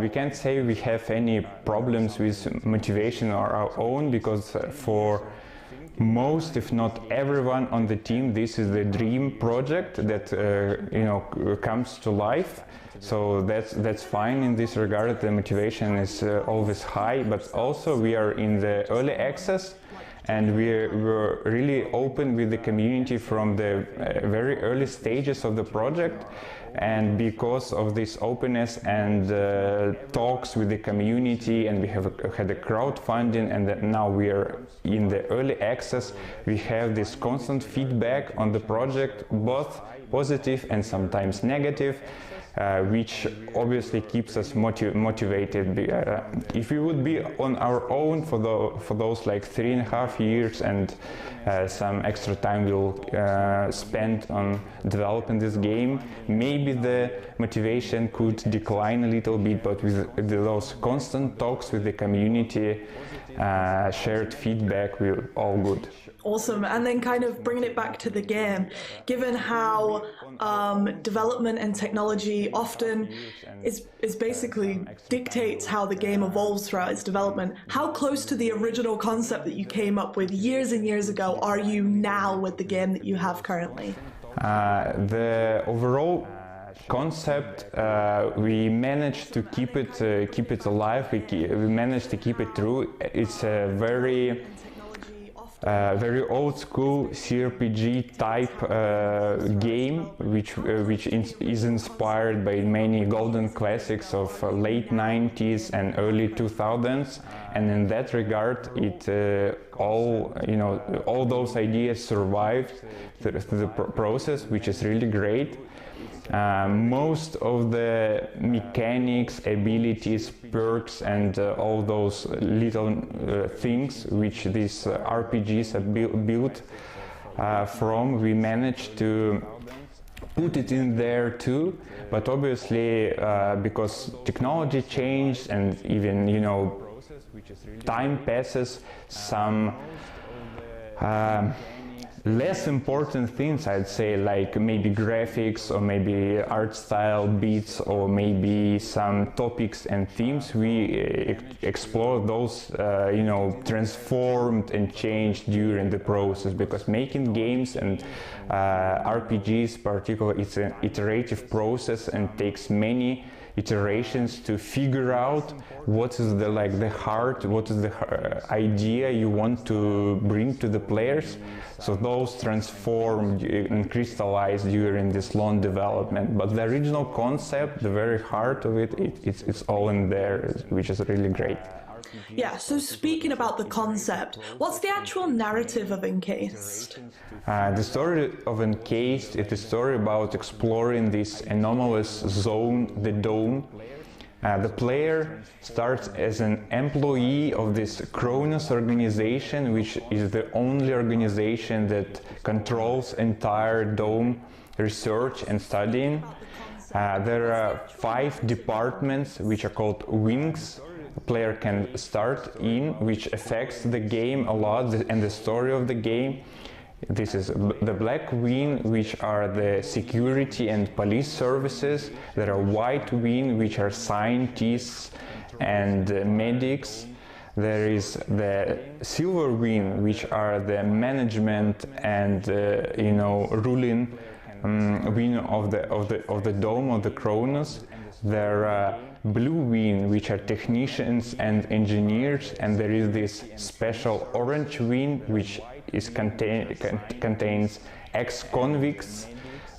can't say we have any problems with motivation on our own, because for most, if not everyone on the team, this is the dream project that comes to life. So that's fine in this regard. The motivation is always high, but also we are in the early access, and we're really open with the community from the very early stages of the project. And because of this openness and talks with the community, and we have had a crowdfunding, and now we are in the early access, we have this constant feedback on the project, both positive and sometimes negative, which obviously keeps us motivated. If we would be on our own for those 3.5 years, and some extra time we'll spend on developing this game, maybe the motivation could decline a little bit, but with those constant talks with the community, shared feedback, we're all good. Awesome. And then kind of bringing it back to the game, given how development and technology often is basically dictates how the game evolves throughout its development, how close to the original concept that you came up with years and years ago are you now with the game that you have currently? The overall concept, we managed to keep it alive. We managed to keep it true. It's a very old school CRPG type game, which is inspired by many golden classics of late 90s and early 2000s, and in that regard, all those ideas survived through the process, which is really great. Most of the mechanics, abilities, perks, and all those little things which these RPGs are built from, we managed to put it in there too. But obviously, because technology changed and even time passes, some less important things, I'd say, like maybe graphics or maybe art style beats or maybe some topics and themes, we explore those, transformed and changed during the process, because making games and RPGs particularly, it's an iterative process and takes many iterations to figure out what is the heart, what is the idea you want to bring to the players. So those transformed and crystallized during this long development. But the original concept, the very heart of it's all in there, which is really great. Yeah, so speaking about the concept, what's the actual narrative of Encased? The story of Encased is a story about exploring this anomalous zone, the Dome. The player starts as an employee of this Cronus organization, which is the only organization that controls entire Dome research and studying. There are 5 departments which are called wings. The player can start in, which affects the game a lot and the story of the game. This is the Black Wing, which are the security and police services. There are White Wing, which are scientists and medics. There is the Silver Wing, which are the management and ruling wing of the dome of the Cronus. There are blue wing, which are technicians and engineers, and there is this special orange wing, which is contains ex-convicts,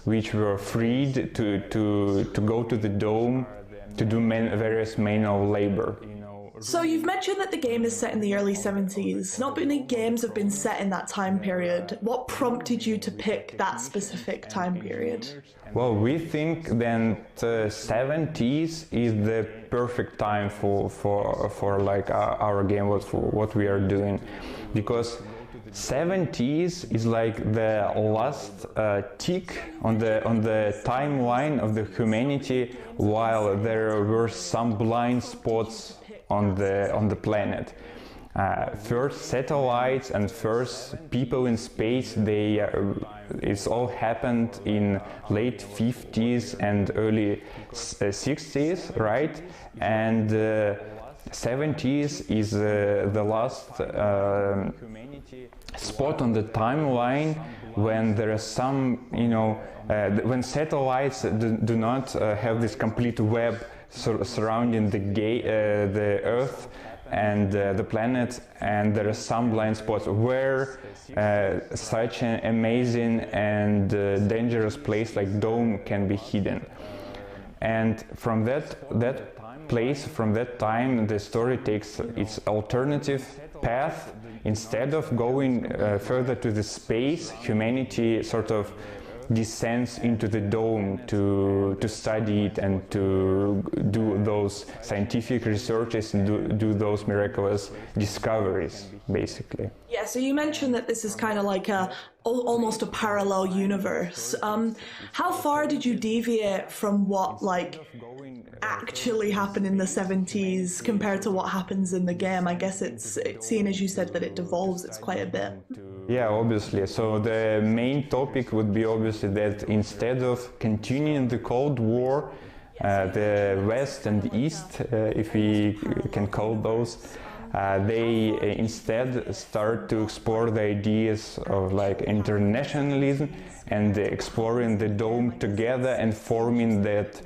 which were freed to go to the dome to do various manual labor. So you've mentioned that the game is set in the early 70s. Not many games have been set in that time period. What prompted you to pick that specific time period? Well, we think that 70s is the perfect time for like our game, what we are doing, because 70s is like the last tick on the timeline of the humanity, while there were some blind spots on the planet. First satellites and first people in space, it's all happened in late 50s and early 60s, right? And 70s is the last spot on the timeline when there are some, when satellites do not have this complete web surrounding the Earth and the planet, and there are some blind spots where such an amazing and dangerous place like Dome can be hidden. And from that place, from that time, the story takes its alternative path. Instead of going further to the space, humanity sort of descends into the dome to study it and to do those scientific researches and do those miraculous discoveries, basically. Yeah, so you mentioned that this is kind of like almost a parallel universe. How far did you deviate from what actually happened in the 70s compared to what happens in the game? I guess it's seeing, as you said, that it devolves, it's quite a bit. Yeah, obviously. So the main topic would be obviously that instead of continuing the Cold War, the West and the East, if we can call those, they instead start to explore the ideas of like internationalism and exploring the dome together and forming that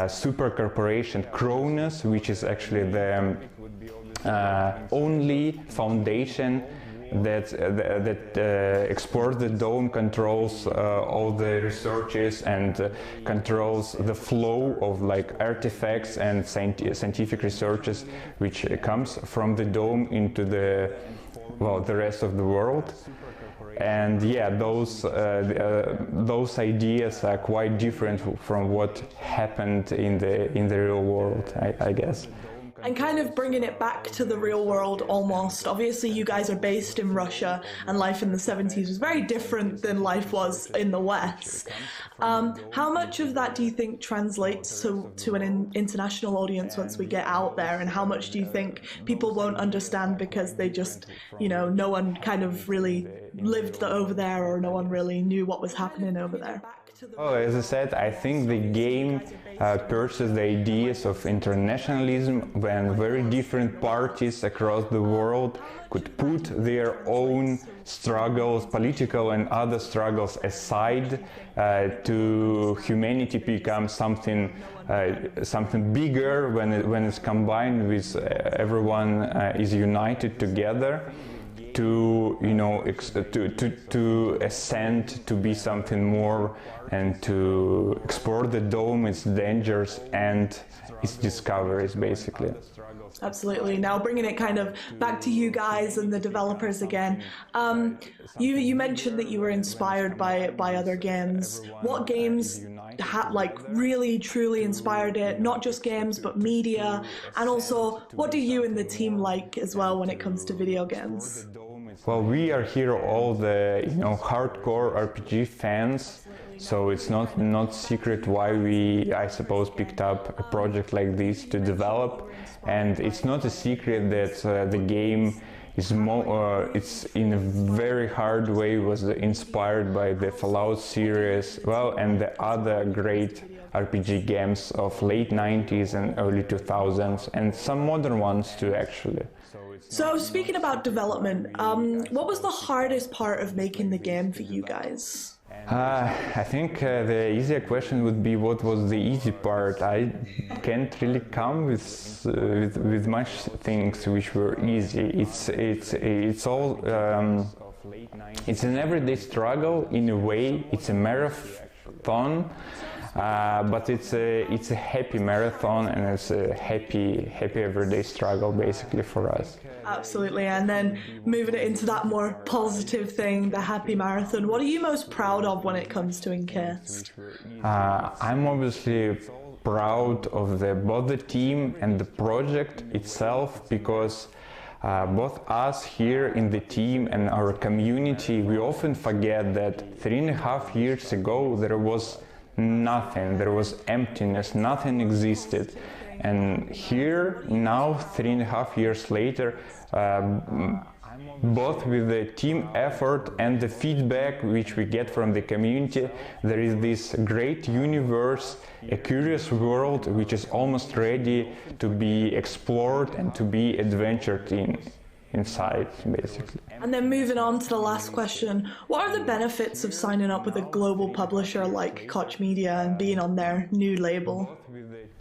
super corporation Cronus, which is actually the only foundation that explores the dome, controls all the researches and controls the flow of like artifacts and scientific researches which comes from the dome into the rest of the world. And yeah, those ideas are quite different from what happened in the real world, I guess. And kind of bringing it back to the real world almost. Obviously you guys are based in Russia and life in the 70s was very different than life was in the West. How much of that do you think translates to an international audience once we get out there, and how much do you think people won't understand because they just, no one kind of really lived over there, or no one really knew what was happening over there? Oh, as I said, I think the game pursues the ideas of internationalism when very different parties across the world could put their own struggles, political and other struggles aside, to humanity become something bigger when it's combined with everyone is united together. To ascend to be something more and to explore the dome, its dangers and its discoveries, basically. Absolutely. Now bringing it kind of back to you guys and the developers again. You mentioned that you were inspired by other games. What games really truly inspired it? Not just games, but media. And also, what do you and the team like as well when it comes to video games? Well, we are here all the hardcore RPG fans, so it's not secret why we, I suppose, picked up a project like this to develop. And it's not a secret that the game is it's in a very hard way was inspired by the Fallout series, and the other great RPG games of late 90s and early 2000s, and some modern ones too, actually. So speaking about development, what was the hardest part of making the game for you guys? I think the easier question would be what was the easy part. I can't really come with much things which were easy. It's all it's an everyday struggle in a way. It's a marathon, but it's a happy marathon, and it's a happy everyday struggle basically for us. Absolutely, and then moving it into that more positive thing, the happy marathon. What are you most proud of when it comes to Dreamcast? I'm obviously proud of both the team and the project itself, because both us here in the team and our community, we often forget that 3.5 years ago there was nothing, there was emptiness, nothing existed. And here, now, 3.5 years later, both with the team effort and the feedback which we get from the community, there is this great universe, a curious world which is almost ready to be explored and to be adventured inside, basically. And then moving on to the last question, what are the benefits of signing up with a global publisher like Koch Media and being on their new label?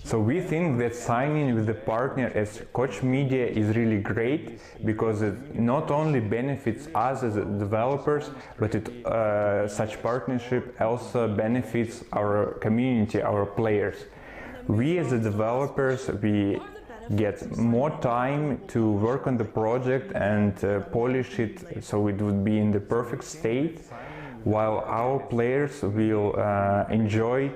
So we think that signing with a partner as Koch Media is really great, because it not only benefits us as developers, but such partnership also benefits our community, our players. We as developers, we get more time to work on the project and polish it so it would be in the perfect state, while our players will enjoy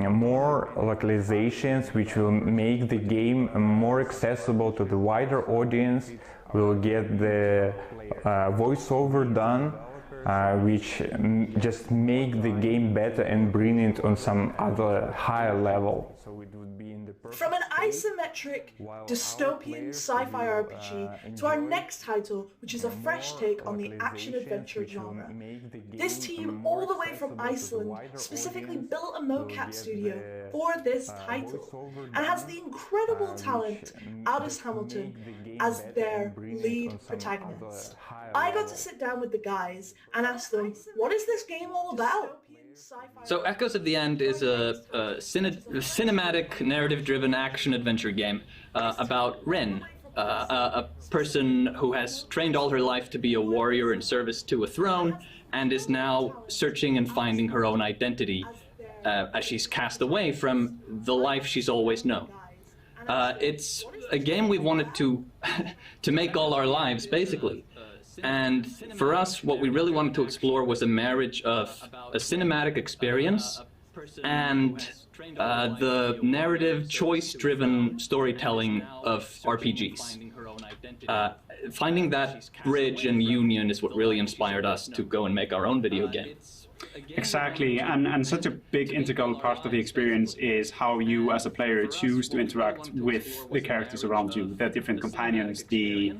more localizations which will make the game more accessible to the wider audience. We'll get the voiceover done, which just make the game better and bring it on some other higher level. From an isometric, dystopian sci-fi RPG to our next title, which is a fresh take on the action-adventure genre. This team, all the way from Iceland, specifically built a mocap studio for this title, and has the incredible talent Aldous Hamilton as their lead protagonist. I got to sit down with the guys and ask them, what is this game all about? So Echoes of the End is a cinematic, narrative-driven action-adventure game about Rin, a person who has trained all her life to be a warrior in service to a throne, and is now searching and finding her own identity as she's cast away from the life she's always known. It's a game we've wanted to make all our lives, basically. And for us, what we really wanted to explore was a marriage of a cinematic experience and the narrative, choice-driven storytelling of RPGs. Finding that bridge and union is what really inspired us to go and make our own video game. Exactly, and such a big integral part of the experience is how you as a player choose to interact with the characters around you, the different companions, the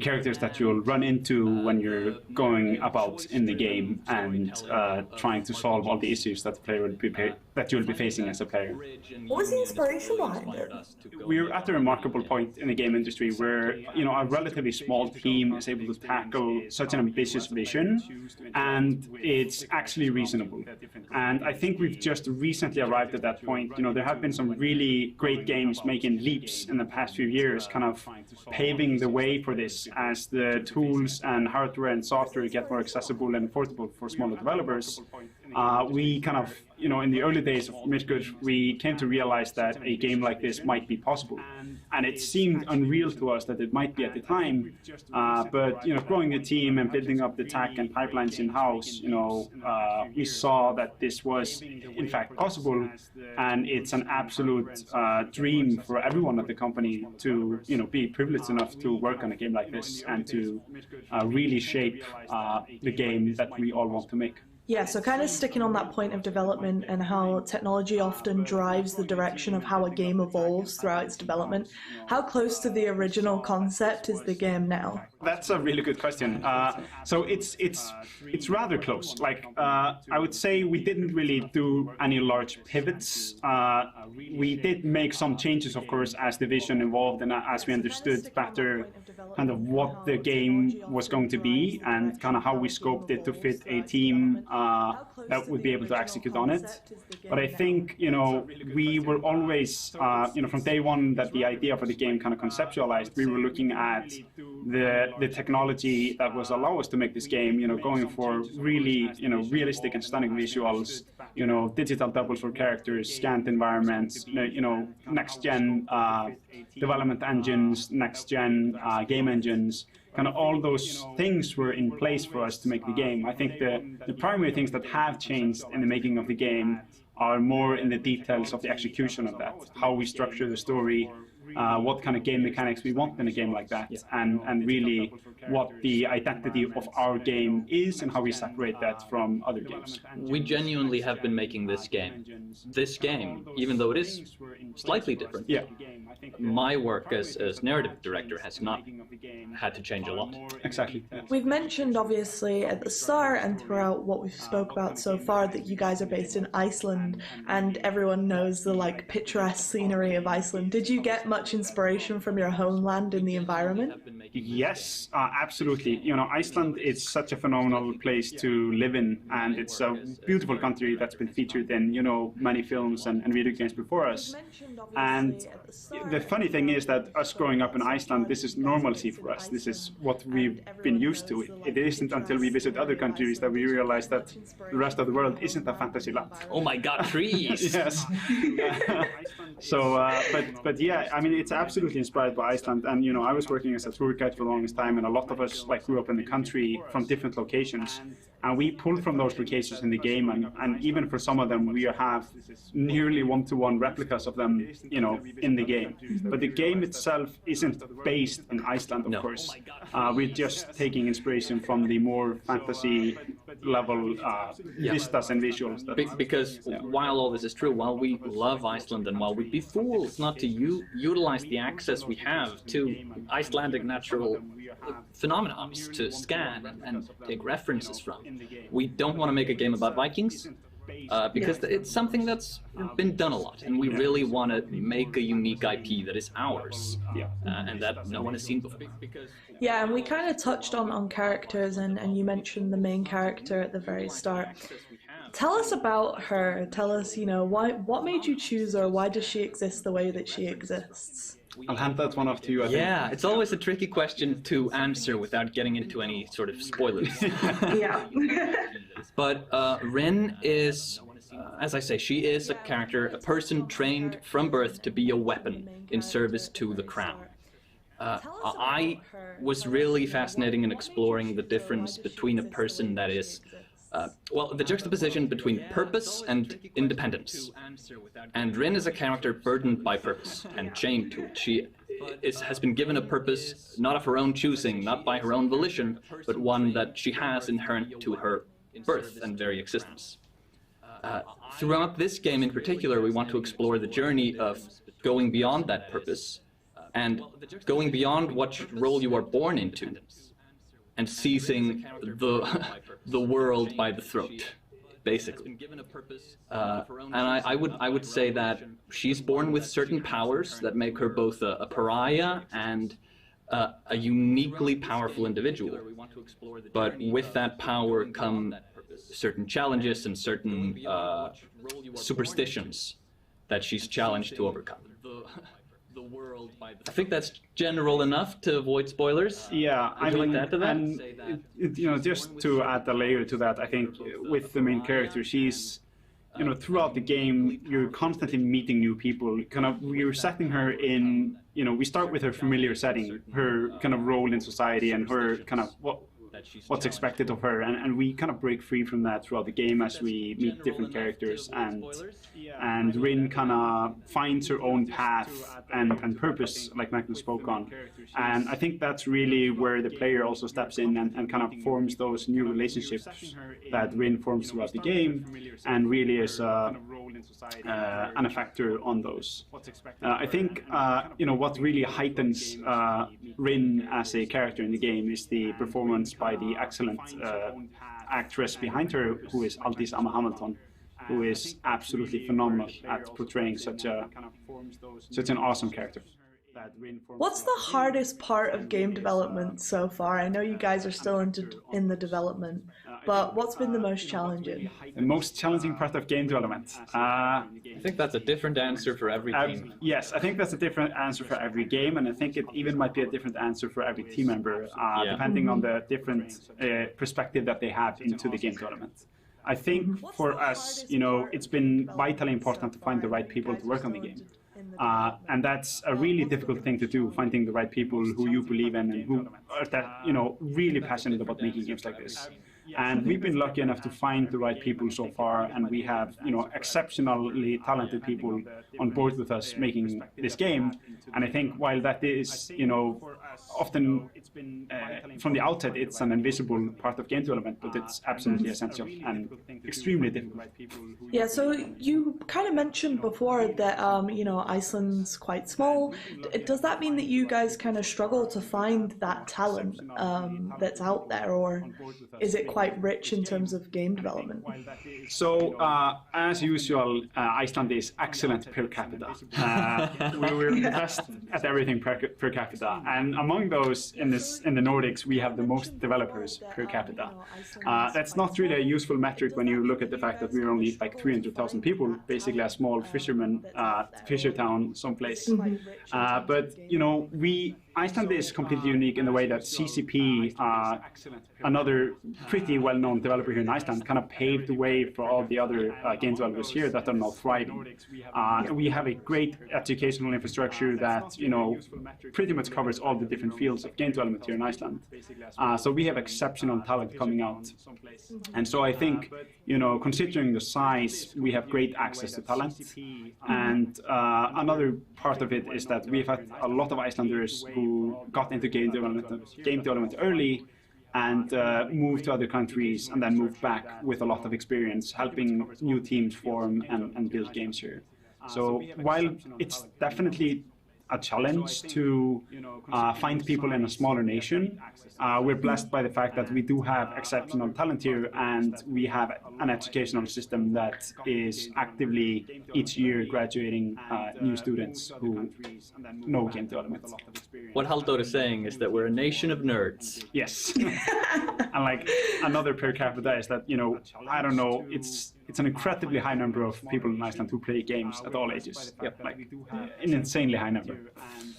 characters that you'll run into when you're going about in the game and trying to solve all the issues that the player that you'll be facing as a player. What was the inspiration behind it? We're at a remarkable point in the game industry where, a relatively small team is able to tackle such an ambitious vision, and it's actually reasonable. And I think we've just recently arrived at that point. There have been some really great games making leaps in the past few years, kind of paving the way for this as the tools and hardware and software get more accessible and affordable for smaller developers. We kind of, in the early days of Midgard, we came to realize that a game like this might be possible. And it seemed unreal to us that it might be at the time. But, growing the team and building up the tech and pipelines in-house, we saw that this was, in fact, possible. And it's an absolute dream for everyone at the company to, be privileged enough to work on a game like this and to really shape the game that we all want to make. Yeah, so kind of sticking on that point of development and how technology often drives the direction of how a game evolves throughout its development. How close to the original concept is the game now? That's a really good question. So it's rather close. I would say we didn't really do any large pivots. We did make some changes, of course, as the vision evolved and as we understood better kind of what the game was going to be and kind of how we scoped it to fit a team that would be able to execute on it. But I think, we were always, from day one that the idea for the game kind of conceptualized, we were looking at the technology that was allow us to make this game, going for really, realistic and stunning visuals, digital doubles for characters, scanned environments, next-gen development engines, next-gen game engines. Kind of all those things were in place for us to make the game. I think the primary things that have changed in the making of the game are more in the details of the execution of that, how we structure the story, what kind of game mechanics we want in a game like that, and really what the identity of our game is and how we separate that from other games. We genuinely have been making this game, even though it is slightly different. Yeah. My work as narrative director has not had to change a lot. Exactly. We've mentioned, obviously, at the start and throughout what we've spoke about so far, that you guys are based in Iceland, and everyone knows the picturesque scenery of Iceland. Did you get much inspiration from your homeland in the environment? Yes, absolutely. Iceland is such a phenomenal place to live in, and it's a beautiful country that's been featured in, many films and video games before us. And the funny thing is that us growing up in Iceland, this is normalcy for us. This is what we've been used to. It isn't until we visit other countries that we realize that the rest of the world isn't a fantasy land. Oh my God, trees! Yes. But yeah, I mean, it's absolutely inspired by Iceland. And, I was working as a tour guide for the longest time, and a lot of us grew up in the country from different locations. And we pulled from those locations in the game, and even for some of them, we have nearly one-to-one replicas of them, in the game. But the game itself isn't based in Iceland, of course. We're just taking inspiration from the more fantasy level vistas and visuals. Because while all this is true, while we love Iceland and while we'd be fools not to utilize the access we have to Icelandic natural phenomena to scan and take references from, we don't want to make a game about Vikings. Because it's something that's been done a lot, and we really want to make a unique IP that is ours, and that no one has seen before. Yeah, and we kind of touched on characters, and you mentioned the main character at the very start. Tell us about her. Tell us, what made you choose her? Why does she exist the way that she exists? I'll hand that one off to you, I think. Yeah, it's always a tricky question to answer without getting into any sort of spoilers. Yeah. But Rin is, as I say, she is a character, a person trained from birth to be a weapon in service to the crown. I was really fascinating in exploring the difference between a person that is, the juxtaposition between purpose and independence. And Rin is a character burdened by purpose and chained to it. She has been given a purpose not of her own choosing, not by her own volition, but one that she has inherent to her birth and very existence. Throughout this game in particular, we want to explore the journey of going beyond that purpose and going beyond what role you are born into and seizing the world by the throat, basically. And I would say that she's born with certain powers that make her both a pariah and a uniquely powerful individual. But with that power come certain challenges and certain superstitions that she's challenged to overcome. I think that's general enough to avoid spoilers. Yeah, Would you like to add to that? And just to add a layer to that, I think with the main character, she's, throughout the game, you're constantly meeting new people. You're setting her in, we start with her familiar setting, her kind of role in society, and her kind of what's expected of her, and we kind of break free from that throughout the game as we meet different characters, and Rin kind of finds her own path and purpose, like Magnus spoke on. And I think that's really where the player also steps in and kind of forms those new relationships that Rin forms throughout the game, and really is and a factor on those. I think what really heightens Rin as a character in the game is the performance by the excellent actress behind her, who is Aldís Amma Hamilton, who is absolutely phenomenal at portraying such an awesome character. What's the hardest part of game development so far? I know you guys are still in the development. but what's been the most challenging? The most challenging part of game development. I think that's a different answer for every team. Yes, I think that's a different answer for every game, and I think it even might be a different answer for every team member, depending on the different perspective that they have into the game development. I think for us, it's been vitally important to find the right people to work on the game. And that's a really difficult thing to do, finding the right people who you believe in and who are really passionate about making games like this. And we've been lucky enough to find the right people so far, and we have, exceptionally talented people on board with us making this game. And I think while that is, often from the outset, it's an invisible part of game development, but it's absolutely essential and extremely difficult. Yeah, so you kind of mentioned before that, Iceland's quite small. Does that mean that you guys kind of struggle to find that talent that's out there, or is it quite rich in terms of game development? So, as usual, Iceland is excellent per capita. We're the best at everything per capita, and among those in the Nordics, we have the most developers per capita. That's not really a useful metric when you look at the fact that we're only like 300,000 people, basically a small fisher town someplace. But Iceland is completely unique in the way that CCP, another pretty well-known developer here in Iceland, kind of paved the way for all the other game developers here that are now thriving. We have a great educational infrastructure that pretty much covers all the different fields of game development here in Iceland. So we have exceptional talent coming out, and so I think considering the size, we have great access to talent. And another part of it is that we've had a lot of Icelanders who got into game development early and moved to other countries and then moved back with a lot of experience helping new teams form and build games here. So while it's definitely a challenge to find people in a smaller nation, we're blessed by the fact that we do have exceptional talent here, and we have an educational system that is actively each year graduating new students who know game development. What Halldór is saying is that we're a nation of nerds. Yes. And like another per capita is that, I don't know, it's an incredibly high number of people in Iceland who play games at all ages. Yep. Like an insanely high number.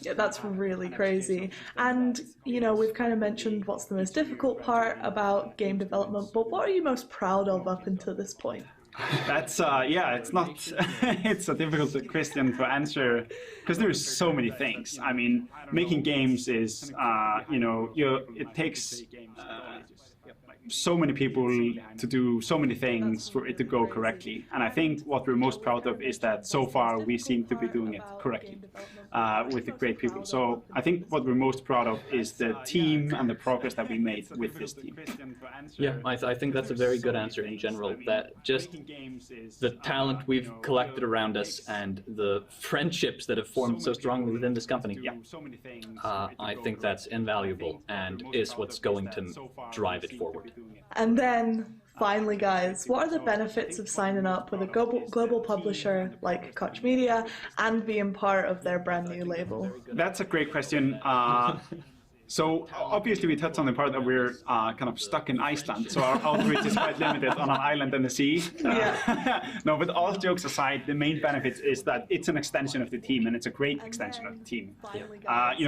Yeah, that's really crazy. And, we've kind of mentioned what's the most difficult part about game development, but what are you most proud of up until this point? That's, it's not, it's a difficult question to answer because there's so many things. I mean, making games is, it takes so many people to do so many things for it to go correctly. And I think what we're most proud of is that so far we seem to be doing it correctly with the great people. So I think what we're most proud of is the team and the progress that we made with this team. Yeah, I think that's a very good answer in general, that just the talent we've collected around us and the friendships that have formed so strongly within this company, I think that's invaluable and is what's going to drive it forward. And then, finally, guys, what are the benefits of signing up with a global publisher like Koch Media and being part of their brand new label? That's a great question. So obviously we touched on the part that we're kind of stuck in Iceland, so our outreach is quite limited on an island in the sea. No, but all jokes aside, the main benefit is that it's an extension of the team, and it's a great extension of the team.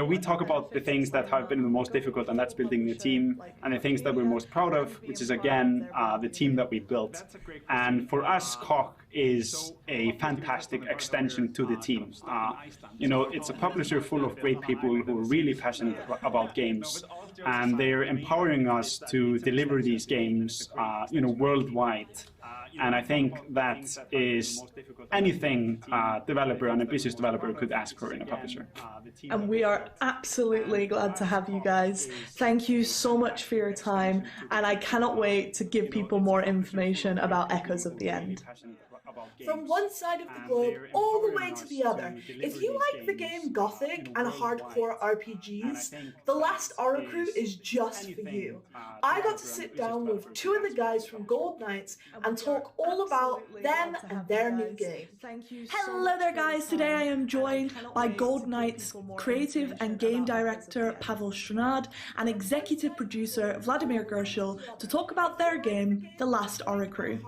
We talk about the things that have been the most difficult, and that's building the team, and the things that we're most proud of, which is again the team that we built. And for us, Koch is a fantastic extension to the team. It's a publisher full of great people who are really passionate about games, and they're empowering us to deliver these games, worldwide. And I think that is anything a developer, an ambitious developer, could ask for in a publisher. And we are absolutely glad to have you guys. Thank you so much for your time, and I cannot wait to give people more information about Echoes of the End. from one side of the globe all the way to the other. If you like the game Gothic and hardcore RPGs, The Last Oricru is just for you. I got to sit down with two of the guys from Gold Knights and talk all about them and their new game. Hello there guys, today I am joined by Gold Knights creative and game director Pavel Strnad and executive producer Vladimir Gershil to talk about their game, The Last Oricru.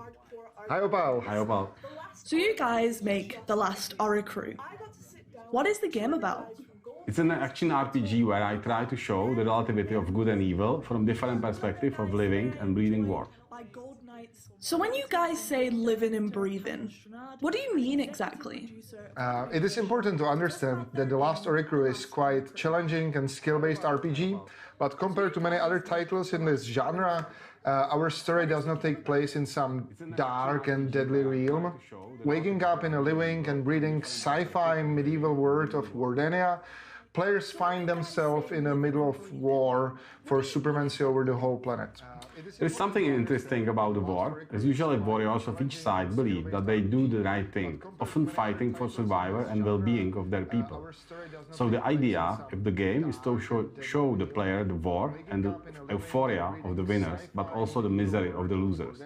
Hi Opal. Hi Opal. So you guys make The Last Oricru. What is the game about? It's an action RPG where I try to show the relativity of good and evil from different perspectives of living and breathing war. So when you guys say living and breathing, what do you mean exactly? It is important to understand that The Last Oricru is quite challenging and skill-based RPG, but compared to many other titles in this genre, our story does not take place in some dark and deadly realm. Waking up in a living and breathing sci-fi medieval world of Wardenia, players find themselves in the middle of war for supremacy over the whole planet. There is something interesting about the war, as usually warriors of each side believe that they do the right thing, often fighting for survival and well-being of their people. So the idea of the game is to show the player the war and the euphoria of the winners, but also the misery of the losers,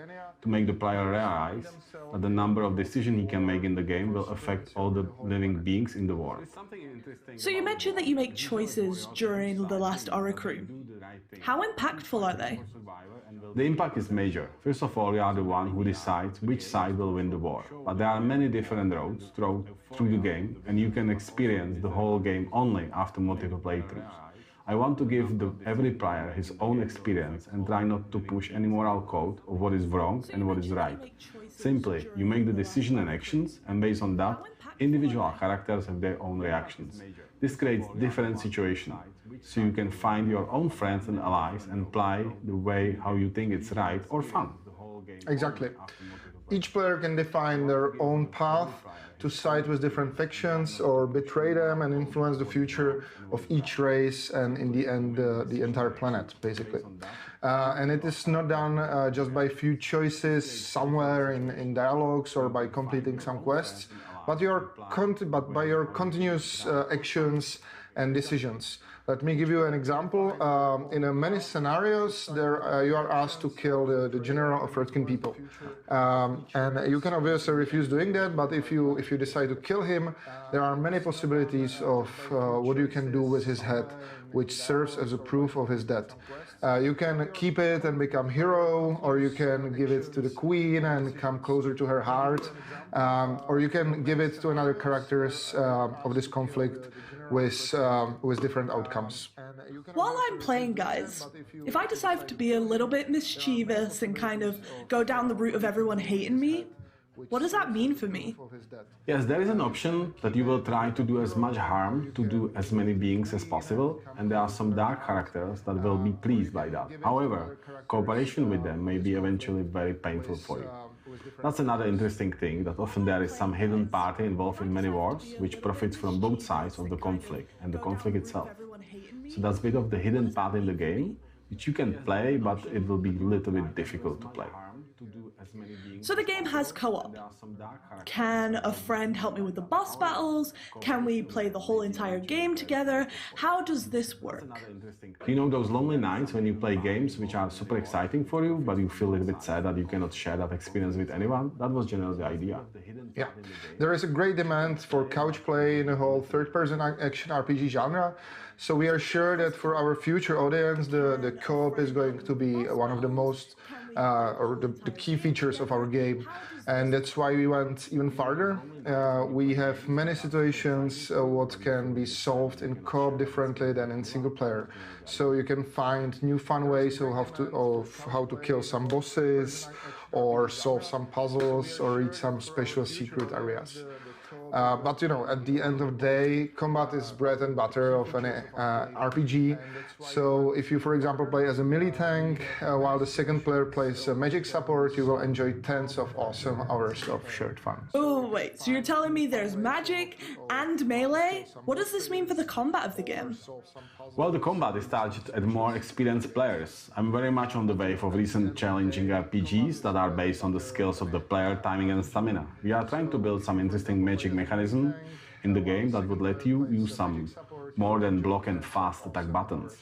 to make the player realize that the number of decisions he can make in the game will affect all the living beings in the war. So you mentioned that you make choices during The Last Oricru. How impactful are they? The impact is major. First of all, you are the one who decides which side will win the war. But there are many different roads through the game, and you can experience the whole game only after multiple playthroughs. I want to give every player his own experience and try not to push any moral code of what is wrong and what is right. Simply, you make the decision and actions, and based on that, individual characters have their own reactions. This creates different situations, so you can find your own friends and allies and play the way how you think it's right or fun. Exactly. Each player can define their own path to side with different factions or betray them and influence the future of each race and in the end the entire planet, basically. And it is not done just by a few choices somewhere in dialogues or by completing some quests, but by your continuous actions and decisions. Let me give you an example. In many scenarios, you are asked to kill the general of Redkin people. And you can obviously refuse doing that, but if you decide to kill him, there are many possibilities of what you can do with his head, which serves as a proof of his death. You can keep it and become hero, or you can give it to the queen and come closer to her heart, or you can give it to another characters of this conflict with different outcomes. While I'm playing, guys, if I decide to be a little bit mischievous and kind of go down the route of everyone hating me, what does that mean for me? Yes, there is an option that you will try to do as much harm to do as many beings as possible, and there are some dark characters that will be pleased by that. However, cooperation with them may be eventually very painful for you. That's another interesting thing, that often there is some hidden party involved in many wars, which profits from both sides of the conflict and the conflict itself. So that's a bit of the hidden part in the game, which you can play, but it will be a little bit difficult to play. So the game has co-op. Can a friend help me with the boss battles? Can we play the whole entire game together? How does this work? You know those lonely nights when you play games which are super exciting for you, but you feel a little bit sad that you cannot share that experience with anyone? That was generally the idea. Yeah, there is a great demand for couch play in the whole third-person action RPG genre. So we are sure that for our future audience, the co-op is going to be one of the most or the key features of our game, and that's why we went even farther. We have many situations what can be solved in co-op differently than in single player. So you can find new fun ways of how to kill some bosses, or solve some puzzles, or reach some special secret areas. But at the end of the day, combat is bread and butter of an RPG. So if you, for example, play as a melee tank, while the second player plays a magic support, you will enjoy tens of awesome hours of shared fun. Oh, wait, so you're telling me there's magic and melee? What does this mean for the combat of the game? Well, the combat is targeted at more experienced players. I'm very much on the wave of recent challenging RPGs that are based on the skills of the player, timing and stamina. We are trying to build some interesting magic mechanism in the game that would let you use some more than block and fast attack buttons.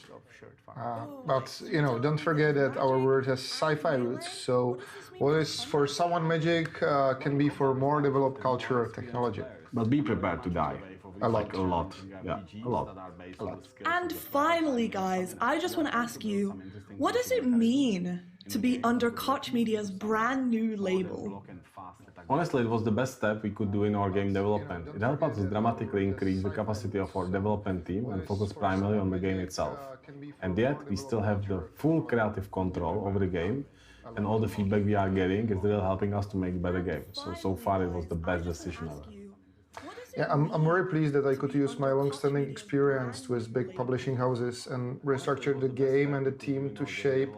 But don't forget that our world has sci-fi roots, so what is for someone magic can be for more developed culture or technology. But be prepared to die. A lot. A lot. Yeah, a lot. And finally, guys, I just want to ask you, what does it mean to be under Koch Media's brand new label? Honestly, it was the best step we could do in our game development. It helped us dramatically increase the capacity of our development team and focus primarily on the game itself. And yet, we still have the full creative control over the game, and all the feedback we are getting is really helping us to make a better game. So far, it was the best decision ever. Yeah, I'm very pleased that I could use my long-standing experience with big publishing houses and restructure the game and the team to shape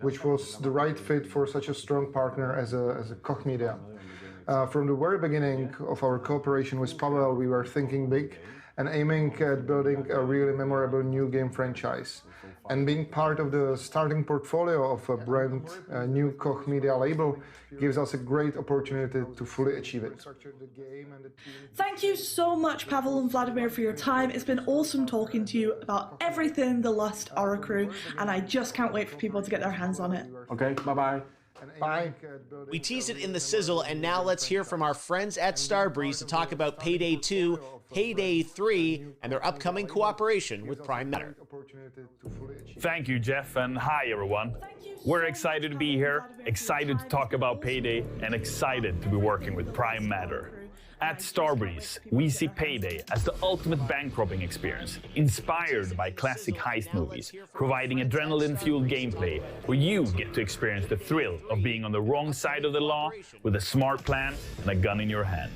which was the right fit for such a strong partner as a Koch Media. From the very beginning of our cooperation with Pavel, we were thinking big and aiming at building a really memorable new game franchise. And being part of the starting portfolio of a brand new Koch Media label gives us a great opportunity to fully achieve it. Thank you so much, Pavel and Vladimir, for your time. It's been awesome talking to you about everything The Lust Aura Crew, and I just can't wait for people to get their hands on it. Okay, bye-bye. Bye. We teased it in the sizzle, and now let's hear from our friends at Starbreeze to talk about Payday 2, Payday 3, and their upcoming cooperation with Prime Matter. Thank you, Jeff, and hi, everyone. We're excited to be here, excited to talk about Payday, and excited to be working with Prime Matter. At Starbreeze, we see Payday as the ultimate bank robbing experience, inspired by classic heist movies, providing adrenaline-fueled gameplay where you get to experience the thrill of being on the wrong side of the law with a smart plan and a gun in your hand.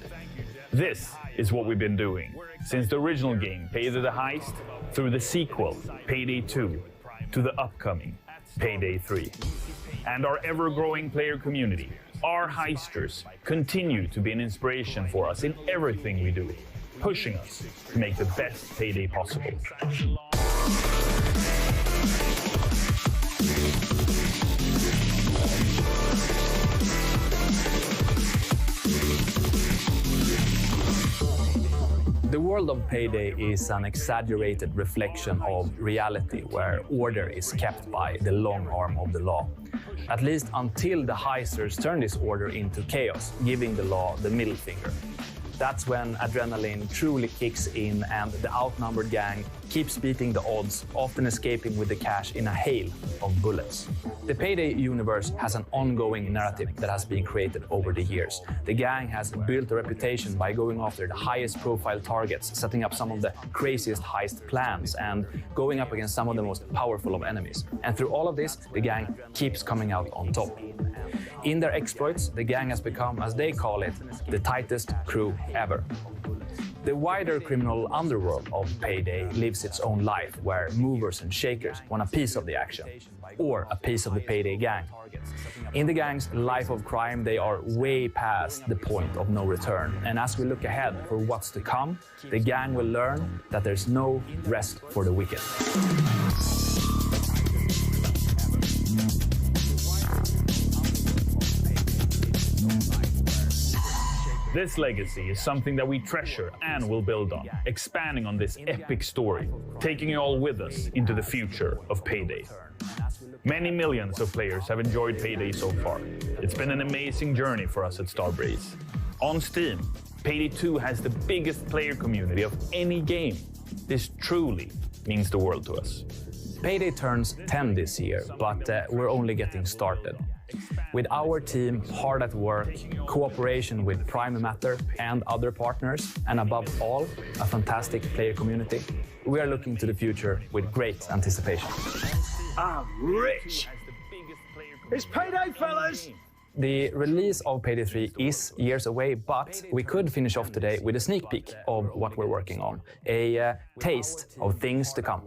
This is what we've been doing since the original game, Payday the Heist, through the sequel, Payday 2, to the upcoming Payday 3. And our ever-growing player community, our heisters, continue to be an inspiration for us in everything we do, pushing us to make the best Payday possible. The world of Payday is an exaggerated reflection of reality where order is kept by the long arm of the law. At least until the heisters turn this order into chaos, giving the law the middle finger. That's when adrenaline truly kicks in and the outnumbered gang keeps beating the odds, often escaping with the cash in a hail of bullets. The Payday universe has an ongoing narrative that has been created over the years. The gang has built a reputation by going after the highest profile targets, setting up some of the craziest heist plans, and going up against some of the most powerful of enemies. And through all of this, the gang keeps coming out on top. In their exploits, the gang has become, as they call it, the tightest crew ever. The wider criminal underworld of Payday lives its own life, where movers and shakers want a piece of the action, or a piece of the Payday gang. In the gang's life of crime, they are way past the point of no return. And as we look ahead for what's to come, the gang will learn that there's no rest for the wicked. This legacy is something that we treasure and will build on, expanding on this epic story, taking you all with us into the future of Payday. Many millions of players have enjoyed Payday so far. It's been an amazing journey for us at Starbreeze. On Steam, Payday 2 has the biggest player community of any game. This truly means the world to us. Payday turns 10 this year, but we're only getting started. With our team hard at work, cooperation with Prime Matter and other partners, and above all, a fantastic player community, we are looking to the future with great anticipation. I'm rich! It's Payday, fellas! The release of Payday 3 is years away, but we could finish off today with a sneak peek of what we're working on, a taste of things to come.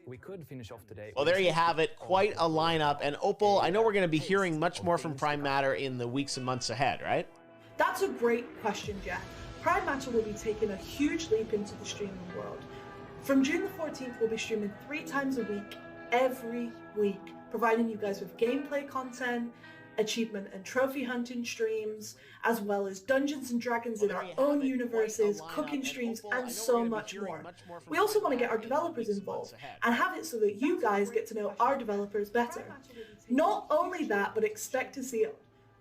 We could finish off today. Well, there you have it. Quite a lineup. And Opal, I know we're going to be hearing much more from Prime Matter in the weeks and months ahead, right? That's a great question, Jeff. Prime Matter will be taking a huge leap into the streaming world. From June the 14th, we'll be streaming 3 times a week, every week, providing you guys with gameplay content, achievement and trophy hunting streams, as well as Dungeons and Dragons in our own universes, cooking streams, and so much more. We also want to get our developers involved and have it so that you guys get to know our developers better. Not only that, but expect to see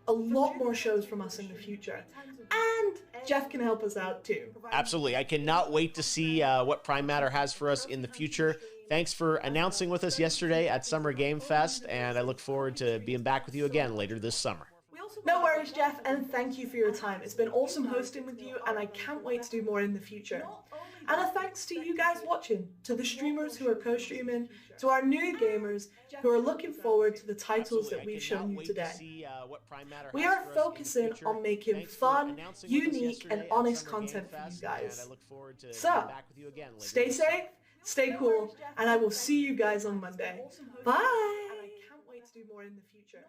a lot more shows from us in the future. And Jeff can help us out too. Absolutely. I cannot wait to see what Prime Matter has for us in the future. Thanks for announcing with us yesterday at Summer Game Fest, and I look forward to being back with you again later this summer. No worries, Jeff, and thank you for your time. It's been awesome hosting with you, and I can't wait to do more in the future. And a thanks to you guys watching, to the streamers who are co-streaming, to our new gamers who are looking forward to the titles that we've shown you today. We are focusing on making fun, unique, and honest content for you guys. So, stay safe, stay cool, and I will see you guys on Monday. Bye! And I can't wait to do more in the future.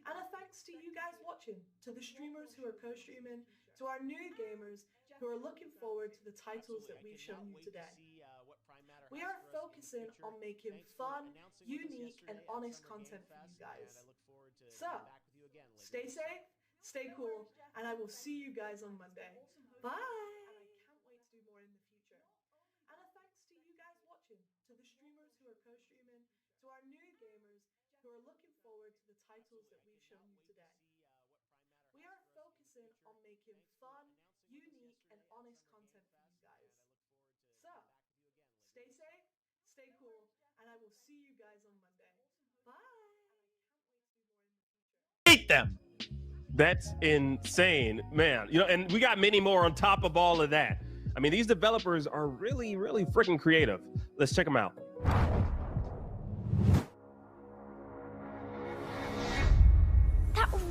And a thanks to you guys watching, to the streamers who are co-streaming, to our new gamers who are looking forward to the titles that we've shown you today. We are focusing on making fun, unique, and honest content for you guys. So, stay safe, stay cool, and I will see you guys on Monday. Bye! And I can't wait to do more in the future. And a thanks to you guys watching, to the streamers who are co-streaming, to our new gamers who are looking forward to the titles that we've shown you today. We are focusing on making fun, unique, and honest content for you guys. So, stay safe, stay cool, and I will see you guys on Monday. Bye! Hate them! That's insane, man. You know, and we got many more on top of all of that. I mean, these developers are really, really freaking creative. Let's check them out.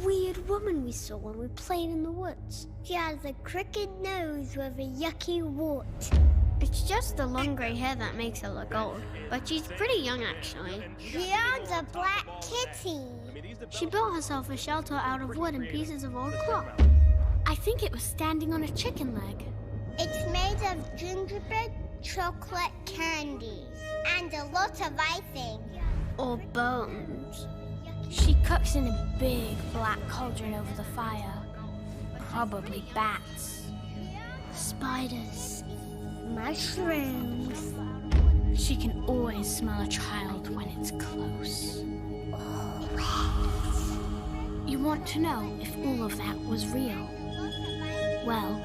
Weird woman we saw when we played in the woods. She has a crooked nose with a yucky wart. It's just the long grey hair that makes her look old, but she's pretty young actually. She owns a black kitty. She built herself a shelter out of wood and pieces of old cloth. I think it was standing on a chicken leg. It's made of gingerbread chocolate candies and a lot of icing. Or bones. She cooks in a big black cauldron over the fire. Probably bats, spiders, mushrooms. She can always smell a child when it's close. Always. You want to know if all of that was real? Well,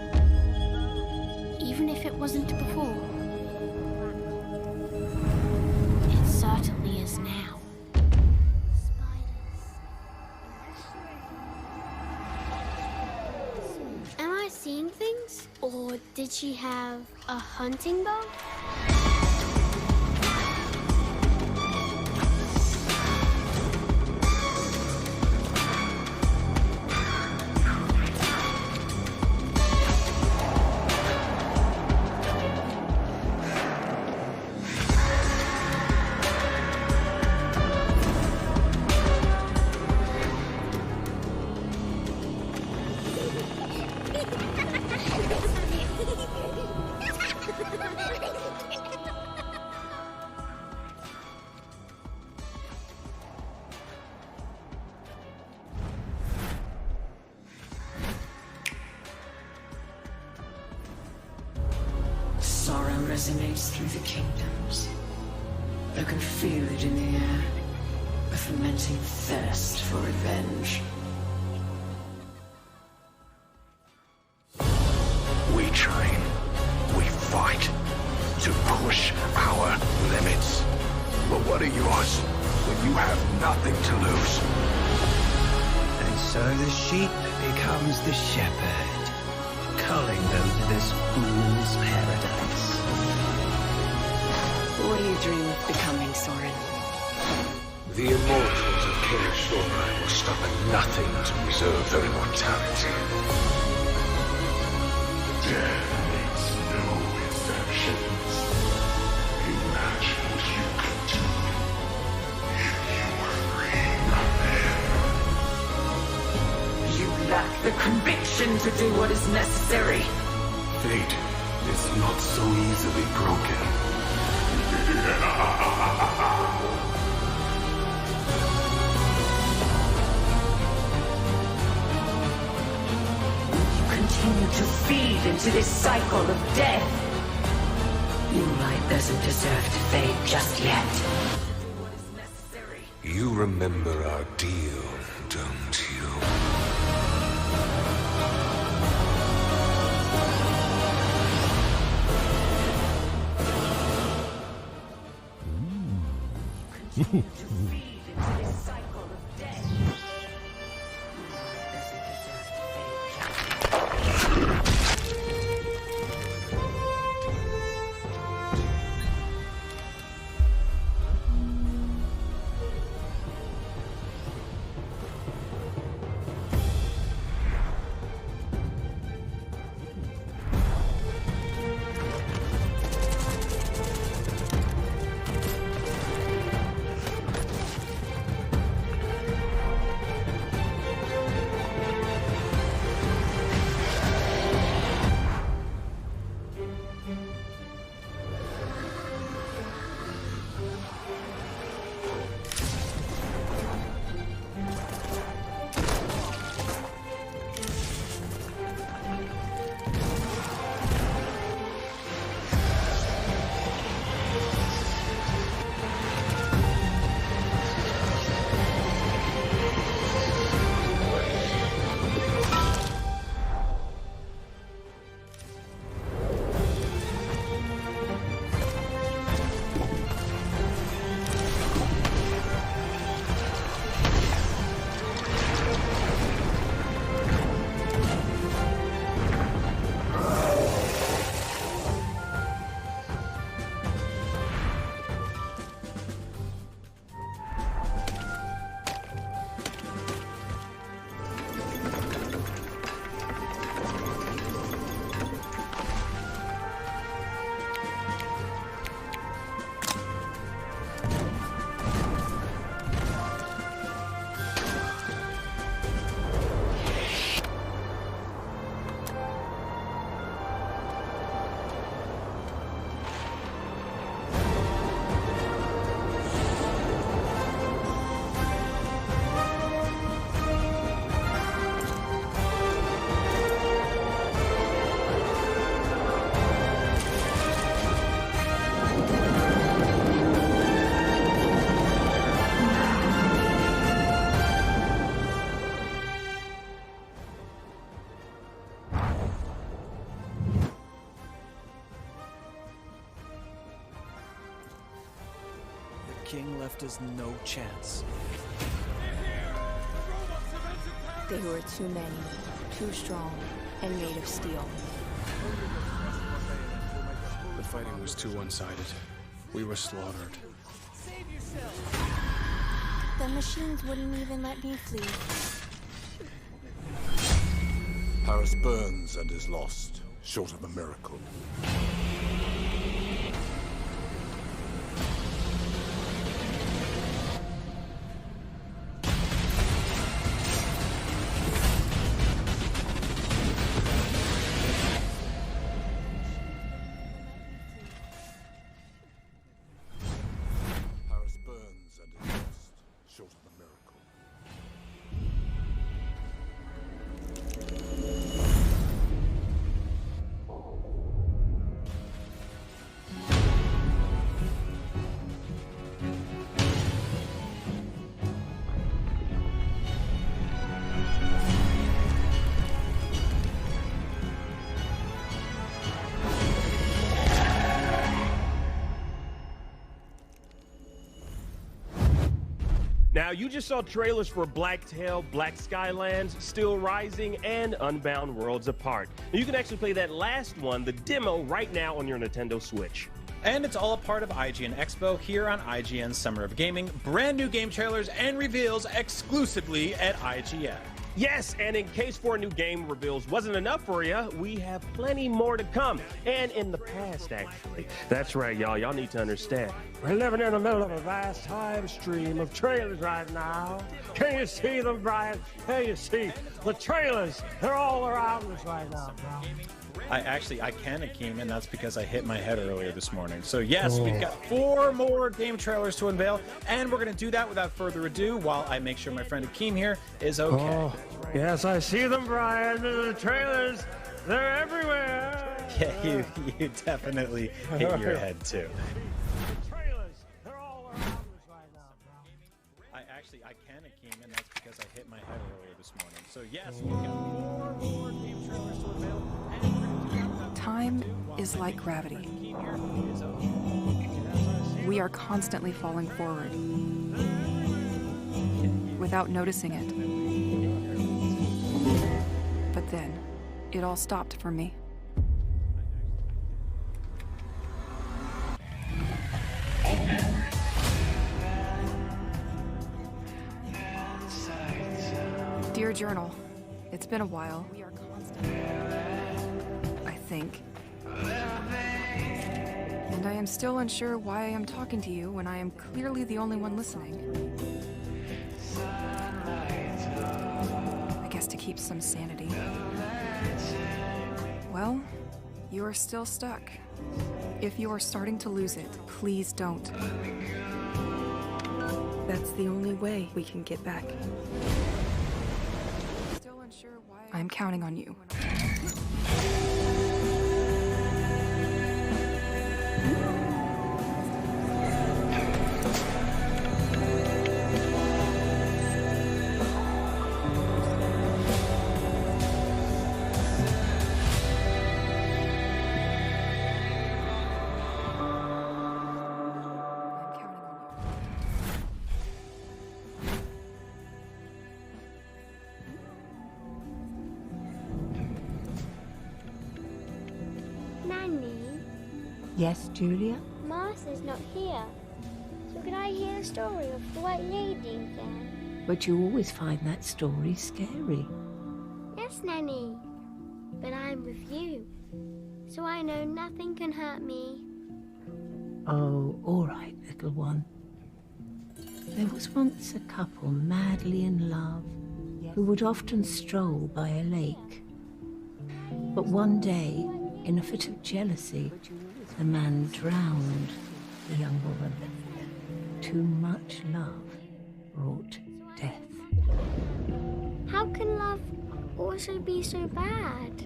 even if it wasn't before, it certainly is now. Am I seeing things? Or did she have a hunting bow? Sorrow resonates through the kingdoms. You can feel it in the air, a fermenting thirst for revenge. We train, we fight, to push our limits. But what are yours when you have nothing to lose? So the sheep becomes the shepherd, culling them to this fool's paradise. What do you dream of becoming, Soren? The immortals of Kirishora will stop at nothing to preserve their immortality. Death makes no exceptions. Imagine what you could do if you were freed from them. You lack the conviction to do what is necessary. Fate is not so easily broken. Continue to feed into this cycle of death. Moonlight doesn't deserve to fade just yet. You remember our deal, don't you? King left us no chance. They were too many, too strong, and made of steel. The fighting was too one-sided. We were slaughtered. The machines wouldn't even let me flee. Paris burns and is lost, short of a miracle. Now, you just saw trailers for Blacktail, Black Skylands, Still Rising, and Unbound Worlds Apart. Now, you can actually play that last one, the demo, right now on your Nintendo Switch. And it's all a part of IGN Expo here on IGN's Summer of Gaming. Brand new game trailers and reveals exclusively at IGN. Yes, and in case 4 new game reveals wasn't enough for you, we have plenty more to come. And in the past, actually. That's right, y'all. Y'all need to understand. We're living in the middle of a vast time stream of trailers right now. Can you see them, Brian? Can you see the trailers? They're all around us right now, bro. I can, Akeem, and that's because I hit my head earlier this morning. So yes, we've got 4 more game trailers to unveil, and we're going to do that without further ado while I make sure my friend Akeem here is okay. Oh, yes, I see them, Brian. The trailers, they're everywhere. Yeah, you definitely hit your head too. The trailers, they're all around us right now, bro. I can, Akeem, and that's because I hit my head earlier this morning. So yes, we've got 4 more game trailers to unveil. Time is like gravity. We are constantly falling forward without noticing it. But then, it all stopped for me. Dear Journal, it's been a while. I think. And I am still unsure why I am talking to you when I am clearly the only one listening. I guess to keep some sanity. Well, you are still stuck. If you are starting to lose it, please don't. That's the only way we can get back. I'm counting on you. Yes, Julia? Martha's not here. So could I hear the story of the White Lady again? But you always find that story scary. Yes, Nanny. But I'm with you. So I know nothing can hurt me. Oh, all right, little one. There was once a couple madly in love who would often stroll by a lake. But one day, in a fit of jealousy, the man drowned the young woman. Too much love brought death. How can love also be so bad?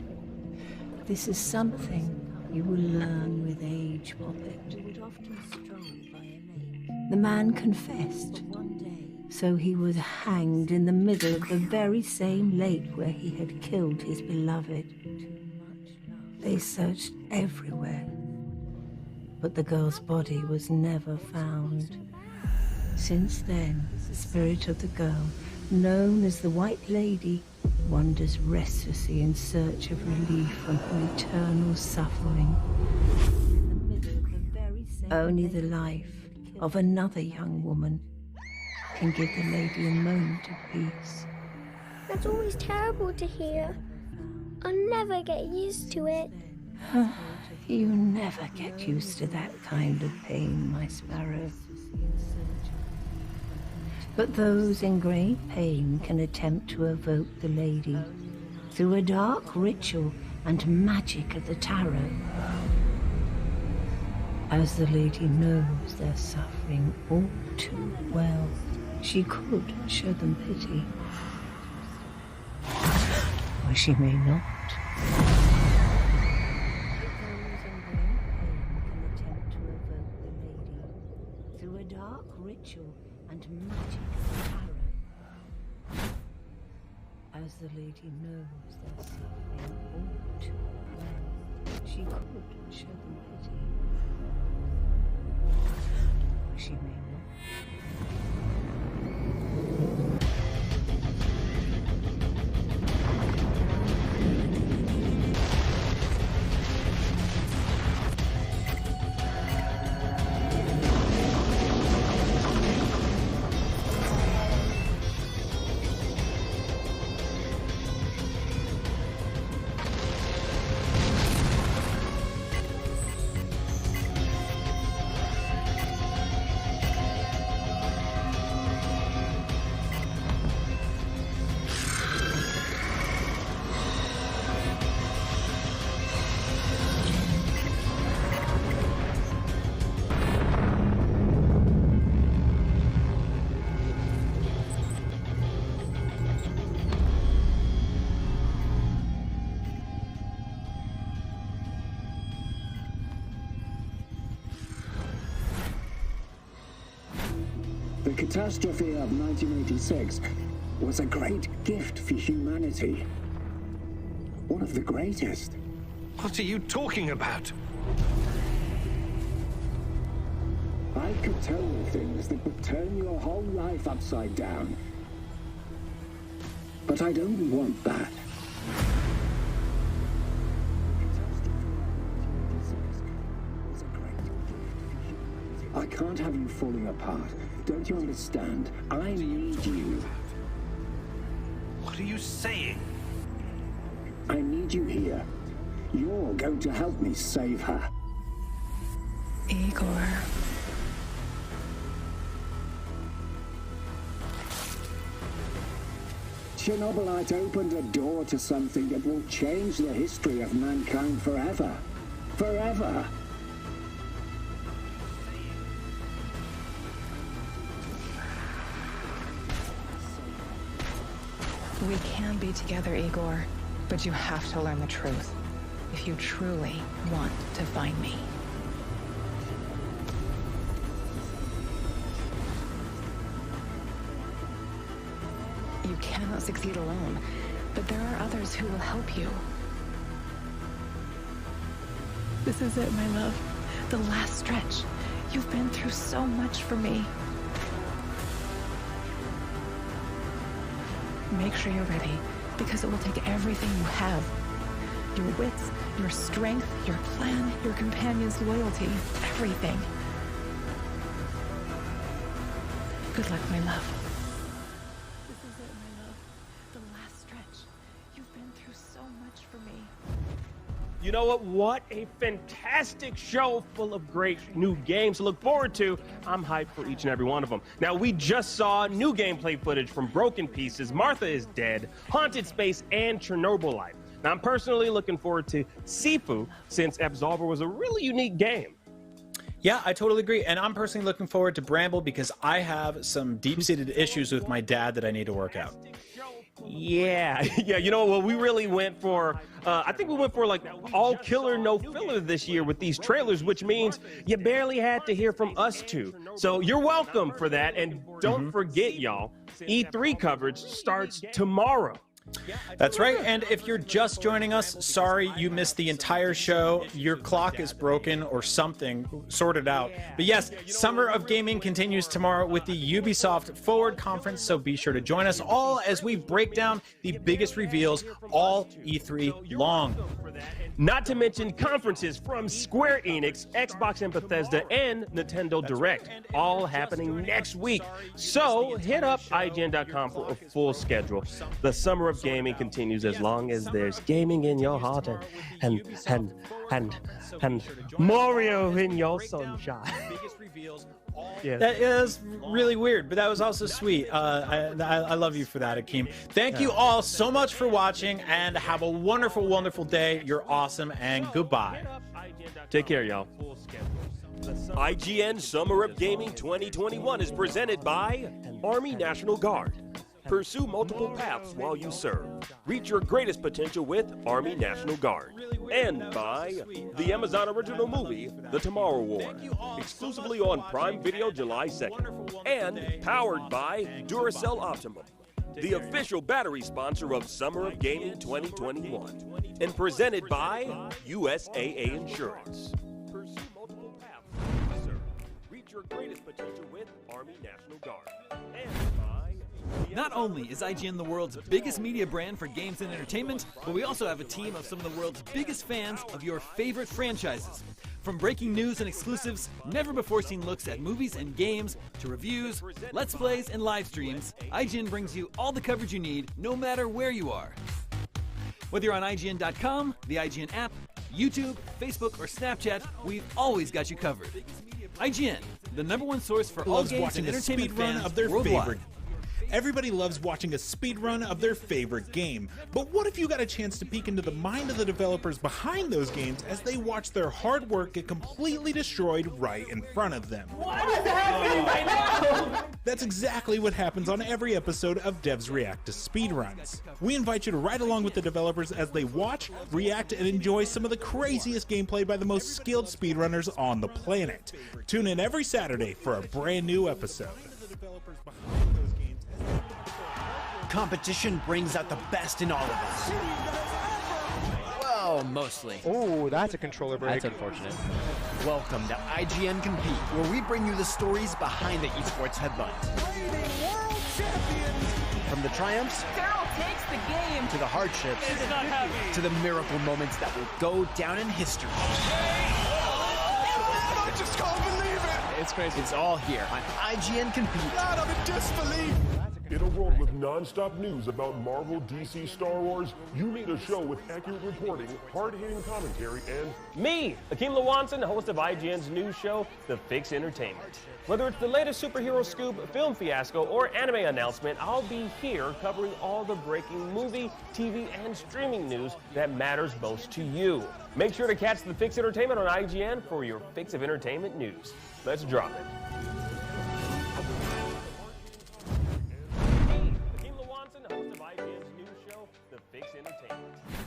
This is something you will learn with age, Poppet. The man confessed, so he was hanged in the middle of the very same lake where he had killed his beloved. They searched everywhere, but the girl's body was never found. Since then, the spirit of the girl, known as the White Lady, wanders restlessly in search of relief from her eternal suffering. Only the life of another young woman can give the lady a moment of peace. That's always terrible to hear. I'll never get used to it. You never get used to that kind of pain, my sparrow. But those in great pain can attempt to evoke the lady through a dark ritual and magic of the tarot. As the lady knows their suffering all too well, she could show them pity. Or she may not. Through a dark ritual and magic of the tarot. As the lady knows their suffering all too well, she could show them pity. Or she may not. The catastrophe of 1986 was a great gift for humanity. One of the greatest. What are you talking about? I could tell you things that would turn your whole life upside down. But I don't want that. I can't have you falling apart. Don't you understand? I need you. What are you saying? I need you here. You're going to help me save her. Igor. Chernobylite opened a door to something that will change the history of mankind forever. Forever. We can be together, Igor, but you have to learn the truth if you truly want to find me. You cannot succeed alone, but there are others who will help you. This is it, my love. The last stretch. You've been through so much for me. Make sure you're ready, because it will take everything you have. Your wits, your strength, your plan, your companion's loyalty, everything. Good luck, my love. This is it, my love. The last stretch. You've been through so much for me. You know what? What a fantastic show full of great new games to look forward to. I'm hyped for each and every one of them. Now, we just saw new gameplay footage from Broken Pieces, Martha is Dead, Haunted Space, and Chernobylite. Now, I'm personally looking forward to Sifu, since Absolver was a really unique game. Yeah, I totally agree. And I'm personally looking forward to Bramble because I have some deep-seated issues with my dad that I need to work out. Yeah, you know, well, we really went for, I think we went for like all killer, no filler this year with these trailers, which means you barely had to hear from us two. So you're welcome for that. And don't forget, y'all, E3 coverage starts tomorrow. That's right. And if you're just joining us, sorry you missed the entire show. Your clock is broken or something. Sort it out. But yes, Summer of Gaming continues tomorrow with the Ubisoft Forward Conference, so be sure to join us all as we break down the biggest reveals all E3 long. Not to mention conferences from Square Enix, Xbox and Bethesda, and Nintendo Direct, all happening next week. So hit up IGN.com for a full schedule. The Summer of Gaming continues as long as there's gaming in your heart and Mario in your sunshine. Yeah. That is really weird, but that was also sweet. I love you for that, Akeem. Thank you all so much for watching, and have a wonderful, wonderful day. You're awesome, and goodbye. Take care, y'all. IGN Summer of Gaming 2021 is presented by Army National Guard. Pursue multiple paths while you serve. Reach your greatest potential with Army National Guard. And by the Amazon original movie, The Tomorrow War, exclusively on Prime Video July 2nd. And powered by Duracell Optimum, the official battery sponsor of Summer of Gaming 2021. And presented by USAA Insurance. Pursue multiple paths while you serve. Reach your greatest potential with Army National Guard. And by not only is IGN the world's biggest media brand for games and entertainment, but we also have a team of some of the world's biggest fans of your favorite franchises. From breaking news and exclusives, never-before-seen looks at movies and games, to reviews, let's plays, and live streams, IGN brings you all the coverage you need, no matter where you are. Whether you're on IGN.com, the IGN app, YouTube, Facebook, or Snapchat, we've always got you covered. IGN, the #1 source for all games and entertainment fans of their worldwide. favorite. Everybody loves watching a speedrun of their favorite game, but what if you got a chance to peek into the mind of the developers behind those games as they watch their hard work get completely destroyed right in front of them? What is happening right now? That's exactly what happens on every episode of Devs React to Speedruns. We invite you to ride along with the developers as they watch, react, and enjoy some of the craziest gameplay by the most skilled speedrunners on the planet. Tune in every Saturday for a brand new episode. competition brings out the best in all of us. Well, mostly. Oh, that's a controller break. That's unfortunate. Welcome to IGN Compete, where we bring you the stories behind the esports headlines. From the triumphs takes the game to the hardships It's not happy. to the miracle moments that will go down in history. I just can't believe it! It's crazy. It's all here on IGN Compete. God, I'm in disbelief! In a world with non-stop news about Marvel, DC, Star Wars, you need a show with accurate reporting, hard-hitting commentary, and me, Akeem Lawanson, host of IGN's news show, The Fix Entertainment. Whether it's the latest superhero scoop, film fiasco, or anime announcement, I'll be here covering all the breaking movie, TV, and streaming news that matters most to you. Make sure to catch The Fix Entertainment on IGN for your fix of entertainment news. Let's drop it.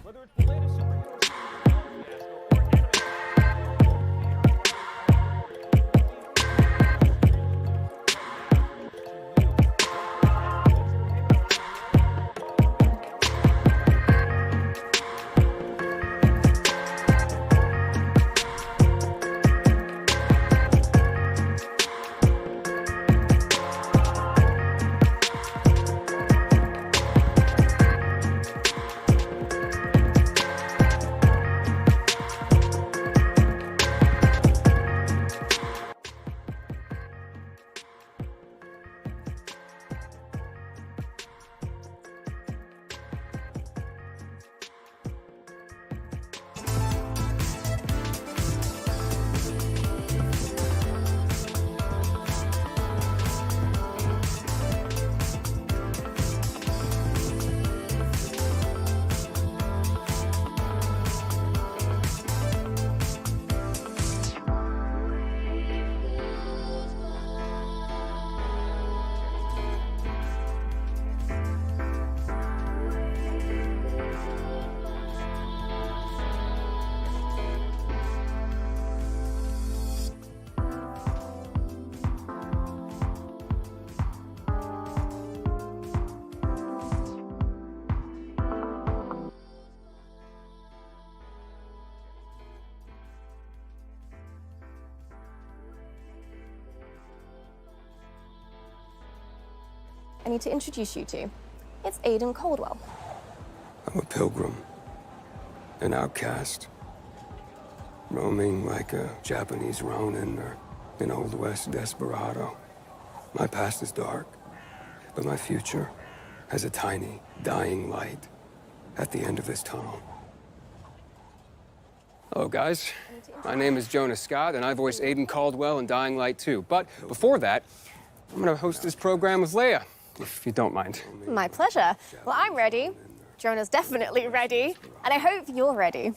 Whether it's the latest superhero I need to introduce you to. It's Aiden Caldwell. I'm a pilgrim, an outcast, roaming like a Japanese Ronin or an Old West desperado. My past is dark, but my future has a tiny, dying light at the end of this tunnel. Hello, guys. My name is Jonas Scott, and I voice Aiden Caldwell in Dying Light 2. But before that, I'm going to host this program with Leia, if you don't mind. My pleasure. Well, I'm ready. Jonah's definitely ready. And I hope you're ready.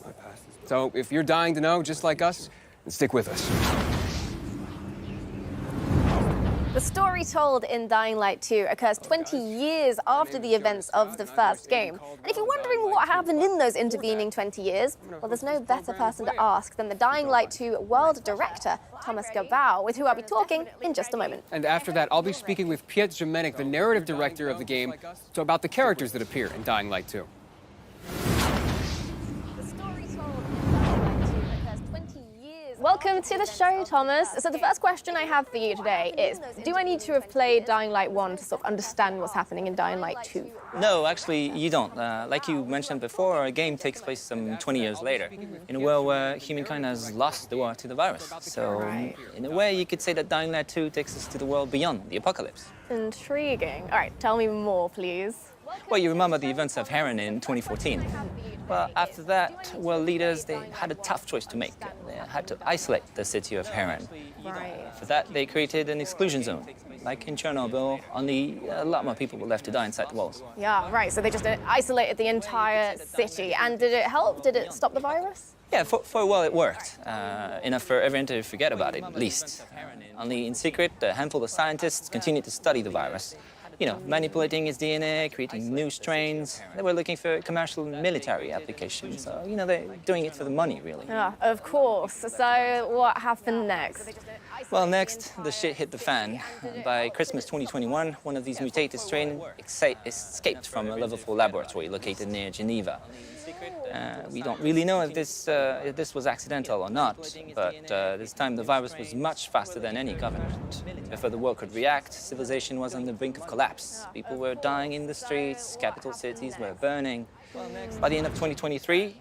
So if you're dying to know, just like us, then stick with us. The story told in Dying Light 2 occurs 20 years after the events of the first game. And if you're wondering what happened in those intervening 20 years, well, there's no better person to ask than the Dying Light 2 world director, Thomas Gabao, with who I'll be talking in just a moment. And after that, I'll be speaking with Piet Jemenic, the narrative director of the game, about the characters that appear in Dying Light 2. Welcome to the show, Thomas. So the first question I have for you today is, do I need to have played Dying Light 1 to sort of understand what's happening in Dying Light 2? No, actually, you don't. Like you mentioned before, our game takes place some 20 years later, in a world where humankind has lost the war to the virus. So, in a way, you could say that Dying Light 2 takes us to the world beyond the apocalypse. Intriguing. All right, tell me more, please. Well, you remember the events of Harran in 2014. Well, after that, world leaders, they had a tough choice to make. They had to isolate the city of Harran. Right. For that, they created an exclusion zone. Like in Chernobyl, only a lot more people were left to die inside the walls. Yeah, right. So they just isolated the entire city. And did it help? Did it stop the virus? Yeah, for a while it worked. Enough for everyone to forget about it, at least. Only in secret, a handful of scientists continued to study the virus. You know, manipulating its DNA, creating new strains. They were looking for commercial and military applications. So, you know, they're doing it for the money, really. Yeah, of course. So what happened next? Well, next, the shit hit the fan. By Christmas 2021, one of these mutated strains escaped from a level 4 laboratory located near Geneva. We don't really know if this was accidental or not, but this time the virus was much faster than any government. Before the world could react, civilization was on the brink of collapse. People were dying in the streets, capital cities were burning. By the end of 2023,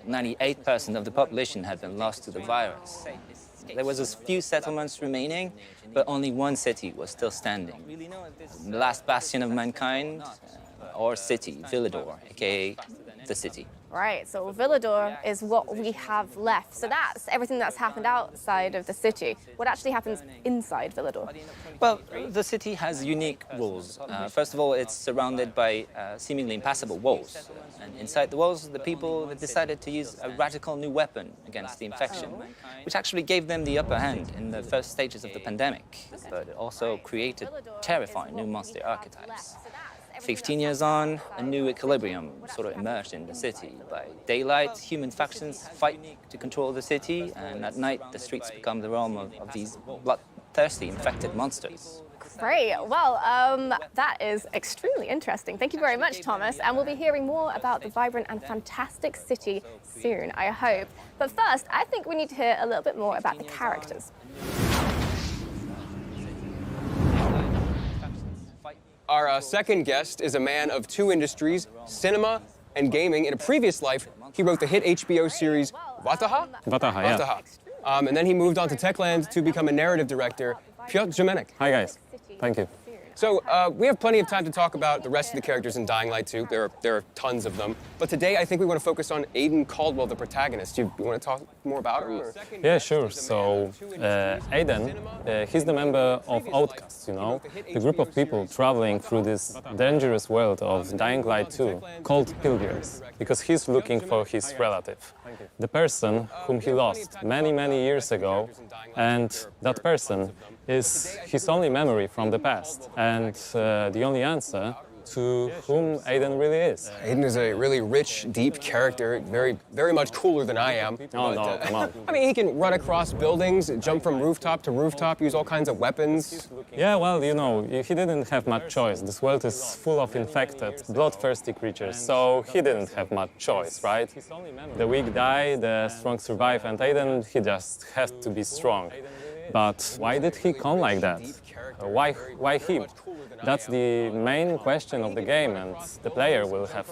98% of the population had been lost to the virus. There was a few settlements remaining, but only one city was still standing. The last bastion of mankind, or city, Villador, aka the city. Right, so Villador is what we have left. So that's everything that's happened outside of the city. What actually happens inside Villador? Well, the city has unique rules. First of all, it's surrounded by seemingly impassable walls. And inside the walls, the people decided to use a radical new weapon against the infection, which actually gave them the upper hand in the first stages of the pandemic, but it also created terrifying new monster archetypes. 15 years on, a new equilibrium sort of emerged in the city. By daylight, human factions fight to control the city, and at night, the streets become the realm of these bloodthirsty, infected monsters. Great. Well, that is extremely interesting. Thank you very much, Thomas. And we'll be hearing more about the vibrant and fantastic city soon, I hope. But first, I think we need to hear a little bit more about the characters. Our second guest is a man of two industries, cinema and gaming. In a previous life, he wrote the hit HBO series Wataha? Wataha, yeah. Wataha. And then he moved on to Techland to become a narrative director. Piotr Jemenek. Hi, guys. Thank you. So we have plenty of time to talk about the rest of the characters in Dying Light 2. There are tons of them. But today, I think we want to focus on Aiden Caldwell, the protagonist. You want to talk more about him? Or? Yeah, sure. So Aiden, he's the member of Outcasts, you know, the group of people traveling through this dangerous world of Dying Light 2 called Pilgrims, because he's looking for his relative, the person whom he lost many, many years ago, and that person is his only memory from the past, and the only answer to whom Aiden really is. Aiden is a really rich, deep character, very much cooler than I am. Oh, no, come on. I mean, he can run across buildings, jump from rooftop to rooftop, use all kinds of weapons. Yeah, well, you know, he didn't have much choice. This world is full of infected, bloodthirsty creatures, so he didn't have much choice, right? The weak die, the strong survive, and Aiden, he just has to be strong. But why did he come like that? Why him? That's the main question of the game, and the player will have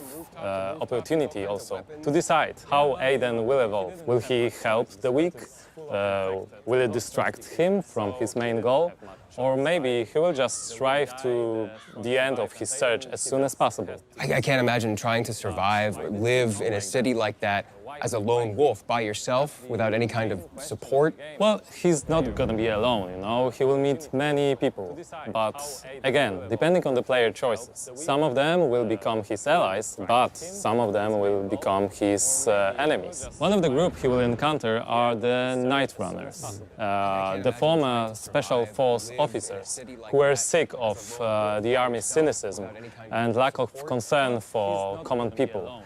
opportunity also to decide how Aiden will evolve. Will he help the weak? Will it distract him from his main goal? Or maybe he will just strive to the end of his search as soon as possible. I can't imagine trying to survive or live in a city like that as a lone wolf by yourself without any kind of support. Well, he's not gonna be alone, you know. He will meet many people. But again, depending on the player choices, some of them will become his allies, but some of them will become his enemies. One of the group he will encounter are the Night Runners, the former special force officers who were sick of the army's cynicism and lack of concern for common people.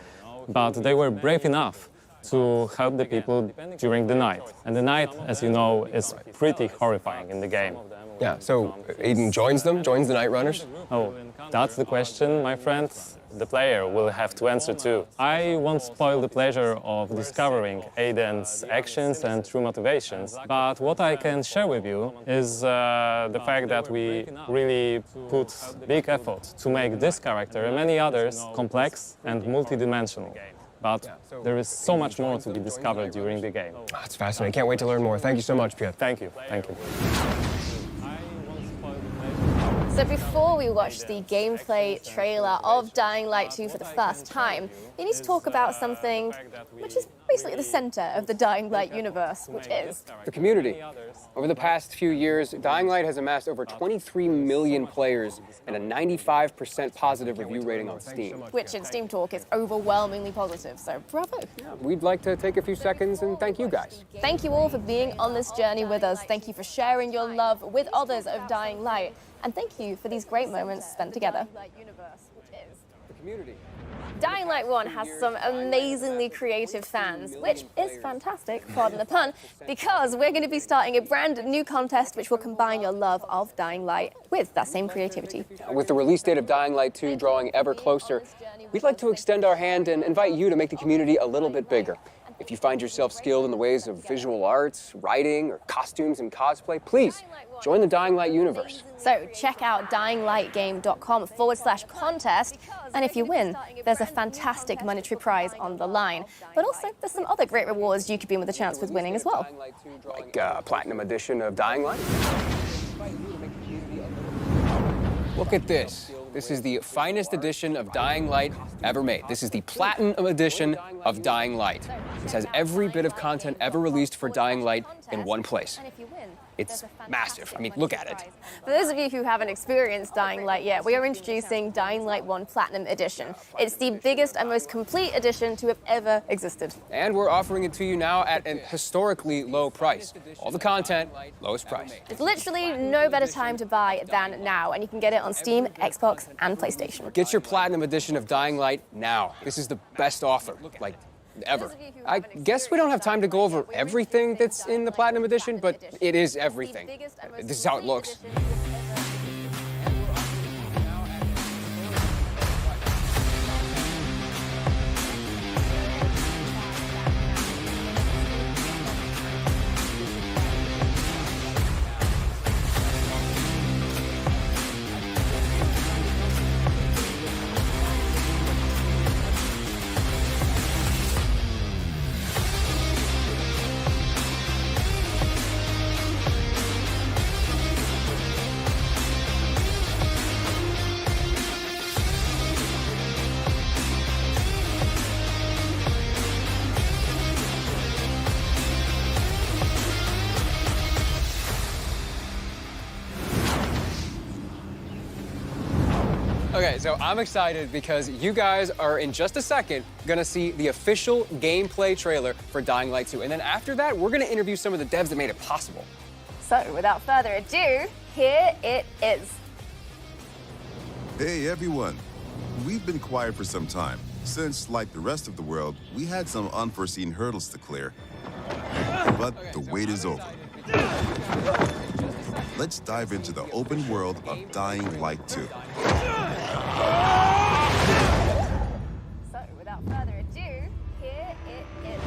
But they were brave enough to help the people during the night. And the night, as you know, is pretty horrifying in the game. Yeah, so Aiden joins them, joins the Night Runners? Oh, that's the question, my friend. The player will have to answer too. I won't spoil the pleasure of discovering Aiden's actions and true motivations, but what I can share with you is the fact that we really put big effort to make this character and many others complex and multidimensional. But there is so much more to be discovered during the game. Oh, that's fascinating. I can't wait to learn more. Thank you so much, Piotr. Thank you. Thank you. So before we watch the gameplay trailer of Dying Light 2 for the first time, we need to talk about something which is basically at the center of the Dying Light universe, which is the community. Over the past few years, Dying Light has amassed over 23 million players and a 95% positive review rating on Steam. Which in Steam Talk is overwhelmingly positive, so bravo. We'd like to take a few seconds and thank you guys. Thank you all for being on this journey with us. Thank you for sharing your love with others of Dying Light. And thank you for these great moments spent together. The community. Dying Light 1 has some amazingly creative fans, which is fantastic, pardon the pun, because we're going to be starting a brand new contest which will combine your love of Dying Light with that same creativity. With the release date of Dying Light 2 drawing ever closer, we'd like to extend our hand and invite you to make the community a little bit bigger. If you find yourself skilled in the ways of visual arts, writing, or costumes and cosplay, please join the Dying Light universe. So check out dyinglightgame.com/contest, and if you win, there's a fantastic monetary prize on the line. But also, there's some other great rewards you could be in with a chance with winning as well. Like a Platinum Edition of Dying Light. Look at this. This is the finest edition of Dying Light ever made. This is the Platinum Edition of Dying Light. This has every bit of content ever released for Dying Light in one place. It's massive. I mean, look at it. For those of you who haven't experienced Dying Light yet, we are introducing Dying Light 1 Platinum Edition. It's the biggest and most complete edition to have ever existed. And we're offering it to you now at an historically low price. All the content, lowest price. There's literally no better time to buy than now, and you can get it on Steam, Xbox, and PlayStation. Get your Platinum Edition of Dying Light now. This is the best offer, like, ever. I guess we don't have time to go over everything that's in the Platinum Edition, but it is everything. This is how it looks. Okay, so I'm excited because you guys are in just a second gonna see the official gameplay trailer for Dying Light 2. And then after that, we're gonna interview some of the devs that made it possible. So without further ado, here it is. Hey everyone, we've been quiet for some time, since like the rest of the world, we had some unforeseen hurdles to clear. But the wait is over. Let's dive into the open world of Dying Light 2. So without further ado, here it is.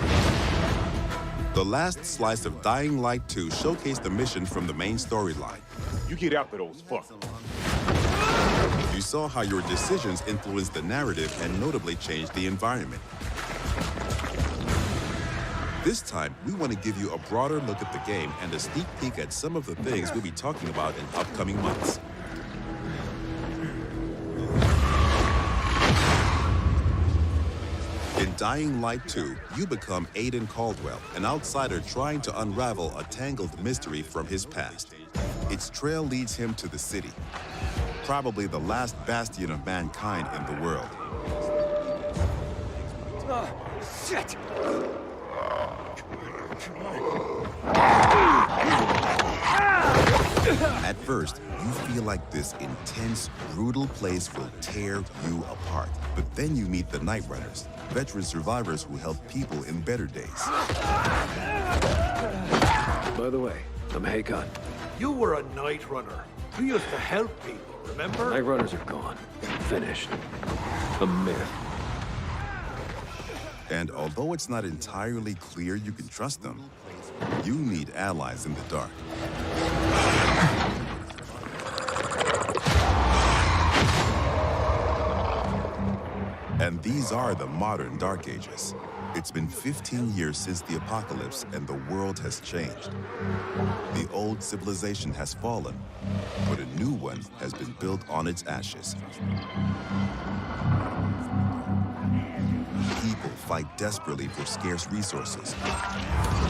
The last slice of Dying Light 2 showcased the mission from the main storyline. You get after those fuckers. You saw how your decisions influenced the narrative and notably changed the environment. This time, we want to give you a broader look at the game and a sneak peek at some of the things we'll be talking about in upcoming months. In Dying Light 2, you become Aiden Caldwell, an outsider trying to unravel a tangled mystery from his past. Its trail leads him to the city, probably the last bastion of mankind in the world. Shit! At first, you feel like this intense, brutal place will tear you apart. But then you meet the Night Runners, veteran survivors who help people in better days. By the way, I'm Hakon. You were a Night Runner. You used to help people, remember? Night Runners are gone. Finished. A myth. And although it's not entirely clear you can trust them, you need allies in the dark. And these are the modern Dark Ages. It's been 15 years since the apocalypse and the world has changed. The old civilization has fallen, but a new one has been built on its ashes. People fight desperately for scarce resources.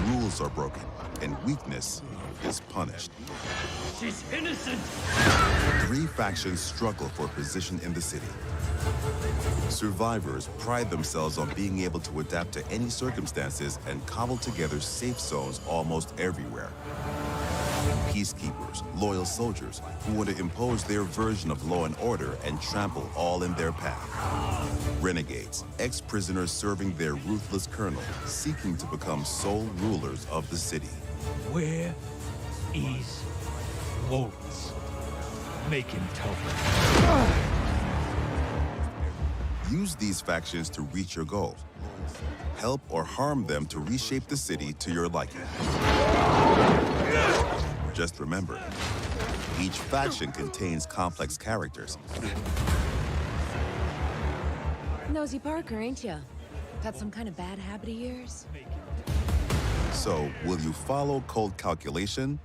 Rules are broken, and weakness is punished. She's innocent! 3 factions struggle for position in the city. Survivors pride themselves on being able to adapt to any circumstances and cobble together safe zones almost everywhere. Peacekeepers, loyal soldiers who want to impose their version of law and order and trample all in their path. Renegades, ex-prisoners serving their ruthless colonel, seeking to become sole rulers of the city. Where is Waltz? Make him tell me. Use these factions to reach your goal. Help or harm them to reshape the city to your liking. Just remember, each faction contains complex characters. Nosy Parker, ain't ya? Got some kind of bad habit of yours? So, will you follow cold calculation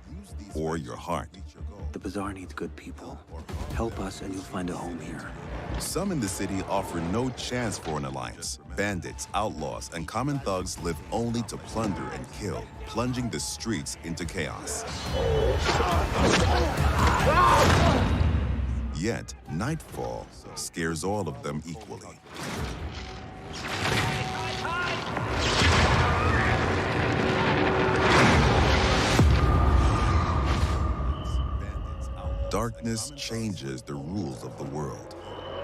or your heart? The Bazaar needs good people. Help us and you'll find a home here. Some in the city offer no chance for an alliance. Bandits, outlaws, and common thugs live only to plunder and kill, plunging the streets into chaos. Yet, nightfall scares all of them equally. Darkness changes the rules of the world.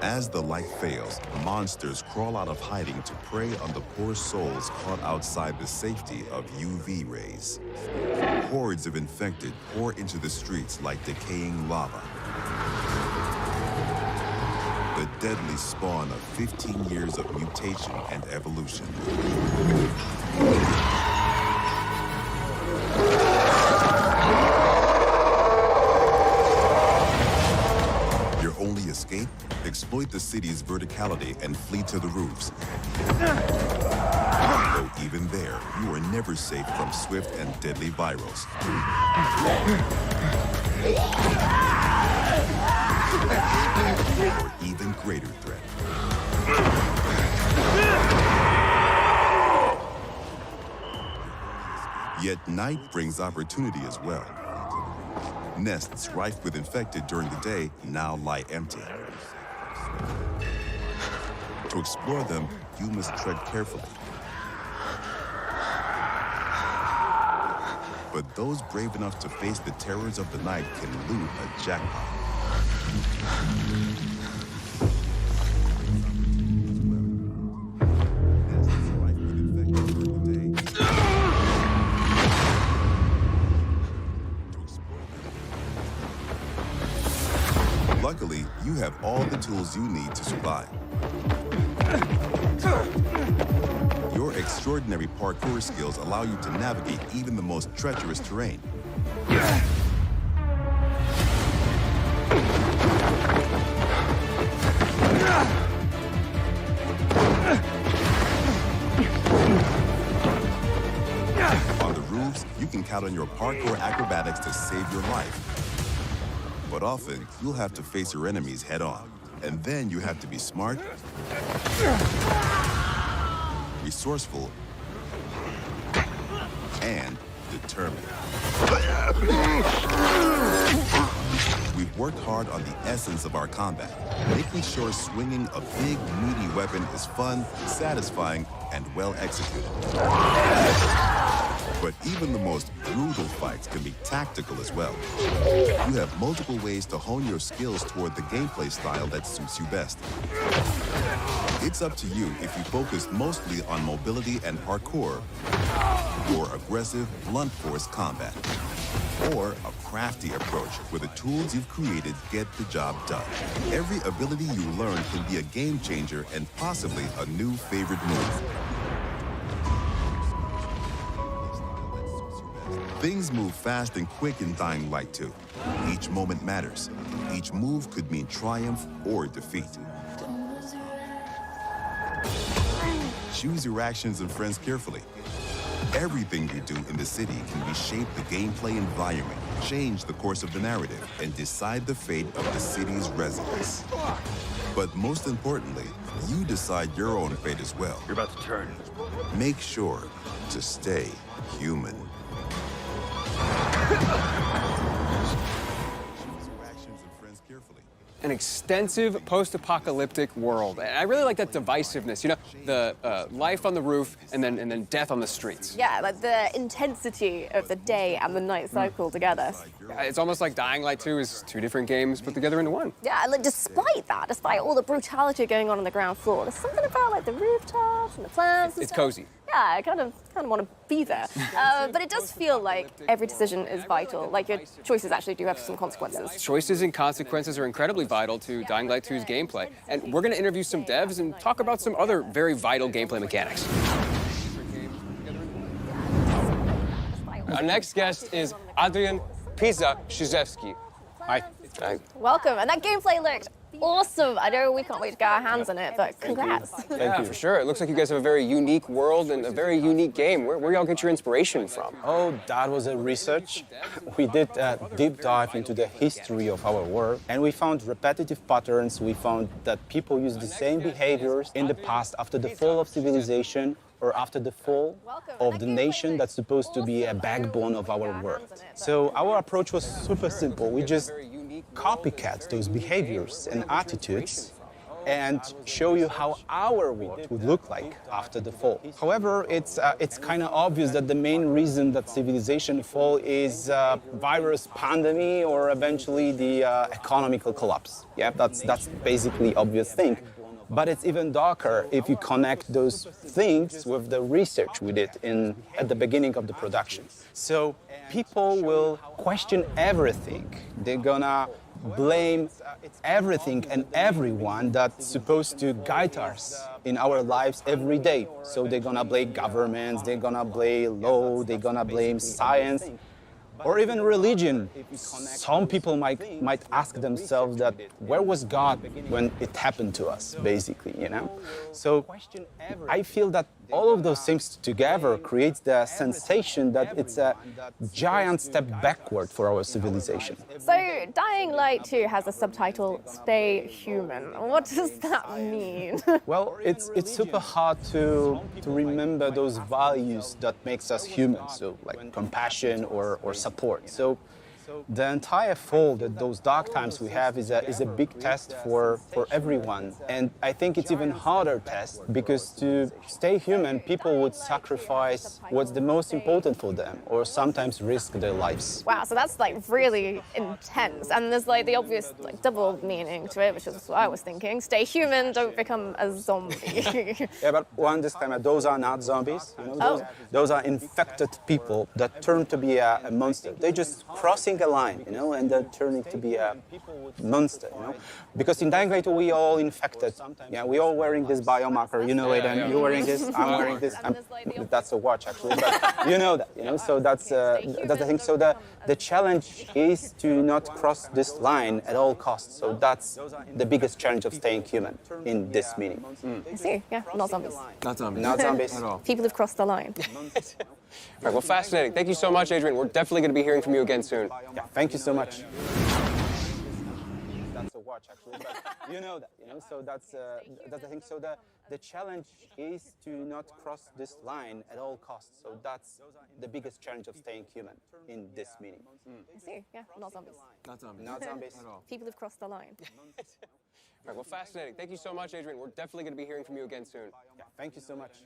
As the light fails, monsters crawl out of hiding to prey on the poor souls caught outside the safety of UV rays. Hordes of infected pour into the streets like decaying lava. The deadly spawn of 15 years of mutation and evolution. Your only escape? Exploit the city's verticality and flee to the roofs. Though even there, you are never safe from swift and deadly virals. Or even greater threat. Yet night brings opportunity as well. Nests rife with infected during the day now lie empty. To explore them, you must tread carefully. But those brave enough to face the terrors of the night can loot a jackpot. Luckily, you have all the tools you need to survive. Your extraordinary parkour skills allow you to navigate even the most treacherous terrain. On the roofs, you can count on your parkour acrobatics to save your life. But often, you'll have to face your enemies head-on. And then you have to be smart, resourceful, and determined. We've worked hard on the essence of our combat, making sure swinging a big, meaty weapon is fun, satisfying, and well executed. But even the most brutal fights can be tactical as well. You have multiple ways to hone your skills toward the gameplay style that suits you best. It's up to you if you focus mostly on mobility and parkour, or aggressive, blunt force combat, or a crafty approach where the tools you've created get the job done. Every ability you learn can be a game changer and possibly a new favorite move. Things move fast and quick in Dying Light 2. Each moment matters. Each move could mean triumph or defeat. Choose your actions and friends carefully. Everything you do in the city can reshape the gameplay environment, change the course of the narrative, and decide the fate of the city's residents. But most importantly, you decide your own fate as well. You're about to turn. Make sure to stay human. an extensive post-apocalyptic world. And I really like that divisiveness, you know, the life on the roof and then death on the streets. Yeah, like the intensity of the day and the night cycle together. It's almost like Dying Light 2 is two different games put together into one. Yeah, like despite that, despite all the brutality going on the ground floor, there's something about like the rooftops and the plants and It's stuff. cozy. Yeah, I kind of want to be there. But it does feel like every decision is vital. Like your choices actually do have some consequences. Choices and consequences are incredibly vital to Dying Light 2's gameplay. And we're going to interview some devs and talk about some other very vital gameplay mechanics. Our next guest is Adrian Pisa-Szewski. Hi. Hi. Welcome. And that gameplay looked awesome. I know we can't wait to get our hands on it, but congrats. Thank you. For sure. It looks like you guys have a very unique world and a very unique game. Where y'all get your inspiration from? Oh, that was a research. We did a deep dive into the history of our world, and we found repetitive patterns. We found that people use the same behaviors in the past after the fall of civilization or after the fall of the nation that's supposed to be a backbone of our world. So our approach was super simple. We just copycat those behaviors and attitudes and show you how our world would look like after the fall. However, it's kind of obvious that the main reason that civilization fall is virus pandemic or eventually the economical collapse. Yeah, that's basically obvious thing. But it's even darker if you connect those things with the research we did at the beginning of the production. So people will question everything. They're gonna blame everything and everyone that's supposed to guide us in our lives every day. So they're gonna blame governments, they're gonna blame law, they're gonna blame science, or even religion. Some people might ask themselves that where was God when it happened to us, basically, you know? So I feel that all of those things together creates the sensation that it's a giant step backward for our civilization. So Dying Light 2 has a subtitle, Stay Human. What does that mean? Well, it's super hard to remember those values that makes us human, so like compassion or support. So the entire fall, those dark times we have is a big test for everyone. And I think it's even harder test because to stay human, people would sacrifice what's the most important for them or sometimes risk their lives. Wow, so that's like really intense. And there's like the obvious like double meaning to it, which is what I was thinking. Stay human, don't become a zombie. Yeah, but one disclaimer, those are not zombies. You know, those are infected people that turn to be a monster. They're just crossing a line, you know, and they're turning to be a monster, you know. Because in Dying Light, we all infected. Yeah, we all wearing this biomarker, you know it, and you're wearing this, I'm wearing this. That's a watch, actually, but you know that, you know, so that's the thing. So the challenge is to not cross this line at all costs. So that's the biggest challenge of staying human in this meaning. I see, yeah, not zombies. Not zombies. Not zombies. At all. People have crossed the line. All right, well, fascinating. Thank you so much, Adrian. We're definitely going to be hearing from you again soon. Yeah, thank you so much. That's a watch, actually, but you know that, you know, so that's the thing. So the challenge is to not cross this line at all costs. So that's the biggest challenge of staying human in this meaning. I see, yeah, not zombies. Not zombies. Not zombies. At all. People have crossed the line. All right, well, fascinating. Thank you so much, Adrian. We're definitely going to be hearing from you again soon. Yeah, thank you so much.